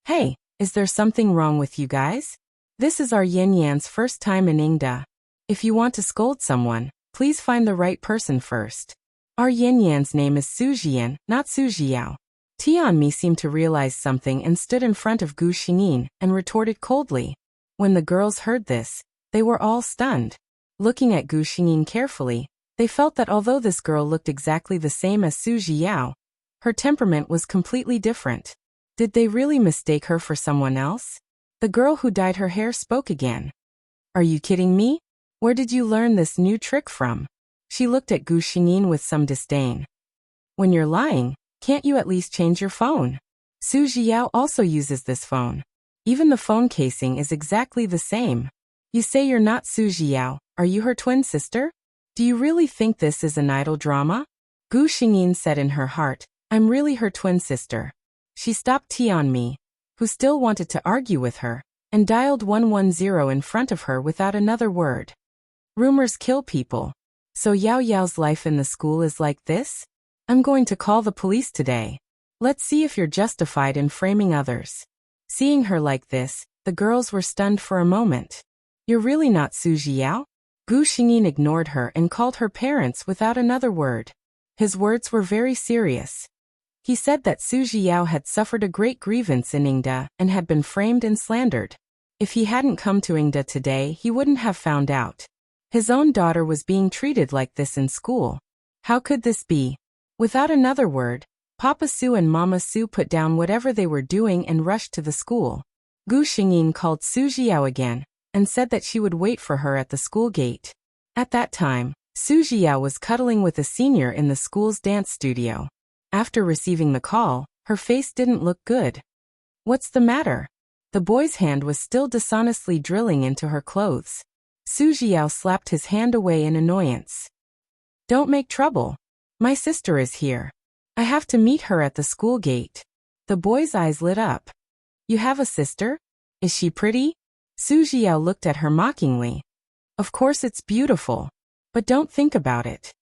Hey, is there something wrong with you guys? This is our Yan's first time in Ingda. If you want to scold someone, please find the right person first. Our Yin Yan's name is Su Jian, not Su Jiao. Tianmi seemed to realize something and stood in front of Gu Xingyin and retorted coldly. When the girls heard this, they were all stunned. Looking at Gu Xingyin carefully, they felt that although this girl looked exactly the same as Su Jiao, her temperament was completely different. Did they really mistake her for someone else? The girl who dyed her hair spoke again. Are you kidding me? Where did you learn this new trick from? She looked at Gu Xingyin with some disdain. When you're lying, can't you at least change your phone? Su Jiao also uses this phone. Even the phone casing is exactly the same. You say you're not Su Jiao, are you her twin sister? Do you really think this is an idle drama? Gu Xingyin said in her heart, I'm really her twin sister. She stopped Tianmi, who still wanted to argue with her, and dialed 110 in front of her without another word. Rumors kill people. So Yao Yao's life in the school is like this? I'm going to call the police today. Let's see if you're justified in framing others. Seeing her like this, the girls were stunned for a moment. You're really not Su Jiao? Gu Xingyin ignored her and called her parents without another word. His words were very serious. He said that Su Jiao had suffered a great grievance in Yingda and had been framed and slandered. If he hadn't come to Yingda today, he wouldn't have found out. His own daughter was being treated like this in school. How could this be? Without another word, Papa Su and Mama Su put down whatever they were doing and rushed to the school. Gu Xingyin called Su Jiao again and said that she would wait for her at the school gate. At that time, Su Jiao was cuddling with a senior in the school's dance studio. After receiving the call, her face didn't look good. What's the matter? The boy's hand was still dishonestly drilling into her clothes. Su Jiao slapped his hand away in annoyance. Don't make trouble. My sister is here. I have to meet her at the school gate. The boy's eyes lit up. You have a sister? Is she pretty? Su Jiao looked at her mockingly. Of course it's beautiful. But don't think about it.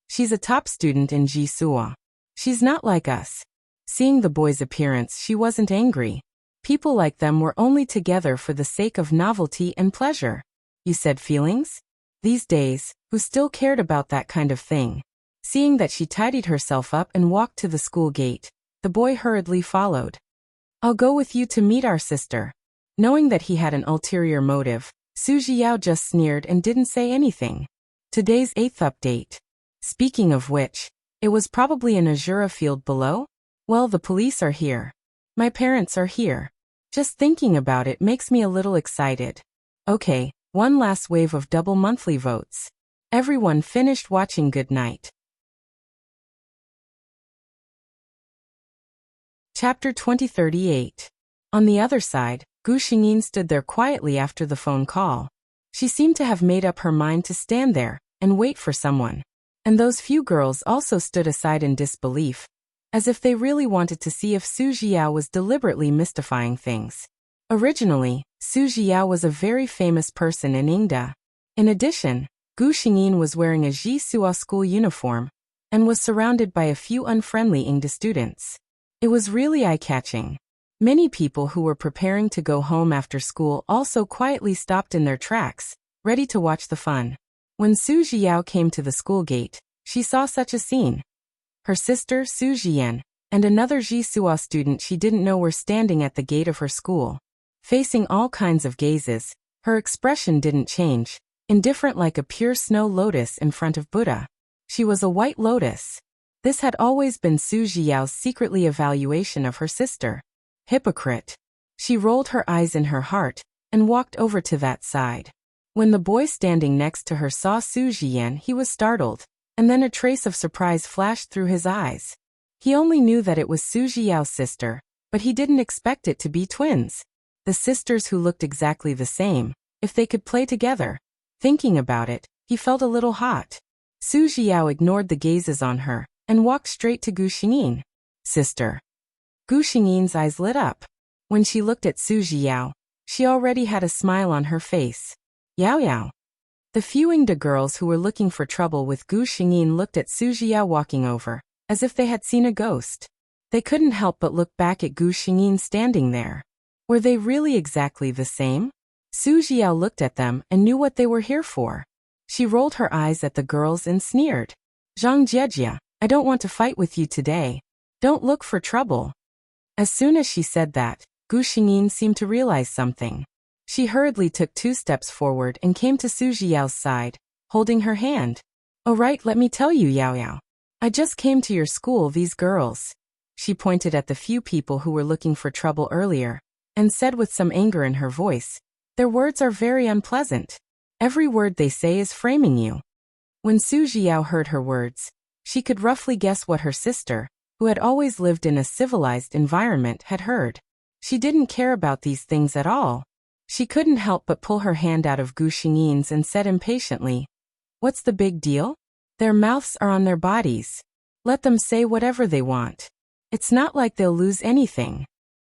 She's a top student in Jisua. She's not like us. Seeing the boy's appearance, she wasn't angry. People like them were only together for the sake of novelty and pleasure. You said feelings? These days, who still cared about that kind of thing? Seeing that she tidied herself up and walked to the school gate, the boy hurriedly followed. I'll go with you to meet our sister. Knowing that he had an ulterior motive, Su Jiao just sneered and didn't say anything. Today's 8th update. Speaking of which, it was probably in Azura field below? Well, the police are here. My parents are here. Just thinking about it makes me a little excited. Okay, one last wave of double monthly votes. Everyone finished watching. Good night. Chapter 2038. On the other side, Gu Xingyin stood there quietly after the phone call. She seemed to have made up her mind to stand there and wait for someone. And those few girls also stood aside in disbelief, as if they really wanted to see if Su Jiao was deliberately mystifying things. Originally, Su Jiao was a very famous person in Yingda. In addition, Gu Xingyin was wearing a Jisua school uniform and was surrounded by a few unfriendly Yingda students. It was really eye-catching. Many people who were preparing to go home after school also quietly stopped in their tracks, ready to watch the fun. When Su Jiao came to the school gate, she saw such a scene. Her sister, Su Jian, and another Jisua student she didn't know were standing at the gate of her school. Facing all kinds of gazes, her expression didn't change, indifferent like a pure snow lotus in front of Buddha. She was a white lotus. This had always been Su Jiao's secretly evaluation of her sister. Hypocrite. She rolled her eyes in her heart and walked over to that side. When the boy standing next to her saw Su Jian, he was startled, and then a trace of surprise flashed through his eyes. He only knew that it was Su Jiao's sister, but he didn't expect it to be twins. The sisters who looked exactly the same, if they could play together. Thinking about it, he felt a little hot. Su Jiao ignored the gazes on her and walked straight to Gu Xingyin. Sister. Gu Xingyin's eyes lit up. When she looked at Su Jiao, she already had a smile on her face. Yao Yao. The few Yingda girls who were looking for trouble with Gu Xingyin looked at Su Jiao walking over, as if they had seen a ghost. They couldn't help but look back at Gu Xingyin standing there. Were they really exactly the same? Su Jiao looked at them and knew what they were here for. She rolled her eyes at the girls and sneered. Zhang Jiejia, I don't want to fight with you today. Don't look for trouble. As soon as she said that, Gu Xingyin seemed to realize something. She hurriedly took 2 steps forward and came to Su Zhiyao's side, holding her hand. Oh right, let me tell you, Yao Yao. I just came to your school, these girls. She pointed at the few people who were looking for trouble earlier, and said with some anger in her voice, their words are very unpleasant. Every word they say is framing you. When Su Zhiyao heard her words, she could roughly guess what her sister, who had always lived in a civilized environment, had heard. She didn't care about these things at all. She couldn't help but pull her hand out of Gu Xingyin's and said impatiently, what's the big deal? Their mouths are on their bodies. Let them say whatever they want. It's not like they'll lose anything.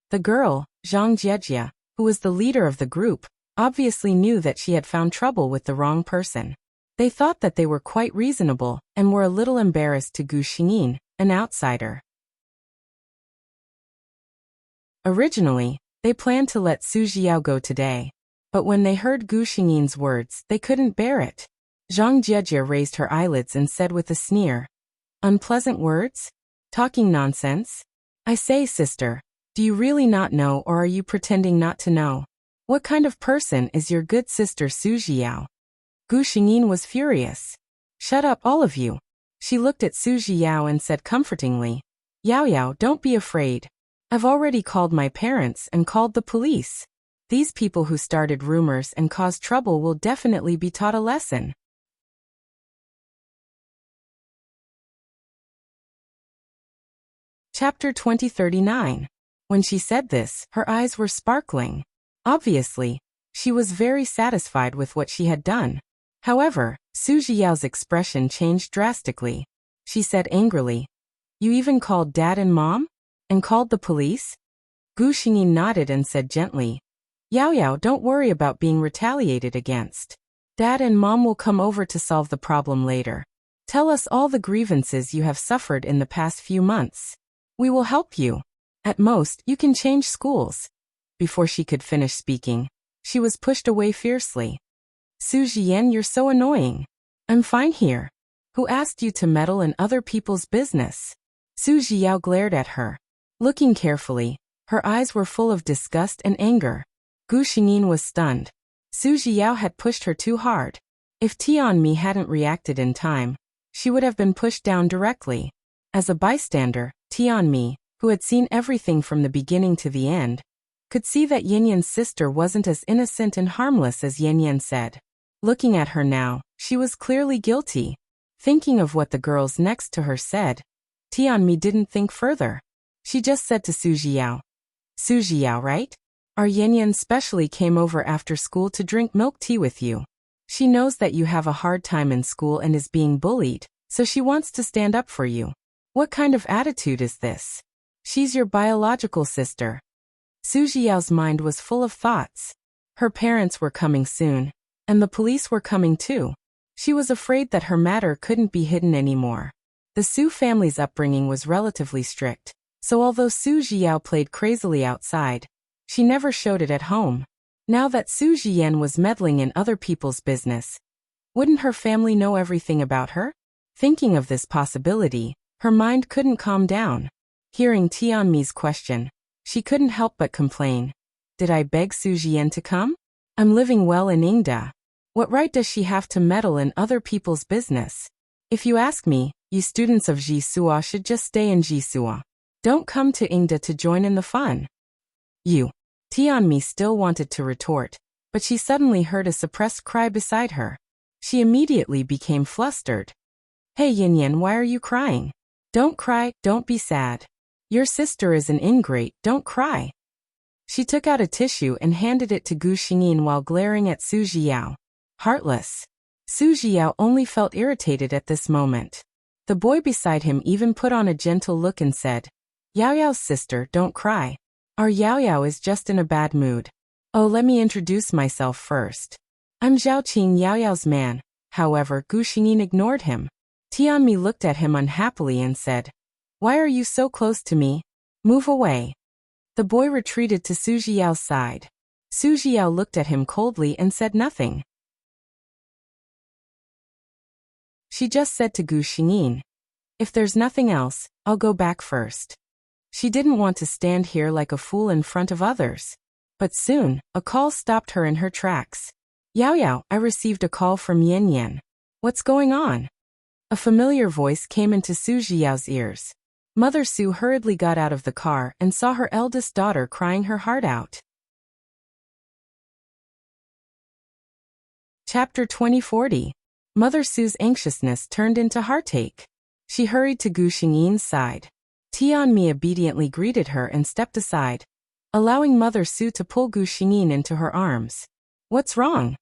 The girl, Zhang Jiejia, who was the leader of the group, obviously knew that she had found trouble with the wrong person. They thought that they were quite reasonable and were a little embarrassed to Gu Xingyin, an outsider. Originally, they planned to let Su Zhiao go today, but when they heard Gu Xingyin's words, they couldn't bear it. Zhang Jiejia raised her eyelids and said with a sneer, unpleasant words? Talking nonsense? I say, sister, do you really not know, or are you pretending not to know? What kind of person is your good sister Su Zhiao? Gu Xingyin was furious. Shut up, all of you. She looked at Su Zhiao and said comfortingly, Yao Yao, don't be afraid. I've already called my parents and called the police. These people who started rumors and caused trouble will definitely be taught a lesson. Chapter 2039. When she said this, her eyes were sparkling. Obviously, she was very satisfied with what she had done. However, Su Zhiyao's expression changed drastically. She said angrily, you even called Dad and Mom? And called the police? Gu Xingyin nodded and said gently, Yao Yao, don't worry about being retaliated against. Dad and Mom will come over to solve the problem later. Tell us all the grievances you have suffered in the past few months. We will help you. At most, you can change schools. Before she could finish speaking, she was pushed away fiercely. Su Zhiyan, you're so annoying. I'm fine here. Who asked you to meddle in other people's business? Su Zhiyao glared at her. Looking carefully, her eyes were full of disgust and anger. Gu Xingyin was stunned. Su Zhiyao had pushed her too hard. If Tianmi hadn't reacted in time, she would have been pushed down directly. As a bystander, Tianmi, who had seen everything from the beginning to the end, could see that Yanyan's sister wasn't as innocent and harmless as Yanyan said. Looking at her now, she was clearly guilty. Thinking of what the girls next to her said, Tianmi didn't think further. She just said to Su Zhiyao, Su Zhiyao, right? Our Yanyan specially came over after school to drink milk tea with you. She knows that you have a hard time in school and is being bullied, so she wants to stand up for you. What kind of attitude is this? She's your biological sister. Su Zhiyao's mind was full of thoughts. Her parents were coming soon, and the police were coming too. She was afraid that her matter couldn't be hidden anymore. The Su family's upbringing was relatively strict, so although Su Zhiyao played crazily outside, she never showed it at home. Now that Su Zhiyan was meddling in other people's business, wouldn't her family know everything about her? Thinking of this possibility, her mind couldn't calm down. Hearing Tianmi's question, she couldn't help but complain. Did I beg Su Zhiyan to come? I'm living well in Yingda. What right does she have to meddle in other people's business? If you ask me, you students of Jisua should just stay in Jisua. Don't come to Yingda to join in the fun. You. Tianmi still wanted to retort, but she suddenly heard a suppressed cry beside her. She immediately became flustered. Hey Yanyan, why are you crying? Don't cry, don't be sad. Your sister is an ingrate, don't cry. She took out a tissue and handed it to Gu Xingyin while glaring at Su Zhiyao. Heartless. Su Zhiyao only felt irritated at this moment. The boy beside him even put on a gentle look and said, Yao Yao's sister, don't cry. Our Yao Yao is just in a bad mood. Oh, let me introduce myself first. I'm Zhaoqing, Yao Yao's man. However, Gu Xingyin ignored him. Tianmi looked at him unhappily and said, Why are you so close to me? Move away. The boy retreated to Su Zhiyao's side. Su Zhiyao looked at him coldly and said nothing. She just said to Gu Xingyin, "If there's nothing else, I'll go back first." She didn't want to stand here like a fool in front of others. But soon, a call stopped her in her tracks. "Yao Yao, I received a call from Yan Yan. What's going on?" A familiar voice came into Su Jiao's ears. Mother Su hurriedly got out of the car and saw her eldest daughter crying her heart out. Chapter 2040. Mother Su's anxiousness turned into heartache. She hurried to Gu Xingyin's side. Tianmi obediently greeted her and stepped aside, allowing Mother Su to pull Gu Xingyin into her arms. "What's wrong?"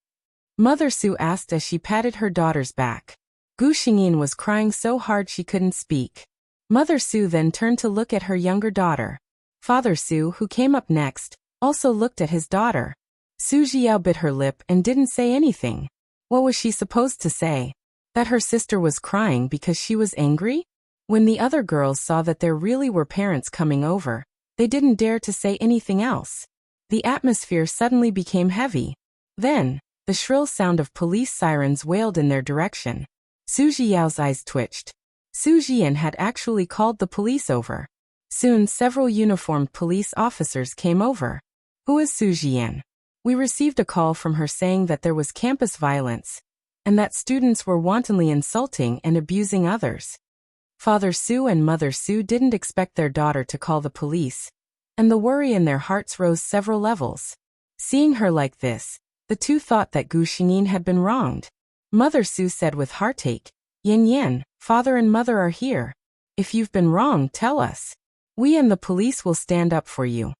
Mother Su asked as she patted her daughter's back. Gu Xingyin was crying so hard she couldn't speak. Mother Su then turned to look at her younger daughter. Father Su, who came up next, also looked at his daughter. Su Jiao bit her lip and didn't say anything. What was she supposed to say? That her sister was crying because she was angry? When the other girls saw that there really were parents coming over, they didn't dare to say anything else. The atmosphere suddenly became heavy. Then, the shrill sound of police sirens wailed in their direction. Su Jiao's eyes twitched. Su Jian had actually called the police over. Soon several uniformed police officers came over. "Who is Su Jian? We received a call from her saying that there was campus violence, and that students were wantonly insulting and abusing others." Father Su and Mother Su didn't expect their daughter to call the police, and the worry in their hearts rose several levels. Seeing her like this, the two thought that Gu Xingyin had been wronged. Mother Su said with heartache, "Yan Yan, father and mother are here. If you've been wronged, tell us. We and the police will stand up for you."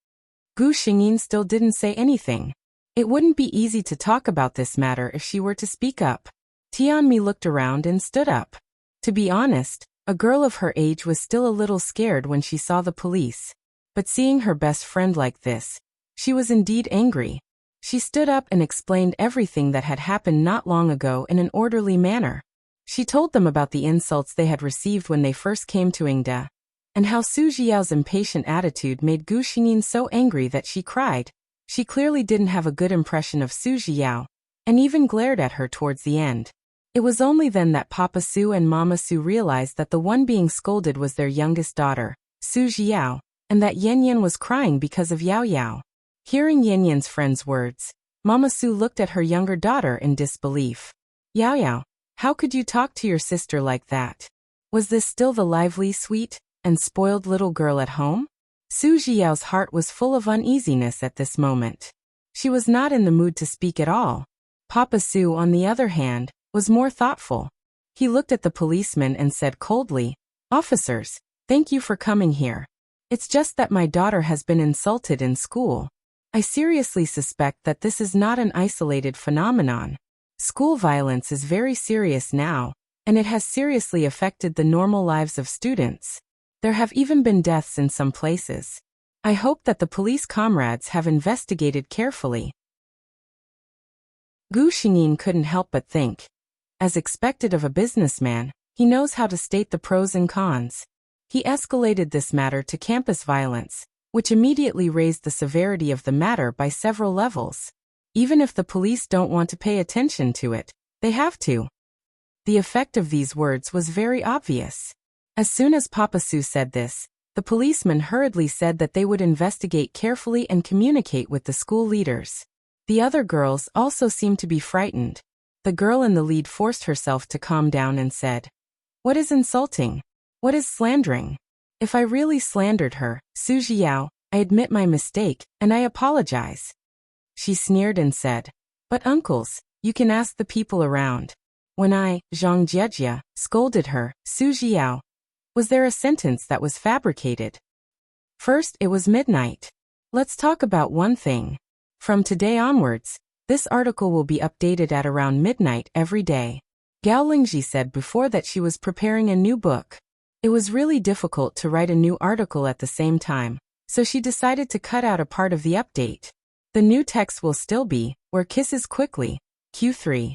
Gu Xingyin still didn't say anything. It wouldn't be easy to talk about this matter if she were to speak up. Tianmi looked around and stood up. To be honest, a girl of her age was still a little scared when she saw the police. But seeing her best friend like this, she was indeed angry. She stood up and explained everything that had happened not long ago in an orderly manner. She told them about the insults they had received when they first came to Yingde, and how Su Jiao's impatient attitude made Gu Xingyin so angry that she cried. She clearly didn't have a good impression of Su Jiao, and even glared at her towards the end. It was only then that Papa Su and Mama Su realized that the one being scolded was their youngest daughter, Su Jiao, and that Yan Yan was crying because of Yao Yao. Hearing Yan Yan's friend's words, Mama Su looked at her younger daughter in disbelief. "Yao Yao, how could you talk to your sister like that? Was this still the lively, sweet, and spoiled little girl at home?" Su Jiao's heart was full of uneasiness at this moment. She was not in the mood to speak at all. Papa Su, on the other hand, was more thoughtful. He looked at the policeman and said coldly, "Officers, thank you for coming here. It's just that my daughter has been insulted in school. I seriously suspect that this is not an isolated phenomenon. School violence is very serious now, and it has seriously affected the normal lives of students. There have even been deaths in some places. I hope that the police comrades have investigated carefully." Gu Xingyin couldn't help but think. As expected of a businessman, he knows how to state the pros and cons. He escalated this matter to campus violence, which immediately raised the severity of the matter by several levels. Even if the police don't want to pay attention to it, they have to. The effect of these words was very obvious. As soon as Papa Su said this, the policeman hurriedly said that they would investigate carefully and communicate with the school leaders. The other girls also seemed to be frightened. The girl in the lead forced herself to calm down and said, "What is insulting? What is slandering? If I really slandered her, Su Jiao, I admit my mistake, and I apologize." She sneered and said, "But uncles, you can ask the people around. When I, Zhang Jiejia, scolded her, Su Jiao, was there a sentence that was fabricated? First, it was midnight. Let's talk about one thing. From today onwards, this article will be updated at around midnight every day." Gao Lingji said before that she was preparing a new book. It was really difficult to write a new article at the same time, so she decided to cut out a part of the update. The new text will still be, "Where Kisses Quickly," Q3.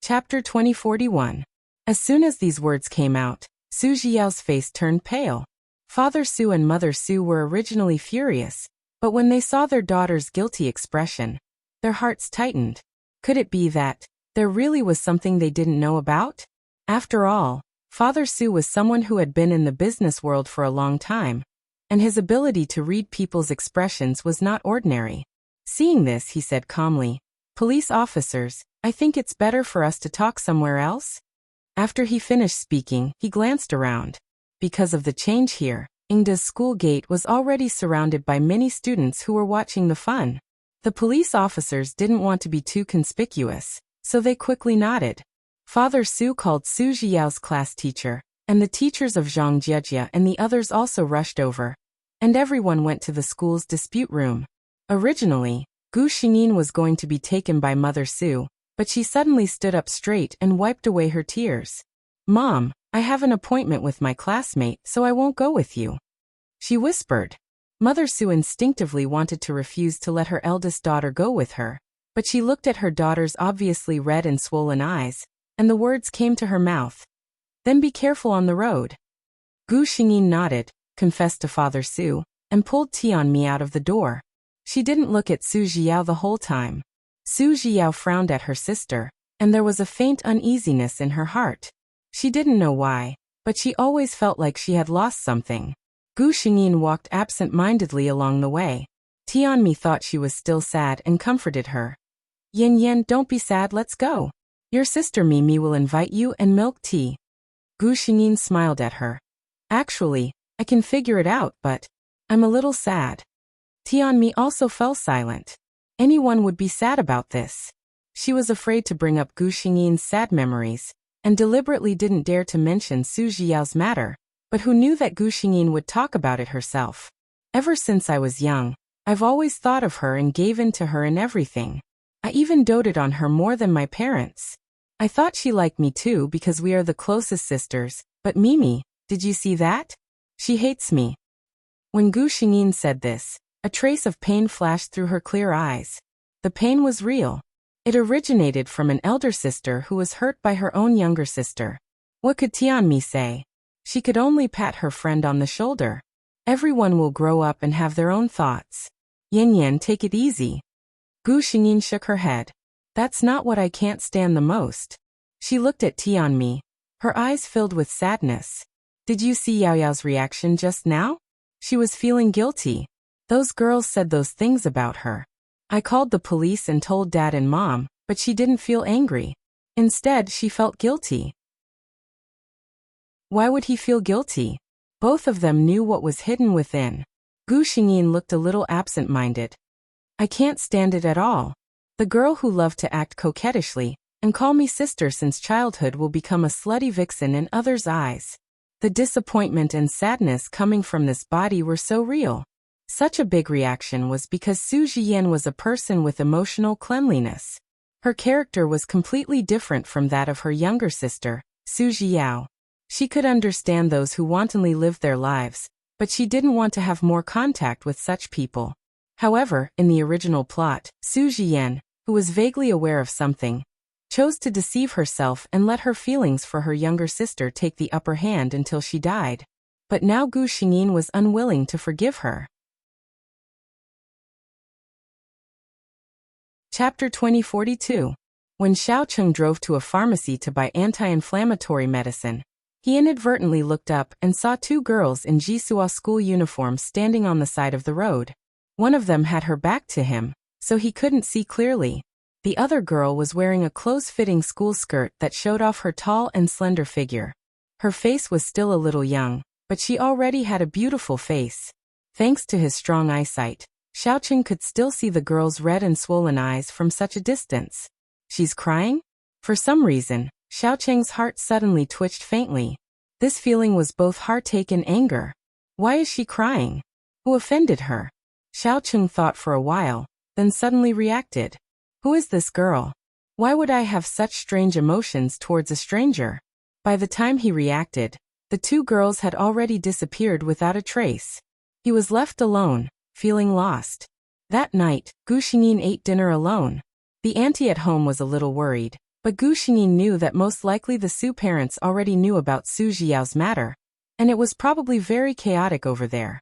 Chapter 2041. As soon as these words came out, Su Jiao's face turned pale. Father Su and Mother Su were originally furious, but when they saw their daughter's guilty expression, their hearts tightened. Could it be that there really was something they didn't know about? After all, Father Su was someone who had been in the business world for a long time, and his ability to read people's expressions was not ordinary. Seeing this, he said calmly, "Police officers, I think it's better for us to talk somewhere else." After he finished speaking, he glanced around. Because of the change here, Ingda's school gate was already surrounded by many students who were watching the fun. The police officers didn't want to be too conspicuous, so they quickly nodded. Father Su called Su Jiao's class teacher, and the teachers of Zhang Jiejia and the others also rushed over, and everyone went to the school's dispute room. Originally, Gu Xingyin was going to be taken by Mother Su, but she suddenly stood up straight and wiped away her tears. "Mom, I have an appointment with my classmate, so I won't go with you," she whispered. Mother Su instinctively wanted to refuse to let her eldest daughter go with her, but she looked at her daughter's obviously red and swollen eyes, and the words came to her mouth. "Then be careful on the road." Gu Xingyin nodded, confessed to Father Su, and pulled Tianmi out of the door. She didn't look at Su Jiao the whole time. Su Jiao frowned at her sister, and there was a faint uneasiness in her heart. She didn't know why, but she always felt like she had lost something. Gu Xingyin walked absent-mindedly along the way. Tianmi thought she was still sad and comforted her. "Yin Yin, don't be sad, let's go. Your sister Mimi will invite you and milk tea." Gu Xingyin smiled at her. "Actually, I can figure it out, but I'm a little sad." Tianmi also fell silent. Anyone would be sad about this. She was afraid to bring up Gu Xingyin's sad memories, and deliberately didn't dare to mention Su Jiao's matter, but who knew that Gu Xingyin would talk about it herself? "Ever since I was young, I've always thought of her and gave in to her in everything. I even doted on her more than my parents. I thought she liked me too because we are the closest sisters, but Mimi, did you see that? She hates me." When Gu Xingyin said this, a trace of pain flashed through her clear eyes. The pain was real. It originated from an elder sister who was hurt by her own younger sister. What could Tianmi say? She could only pat her friend on the shoulder. Everyone will grow up and have their own thoughts. "Yin Yin, take it easy." Gu Xingyin shook her head. "That's not what I can't stand the most." She looked at Tianmi, her eyes filled with sadness. "Did you see Yao Yao's reaction just now? She was feeling guilty. Those girls said those things about her. I called the police and told Dad and Mom, but she didn't feel angry. Instead, she felt guilty." Why would he feel guilty? Both of them knew what was hidden within. Gu Xingyin looked a little absent-minded. "I can't stand it at all. The girl who loved to act coquettishly and call me sister since childhood will become a slutty vixen in others' eyes." The disappointment and sadness coming from this body were so real. Such a big reaction was because Su Jian was a person with emotional cleanliness. Her character was completely different from that of her younger sister, Su Jiao. She could understand those who wantonly lived their lives, but she didn't want to have more contact with such people. However, in the original plot, Su Jian, who was vaguely aware of something, chose to deceive herself and let her feelings for her younger sister take the upper hand until she died. But now Gu Xingyin was unwilling to forgive her. Chapter 2042. When Xiaocheng drove to a pharmacy to buy anti-inflammatory medicine, he inadvertently looked up and saw two girls in Jisua school uniforms standing on the side of the road. One of them had her back to him, so he couldn't see clearly. The other girl was wearing a close-fitting school skirt that showed off her tall and slender figure. Her face was still a little young, but she already had a beautiful face. Thanks to his strong eyesight, Xiaocheng could still see the girl's red and swollen eyes from such a distance. She's crying? For some reason, Xiaocheng's heart suddenly twitched faintly. This feeling was both heartache and anger. Why is she crying? Who offended her? Xiaocheng thought for a while, then suddenly reacted. Who is this girl? Why would I have such strange emotions towards a stranger? By the time he reacted, the two girls had already disappeared without a trace. He was left alone, feeling lost. That night, Gu Xingyin ate dinner alone. The auntie at home was a little worried, but Gu Xingyin knew that most likely the Su parents already knew about Su Jiao's matter, and it was probably very chaotic over there.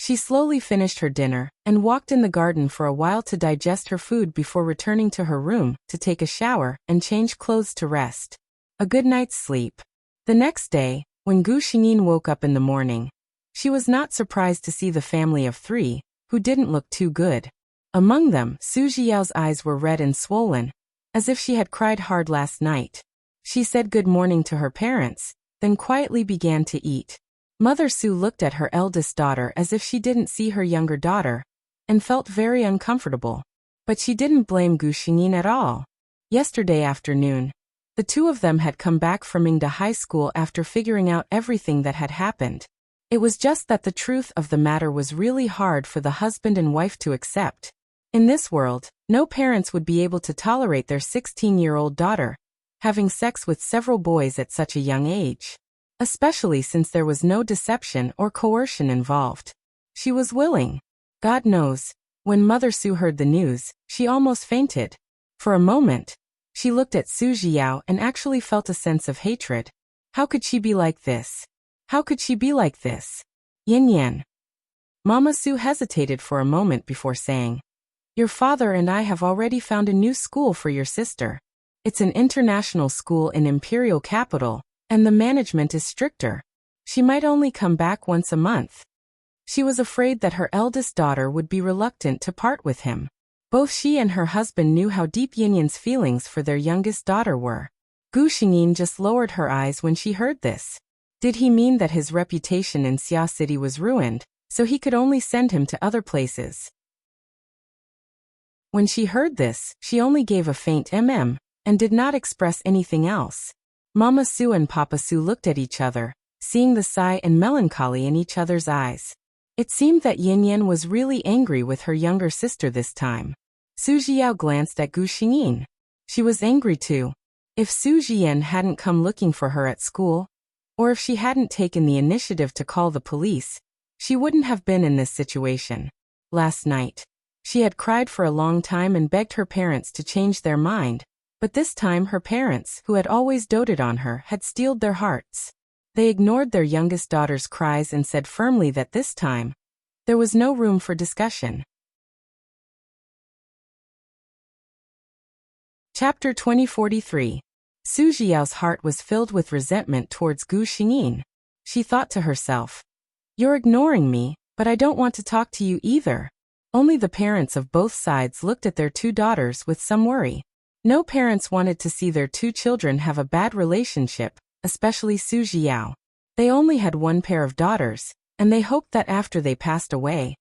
She slowly finished her dinner and walked in the garden for a while to digest her food before returning to her room to take a shower and change clothes to rest. A good night's sleep. The next day, when Gu Xingyin woke up in the morning, she was not surprised to see the family of 3, who didn't look too good. Among them, Su Jiao's eyes were red and swollen, as if she had cried hard last night. She said good morning to her parents, then quietly began to eat. Mother Su looked at her eldest daughter as if she didn't see her younger daughter, and felt very uncomfortable. But she didn't blame Gu Xingyin at all. Yesterday afternoon, the two of them had come back from Mingda High School after figuring out everything that had happened. It was just that the truth of the matter was really hard for the husband and wife to accept. In this world, no parents would be able to tolerate their 16-year-old daughter having sex with several boys at such a young age. Especially since there was no deception or coercion involved. She was willing. God knows, when Mother Su heard the news, she almost fainted. For a moment, she looked at Su Jiao and actually felt a sense of hatred. How could she be like this? How could she be like this? Yin Yan. Mama Su hesitated for a moment before saying, "Your father and I have already found a new school for your sister. It's an international school in Imperial Capital, and the management is stricter. She might only come back once a month." She was afraid that her eldest daughter would be reluctant to part with him. Both she and her husband knew how deep Yin Yan's feelings for their youngest daughter were. Gu Xingyin just lowered her eyes when she heard this. Did he mean that his reputation in Xia City was ruined, so he could only send him to other places? When she heard this, she only gave a faint mm, and did not express anything else. Mama Su and Papa Su looked at each other, seeing the sigh and melancholy in each other's eyes. It seemed that Yin Yan was really angry with her younger sister this time. Su Jiao glanced at Gu Xingyin. She was angry too. If Su Jian hadn't come looking for her at school, or if she hadn't taken the initiative to call the police, she wouldn't have been in this situation. Last night, she had cried for a long time and begged her parents to change their mind. But this time her parents, who had always doted on her, had steeled their hearts. They ignored their youngest daughter's cries and said firmly that this time, there was no room for discussion. Chapter 2043. Su Jiao's heart was filled with resentment towards Gu Xingyin. She thought to herself, "You're ignoring me, but I don't want to talk to you either." Only the parents of both sides looked at their 2 daughters with some worry. No parents wanted to see their 2 children have a bad relationship, especially Su Jiao. They only had 1 pair of daughters, and they hoped that after they passed away,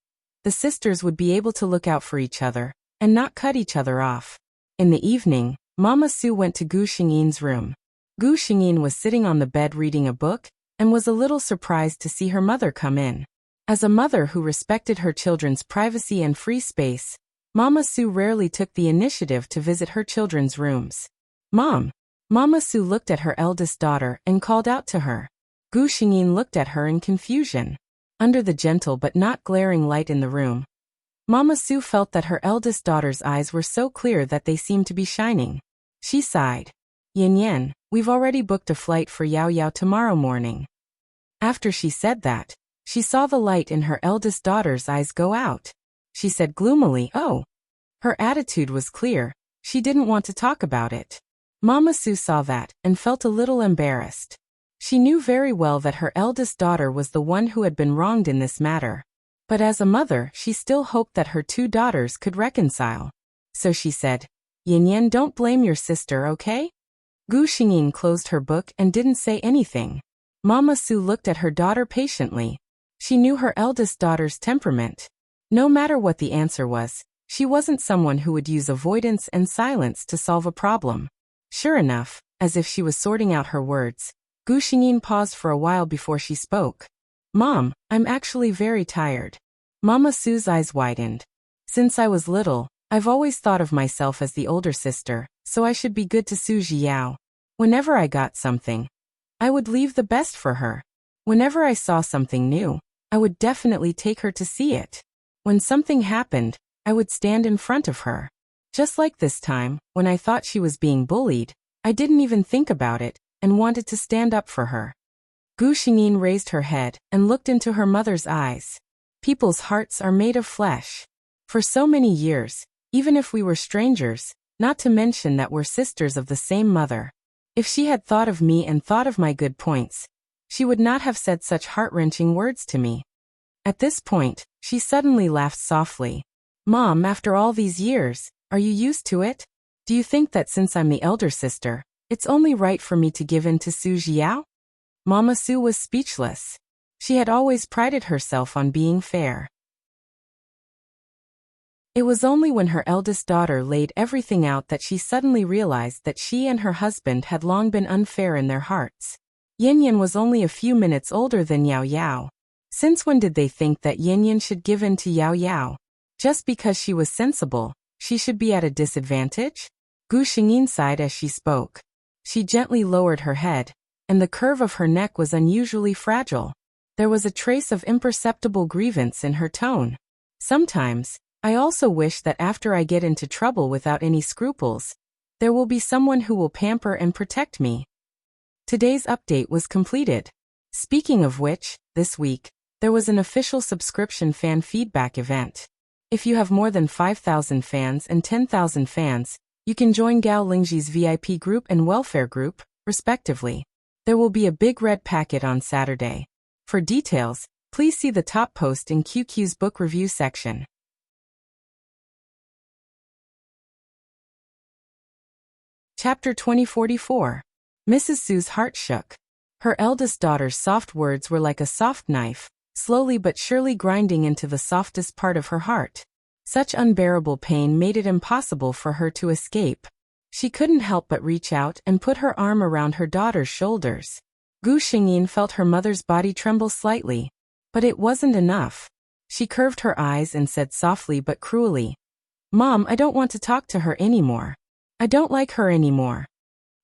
the sisters would be able to look out for each other, and not cut each other off. In the evening, Mama Su went to Gu Xingyin's room. Gu Xingyin was sitting on the bed reading a book, and was a little surprised to see her mother come in. As a mother who respected her children's privacy and free space, Mama Su rarely took the initiative to visit her children's rooms. "Mom!" Mama Su looked at her eldest daughter and called out to her. Gu Xingyin looked at her in confusion. Under the gentle but not glaring light in the room, Mama Su felt that her eldest daughter's eyes were so clear that they seemed to be shining. She sighed. "Yin Yan, we've already booked a flight for Yao Yao tomorrow morning." After she said that, she saw the light in her eldest daughter's eyes go out. She said gloomily, "Oh." Her attitude was clear. She didn't want to talk about it. Mama Su saw that and felt a little embarrassed. She knew very well that her eldest daughter was the one who had been wronged in this matter. But as a mother, she still hoped that her 2 daughters could reconcile. So she said, "Yin Yan, don't blame your sister, okay?" Gu Xingyin closed her book and didn't say anything. Mama Su looked at her daughter patiently. She knew her eldest daughter's temperament. No matter what the answer was, she wasn't someone who would use avoidance and silence to solve a problem. Sure enough, as if she was sorting out her words, Gu Xingyin paused for a while before she spoke. "Mom, I'm actually very tired." Mama Su's eyes widened. "Since I was little, I've always thought of myself as the older sister, so I should be good to Su Jiao. Whenever I got something, I would leave the best for her. Whenever I saw something new, I would definitely take her to see it. When something happened, I would stand in front of her. Just like this time, when I thought she was being bullied, I didn't even think about it, and wanted to stand up for her." Gu Xingyin raised her head and looked into her mother's eyes. People's hearts are made of flesh. For so many years, even if we were strangers, not to mention that we're sisters of the same mother. If she had thought of me and thought of my good points, she would not have said such heart-wrenching words to me. At this point, she suddenly laughed softly. Mom, after all these years, are you used to it? Do you think that since I'm the elder sister, it's only right for me to give in to Su Jiao? Mama Su was speechless. She had always prided herself on being fair. It was only when her eldest daughter laid everything out that she suddenly realized that she and her husband had long been unfair in their hearts. Yin Yin was only a few minutes older than Yao Yao. Since when did they think that Yin Yin should give in to Yao Yao? Just because she was sensible, she should be at a disadvantage? Gu Xingyin sighed as she spoke. She gently lowered her head, and the curve of her neck was unusually fragile. There was a trace of imperceptible grievance in her tone. Sometimes, I also wish that after I get into trouble without any scruples, there will be someone who will pamper and protect me. Today's update was completed. Speaking of which, this week, there was an official subscription fan feedback event. If you have more than 5,000 fans and 10,000 fans, you can join Gao Lingji's VIP group and welfare group, respectively. There will be a big red packet on Saturday. For details, please see the top post in QQ's book review section. Chapter 2044. Mrs. Su's heart shook. Her eldest daughter's soft words were like a soft knife, slowly but surely grinding into the softest part of her heart. Such unbearable pain made it impossible for her to escape. She couldn't help but reach out and put her arm around her daughter's shoulders. Gu Xingyin felt her mother's body tremble slightly. But it wasn't enough. She curved her eyes and said softly but cruelly, "Mom, I don't want to talk to her anymore. I don't like her anymore."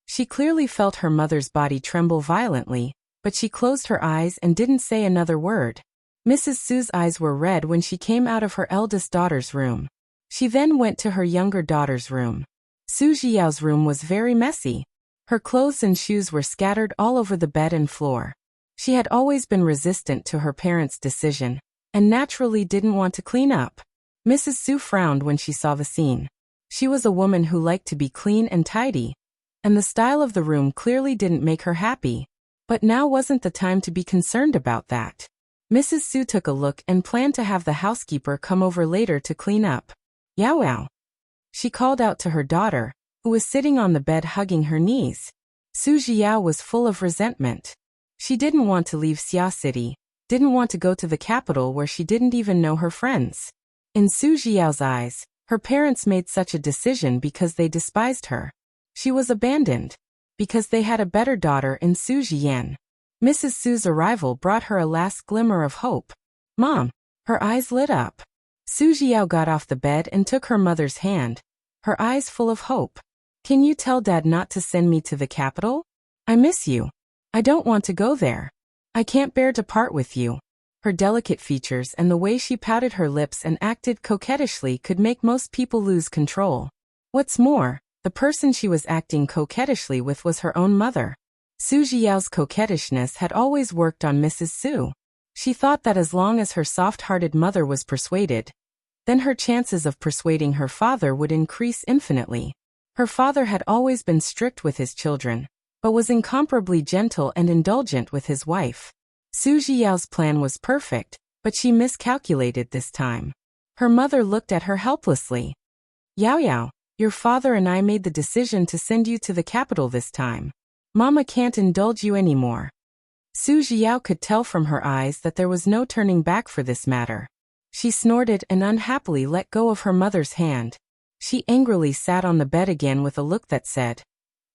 She clearly felt her mother's body tremble violently, but she closed her eyes and didn't say another word. Mrs. Su's eyes were red when she came out of her eldest daughter's room. She then went to her younger daughter's room. Su Jiao's room was very messy. Her clothes and shoes were scattered all over the bed and floor. She had always been resistant to her parents' decision, and naturally didn't want to clean up. Mrs. Su frowned when she saw the scene. She was a woman who liked to be clean and tidy, and the style of the room clearly didn't make her happy. But now wasn't the time to be concerned about that. Mrs. Su took a look and planned to have the housekeeper come over later to clean up. "Yao Yao." She called out to her daughter, who was sitting on the bed hugging her knees. Su Jiao was full of resentment. She didn't want to leave Xia City, didn't want to go to the capital where she didn't even know her friends. In Su Jiao's eyes, her parents made such a decision because they despised her. She was abandoned because they had a better daughter in Su Jian. Mrs. Su's arrival brought her a last glimmer of hope. "Mom." Her eyes lit up. Su Jiao got off the bed and took her mother's hand, her eyes full of hope. "Can you tell Dad not to send me to the capital? I miss you. I don't want to go there. I can't bear to part with you." Her delicate features and the way she pouted her lips and acted coquettishly could make most people lose control. What's more, the person she was acting coquettishly with was her own mother. Su Jiao's coquettishness had always worked on Mrs. Su. She thought that as long as her soft-hearted mother was persuaded, then her chances of persuading her father would increase infinitely. Her father had always been strict with his children, but was incomparably gentle and indulgent with his wife. Su Jiao's plan was perfect, but she miscalculated this time. Her mother looked at her helplessly. "Yao Yao, your father and I made the decision to send you to the capital this time. Mama can't indulge you anymore." Su Jiao could tell from her eyes that there was no turning back for this matter. She snorted and unhappily let go of her mother's hand. She angrily sat on the bed again with a look that said,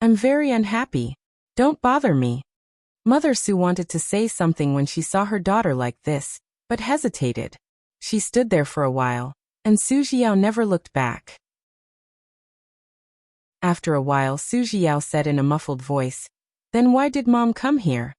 "I'm very unhappy. Don't bother me." Mother Su wanted to say something when she saw her daughter like this, but hesitated. She stood there for a while, and Su Jiao never looked back. After a while Su Jiao said in a muffled voice, "Then why did Mom come here?"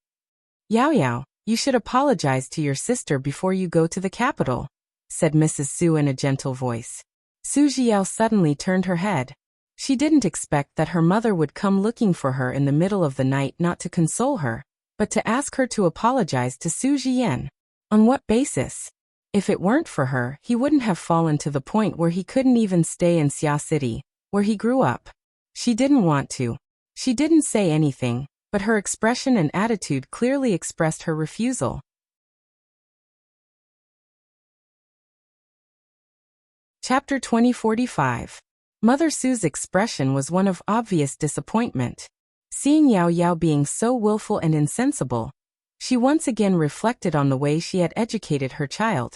"Yao Yao, you should apologize to your sister before you go to the capital," said Mrs. Su in a gentle voice. Su Jiao suddenly turned her head. She didn't expect that her mother would come looking for her in the middle of the night not to console her, but to ask her to apologize to Su Jian. On what basis? If it weren't for her, he wouldn't have fallen to the point where he couldn't even stay in Xia City, where he grew up. She didn't want to. She didn't say anything, but her expression and attitude clearly expressed her refusal. Chapter 2045. Mother Su's expression was one of obvious disappointment. Seeing Yao Yao being so willful and insensible, she once again reflected on the way she had educated her child.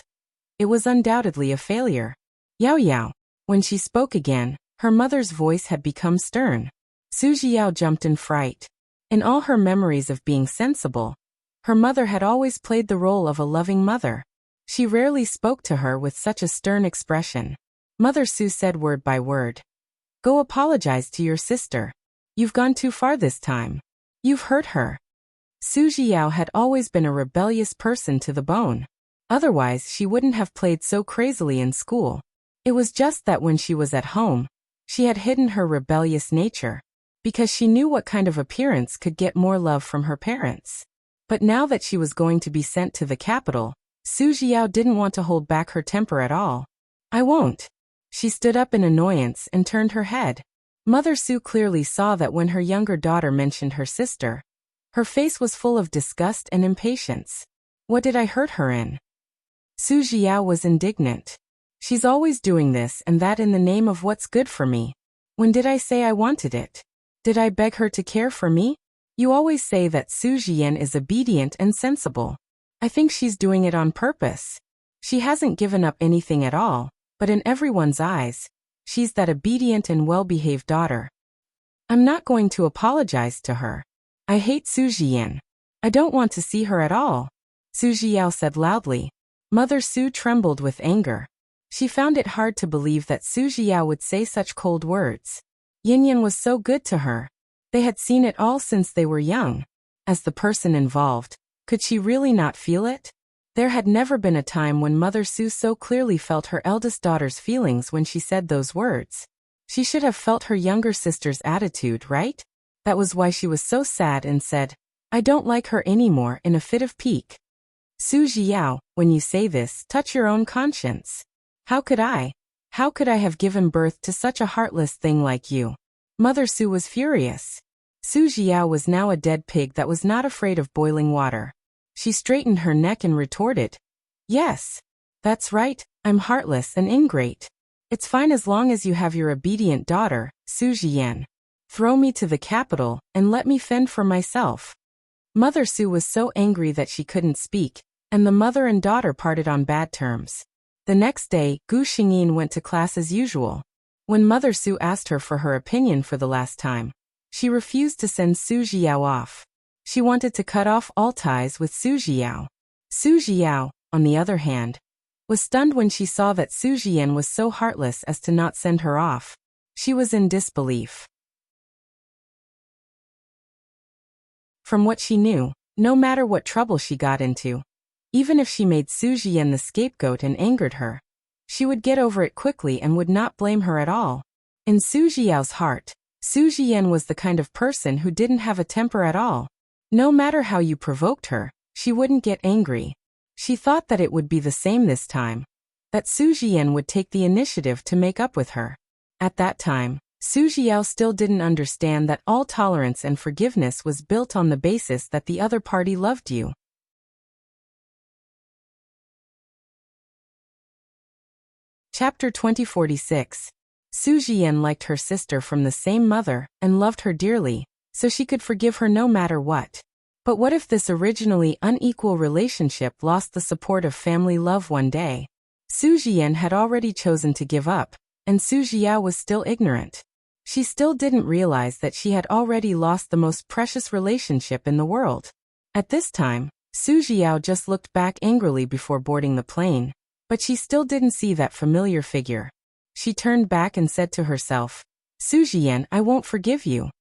It was undoubtedly a failure. Yao Yao. When she spoke again, her mother's voice had become stern. Su Zhiyao jumped in fright. In all her memories of being sensible, her mother had always played the role of a loving mother. She rarely spoke to her with such a stern expression. Mother Su said word by word, "Go apologize to your sister. You've gone too far this time. You've hurt her." Su Zhiyao had always been a rebellious person to the bone. Otherwise, she wouldn't have played so crazily in school. It was just that when she was at home, she had hidden her rebellious nature, because she knew what kind of appearance could get more love from her parents. But now that she was going to be sent to the capital, Su Zhiyao didn't want to hold back her temper at all. "I won't." She stood up in annoyance and turned her head. Mother Su clearly saw that when her younger daughter mentioned her sister, her face was full of disgust and impatience. "What did I hurt her in?" Su Zhiyao was indignant. "She's always doing this and that in the name of what's good for me. When did I say I wanted it? Did I beg her to care for me? You always say that Su Zhiyan is obedient and sensible. I think she's doing it on purpose. She hasn't given up anything at all, but in everyone's eyes, she's that obedient and well-behaved daughter. I'm not going to apologize to her. I hate Su Zhiyan. I don't want to see her at all," Su Zhiyao said loudly. Mother Su trembled with anger. She found it hard to believe that Su Zhiyao would say such cold words. Yin was so good to her. They had seen it all since they were young. As the person involved, could she really not feel it? There had never been a time when Mother Su so clearly felt her eldest daughter's feelings when she said those words. She should have felt her younger sister's attitude, right? That was why she was so sad and said, "I don't like her anymore," in a fit of pique. "Su Zhiyao, when you say this, touch your own conscience. How could I? How could I have given birth to such a heartless thing like you?" Mother Su was furious. Su Zhiyao was now a dead pig that was not afraid of boiling water. She straightened her neck and retorted, "Yes. That's right, I'm heartless and ingrate. It's fine as long as you have your obedient daughter, Su Zhiyan. Throw me to the capital and let me fend for myself." Mother Su was so angry that she couldn't speak, and the mother and daughter parted on bad terms. The next day, Gu Xingyin went to class as usual. When Mother Su asked her for her opinion for the last time, she refused to send Su Zhiyao off. She wanted to cut off all ties with Su Zhiyao. Su Zhiyao, on the other hand, was stunned when she saw that Su Zhiyan was so heartless as to not send her off. She was in disbelief. From what she knew, no matter what trouble she got into, even if she made Su Zhiyan the scapegoat and angered her, she would get over it quickly and would not blame her at all. In Su Zhiyao's heart, Su Zhiyan was the kind of person who didn't have a temper at all. No matter how you provoked her, she wouldn't get angry. She thought that it would be the same this time, that Su Zhiyan would take the initiative to make up with her. At that time, Su Zhiyao still didn't understand that all tolerance and forgiveness was built on the basis that the other party loved you. Chapter 2046. Su Zhiyan liked her sister from the same mother and loved her dearly, so she could forgive her no matter what. But what if this originally unequal relationship lost the support of family love one day? Su Zhiyan had already chosen to give up, and Su Zhiyao was still ignorant. She still didn't realize that she had already lost the most precious relationship in the world. At this time, Su Zhiyao just looked back angrily before boarding the plane, but she still didn't see that familiar figure. She turned back and said to herself, "Su Zhiyan, I won't forgive you."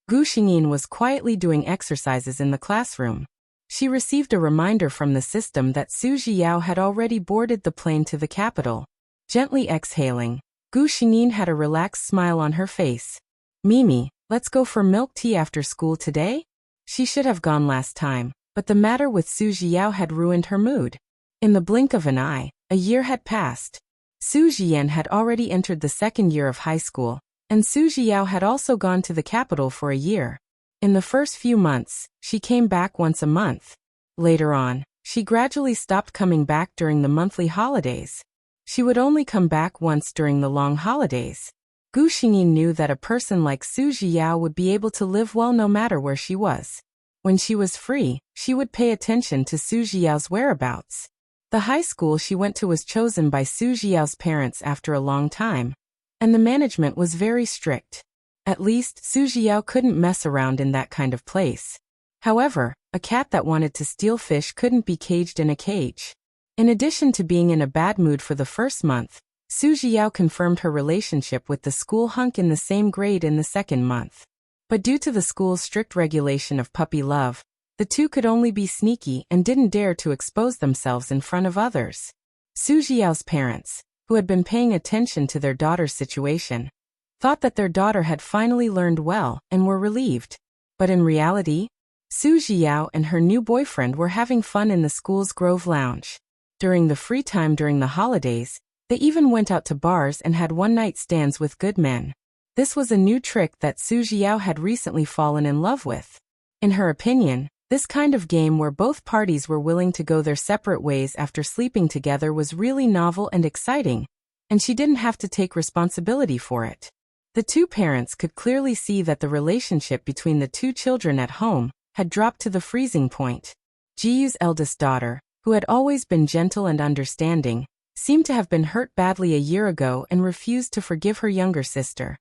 Gu Xingyin was quietly doing exercises in the classroom. She received a reminder from the system that Su Zhiyao had already boarded the plane to the capital. Gently exhaling, Gu Xingyin had a relaxed smile on her face. "Mimi, let's go for milk tea after school today?" She should have gone last time, but the matter with Su Zhiyao had ruined her mood. In the blink of an eye, A year had passed. Su Jian had already entered the second year of high school, and Su Jiao had also gone to the capital for a year. In the first few months, she came back once a month. Later on, she gradually stopped coming back during the monthly holidays. She would only come back once during the long holidays. Gu Xingyin knew that a person like Su Jiao would be able to live well no matter where she was. When she was free, she would pay attention to Su Jiao's whereabouts. The high school she went to was chosen by Su Jiao's parents after a long time, and the management was very strict. At least, Su Jiao couldn't mess around in that kind of place. However, a cat that wanted to steal fish couldn't be caged in a cage. In addition to being in a bad mood for the first month, Su Jiao confirmed her relationship with the school hunk in the same grade in the second month. But due to the school's strict regulation of puppy love, the two could only be sneaky and didn't dare to expose themselves in front of others. Su Jiao's parents, who had been paying attention to their daughter's situation, thought that their daughter had finally learned well and were relieved. But in reality, Su Jiao and her new boyfriend were having fun in the school's Grove Lounge. During the free time during the holidays, they even went out to bars and had one-night stands with good men. This was a new trick that Su Jiao had recently fallen in love with. In her opinion, this kind of game where both parties were willing to go their separate ways after sleeping together was really novel and exciting, and she didn't have to take responsibility for it. The two parents could clearly see that the relationship between the two children at home had dropped to the freezing point. Jiyu's eldest daughter, who had always been gentle and understanding, seemed to have been hurt badly a year ago and refused to forgive her younger sister.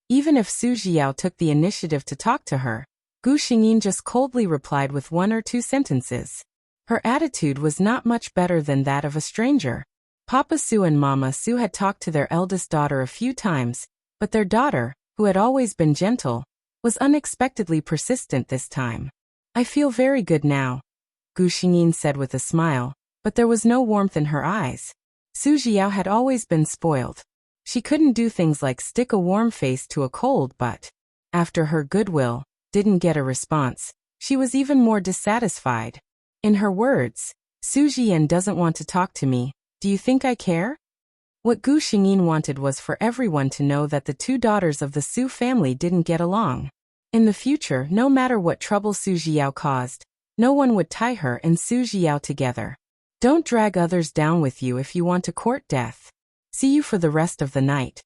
Even if Su Jiao took the initiative to talk to her, Gu Xingyin just coldly replied with one or two sentences. Her attitude was not much better than that of a stranger. Papa Su and Mama Su had talked to their eldest daughter a few times, but their daughter, who had always been gentle, was unexpectedly persistent this time. I feel very good now, Gu Xingyin said with a smile, but there was no warmth in her eyes. Su Jiao had always been spoiled. She couldn't do things like stick a warm face to a cold but, after her goodwill, didn't get a response. She was even more dissatisfied. In her words, Su Jian doesn't want to talk to me. Do you think I care? What Gu Xingyin wanted was for everyone to know that the two daughters of the Su family didn't get along. In the future, no matter what trouble Su Jiao caused, no one would tie her and Su Jiao together. Don't drag others down with you if you want to court death. See you for the rest of the night.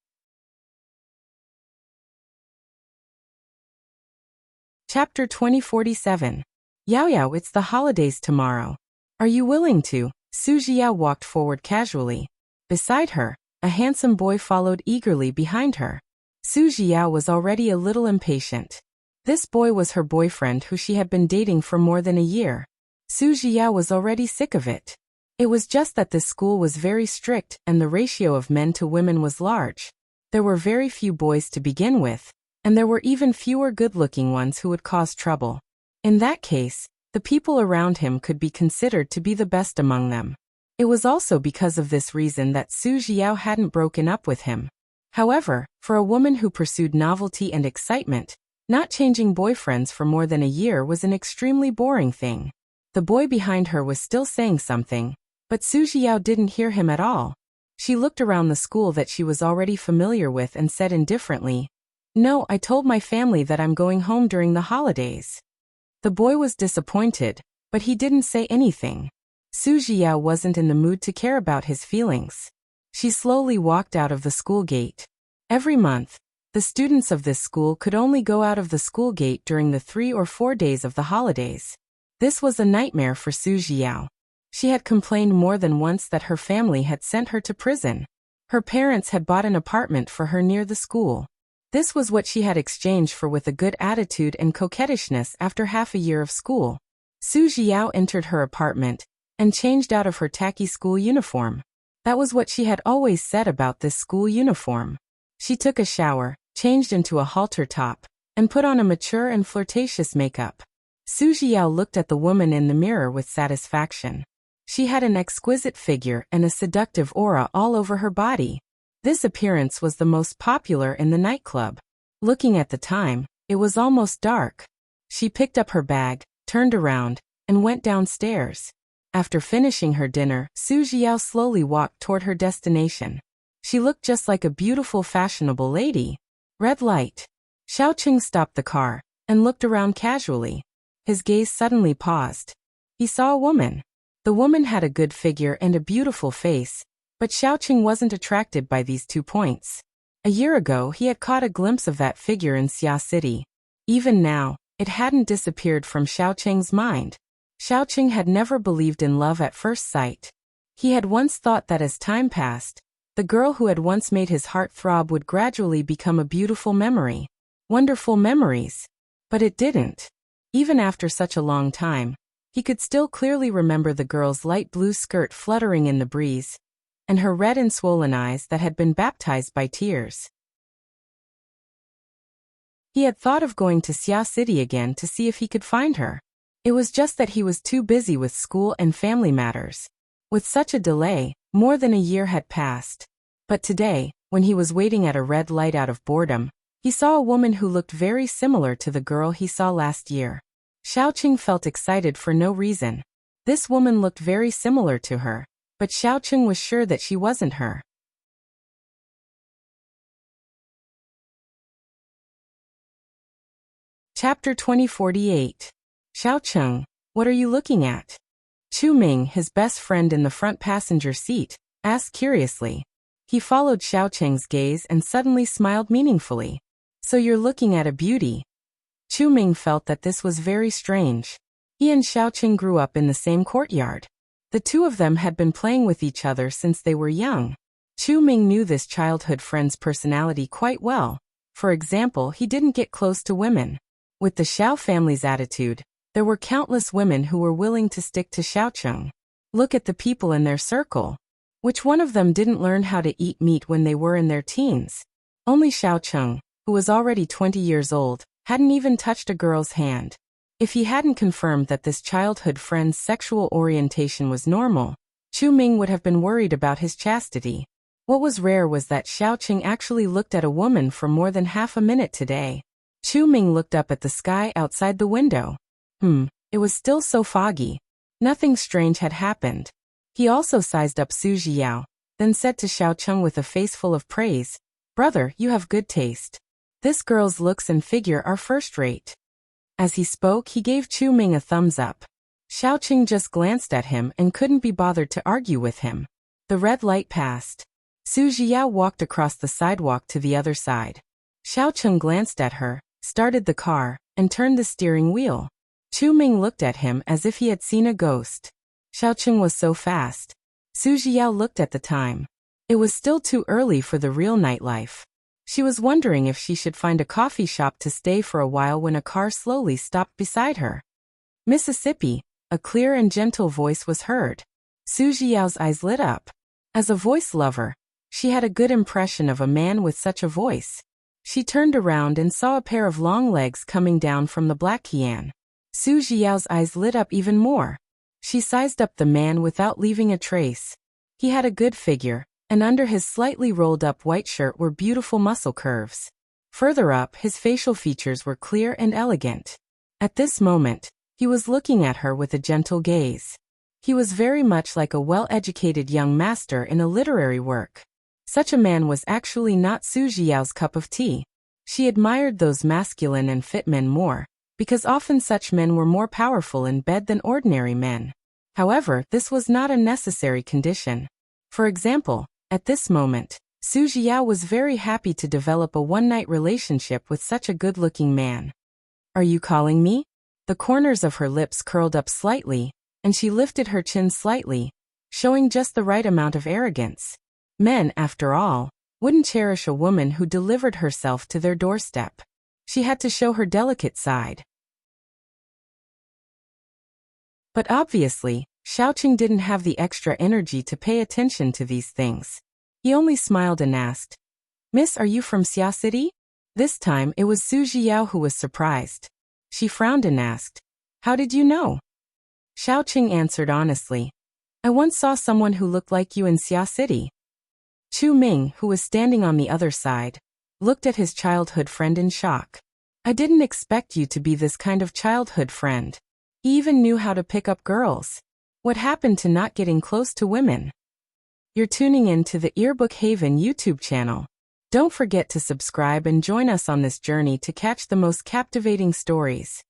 Chapter 2047. Yao Yao, it's the holidays tomorrow. Are you willing to? Su Jiao walked forward casually. Beside her, a handsome boy followed eagerly behind her. Su Jiao was already a little impatient. This boy was her boyfriend who she had been dating for more than a year. Su Jiao was already sick of it. It was just that this school was very strict and the ratio of men to women was large. There were very few boys to begin with, and there were even fewer good-looking ones who would cause trouble. In that case, the people around him could be considered to be the best among them. It was also because of this reason that Su Jiao hadn't broken up with him. However, for a woman who pursued novelty and excitement, not changing boyfriends for more than a year was an extremely boring thing. The boy behind her was still saying something, but Su Jiao didn't hear him at all. She looked around the school that she was already familiar with and said indifferently, "No, I told my family that I'm going home during the holidays." The boy was disappointed, but he didn't say anything. Su Jiao wasn't in the mood to care about his feelings. She slowly walked out of the school gate. Every month, the students of this school could only go out of the school gate during the 3 or 4 days of the holidays. This was a nightmare for Su Jiao. She had complained more than once that her family had sent her to prison. Her parents had bought an apartment for her near the school. This was what she had exchanged for with a good attitude and coquettishness after half a year of school. Su Jiao entered her apartment and changed out of her tacky school uniform. That was what she had always said about this school uniform. She took a shower, changed into a halter top, and put on a mature and flirtatious makeup. Su Jiao looked at the woman in the mirror with satisfaction. She had an exquisite figure and a seductive aura all over her body. This appearance was the most popular in the nightclub. Looking at the time, it was almost dark. She picked up her bag, turned around, and went downstairs. After finishing her dinner, Su Jiao slowly walked toward her destination. She looked just like a beautiful fashionable lady. Red light. Xiaoqing stopped the car and looked around casually. His gaze suddenly paused. He saw a woman. The woman had a good figure and a beautiful face, but Xiaoqing wasn't attracted by these 2 points. A year ago he had caught a glimpse of that figure in Xia City. Even now, it hadn't disappeared from Xiaoqing's mind. Xiaoqing had never believed in love at first sight. He had once thought that as time passed, the girl who had once made his heart throb would gradually become a beautiful memory. Wonderful memories. But it didn't. Even after such a long time, he could still clearly remember the girl's light blue skirt fluttering in the breeze, and her red and swollen eyes that had been baptized by tears. He had thought of going to Xia City again to see if he could find her. It was just that he was too busy with school and family matters. With such a delay, more than a year had passed. But today, when he was waiting at a red light out of boredom, he saw a woman who looked very similar to the girl he saw last year. Xiaoqing felt excited for no reason. This woman looked very similar to her, but Xiaoqing was sure that she wasn't her. Chapter 2048. Xiaoqing, what are you looking at? Chu Ming, his best friend in the front passenger seat, asked curiously. He followed Xiaoqing's gaze and suddenly smiled meaningfully. So you're looking at a beauty. Chu Ming felt that this was very strange. He and Xiaoqing grew up in the same courtyard. The two of them had been playing with each other since they were young. Chu Ming knew this childhood friend's personality quite well. For example, he didn't get close to women. With the Xiao family's attitude, there were countless women who were willing to stick to Xiaoqing. Look at the people in their circle. Which one of them didn't learn how to eat meat when they were in their teens? Only Xiaoqing, who was already 20 years old, hadn't even touched a girl's hand. If he hadn't confirmed that this childhood friend's sexual orientation was normal, Chu Ming would have been worried about his chastity. What was rare was that Xiaoqing actually looked at a woman for more than half a minute today. Chu Ming looked up at the sky outside the window. It was still so foggy. Nothing strange had happened. He also sized up Su Jiao, then said to Xiaoqing with a face full of praise, "Brother, you have good taste. This girl's looks and figure are first-rate." As he spoke, he gave Chu Ming a thumbs up. Xiaoqing just glanced at him and couldn't be bothered to argue with him. The red light passed. Su Jiao walked across the sidewalk to the other side. Xiaoqing glanced at her, started the car, and turned the steering wheel. Chu Ming looked at him as if he had seen a ghost. Xiaoqing was so fast. Su Jiao looked at the time. It was still too early for the real nightlife. She was wondering if she should find a coffee shop to stay for a while when a car slowly stopped beside her. "Mississippi," a clear and gentle voice was heard. Su Jiao's eyes lit up. As a voice lover, she had a good impression of a man with such a voice. She turned around and saw a pair of long legs coming down from the black Qian. Su Jiao's eyes lit up even more. She sized up the man without leaving a trace. He had a good figure, and under his slightly rolled-up white shirt were beautiful muscle curves. Further up, his facial features were clear and elegant. At this moment, he was looking at her with a gentle gaze. He was very much like a well-educated young master in a literary work. Such a man was actually not Su Jiao's cup of tea. She admired those masculine and fit men more, because often such men were more powerful in bed than ordinary men. However, this was not a necessary condition. For example, at this moment, Su Jiao was very happy to develop a one-night relationship with such a good-looking man. "Are you calling me?" The corners of her lips curled up slightly, and she lifted her chin slightly, showing just the right amount of arrogance. Men, after all, wouldn't cherish a woman who delivered herself to their doorstep. She had to show her delicate side. But obviously, Xiaoqing didn't have the extra energy to pay attention to these things. He only smiled and asked, "Miss, are you from Xia City?" This time it was Su Jiao who was surprised. She frowned and asked, "How did you know?" Xiaoqing answered honestly, "I once saw someone who looked like you in Xia City." Chu Ming, who was standing on the other side, looked at his childhood friend in shock. "I didn't expect you to be this kind of childhood friend. He even knew how to pick up girls. What happened to not getting close to women? You're tuning in to the Earbook Haven YouTube channel. Don't forget to subscribe and join us on this journey to catch the most captivating stories.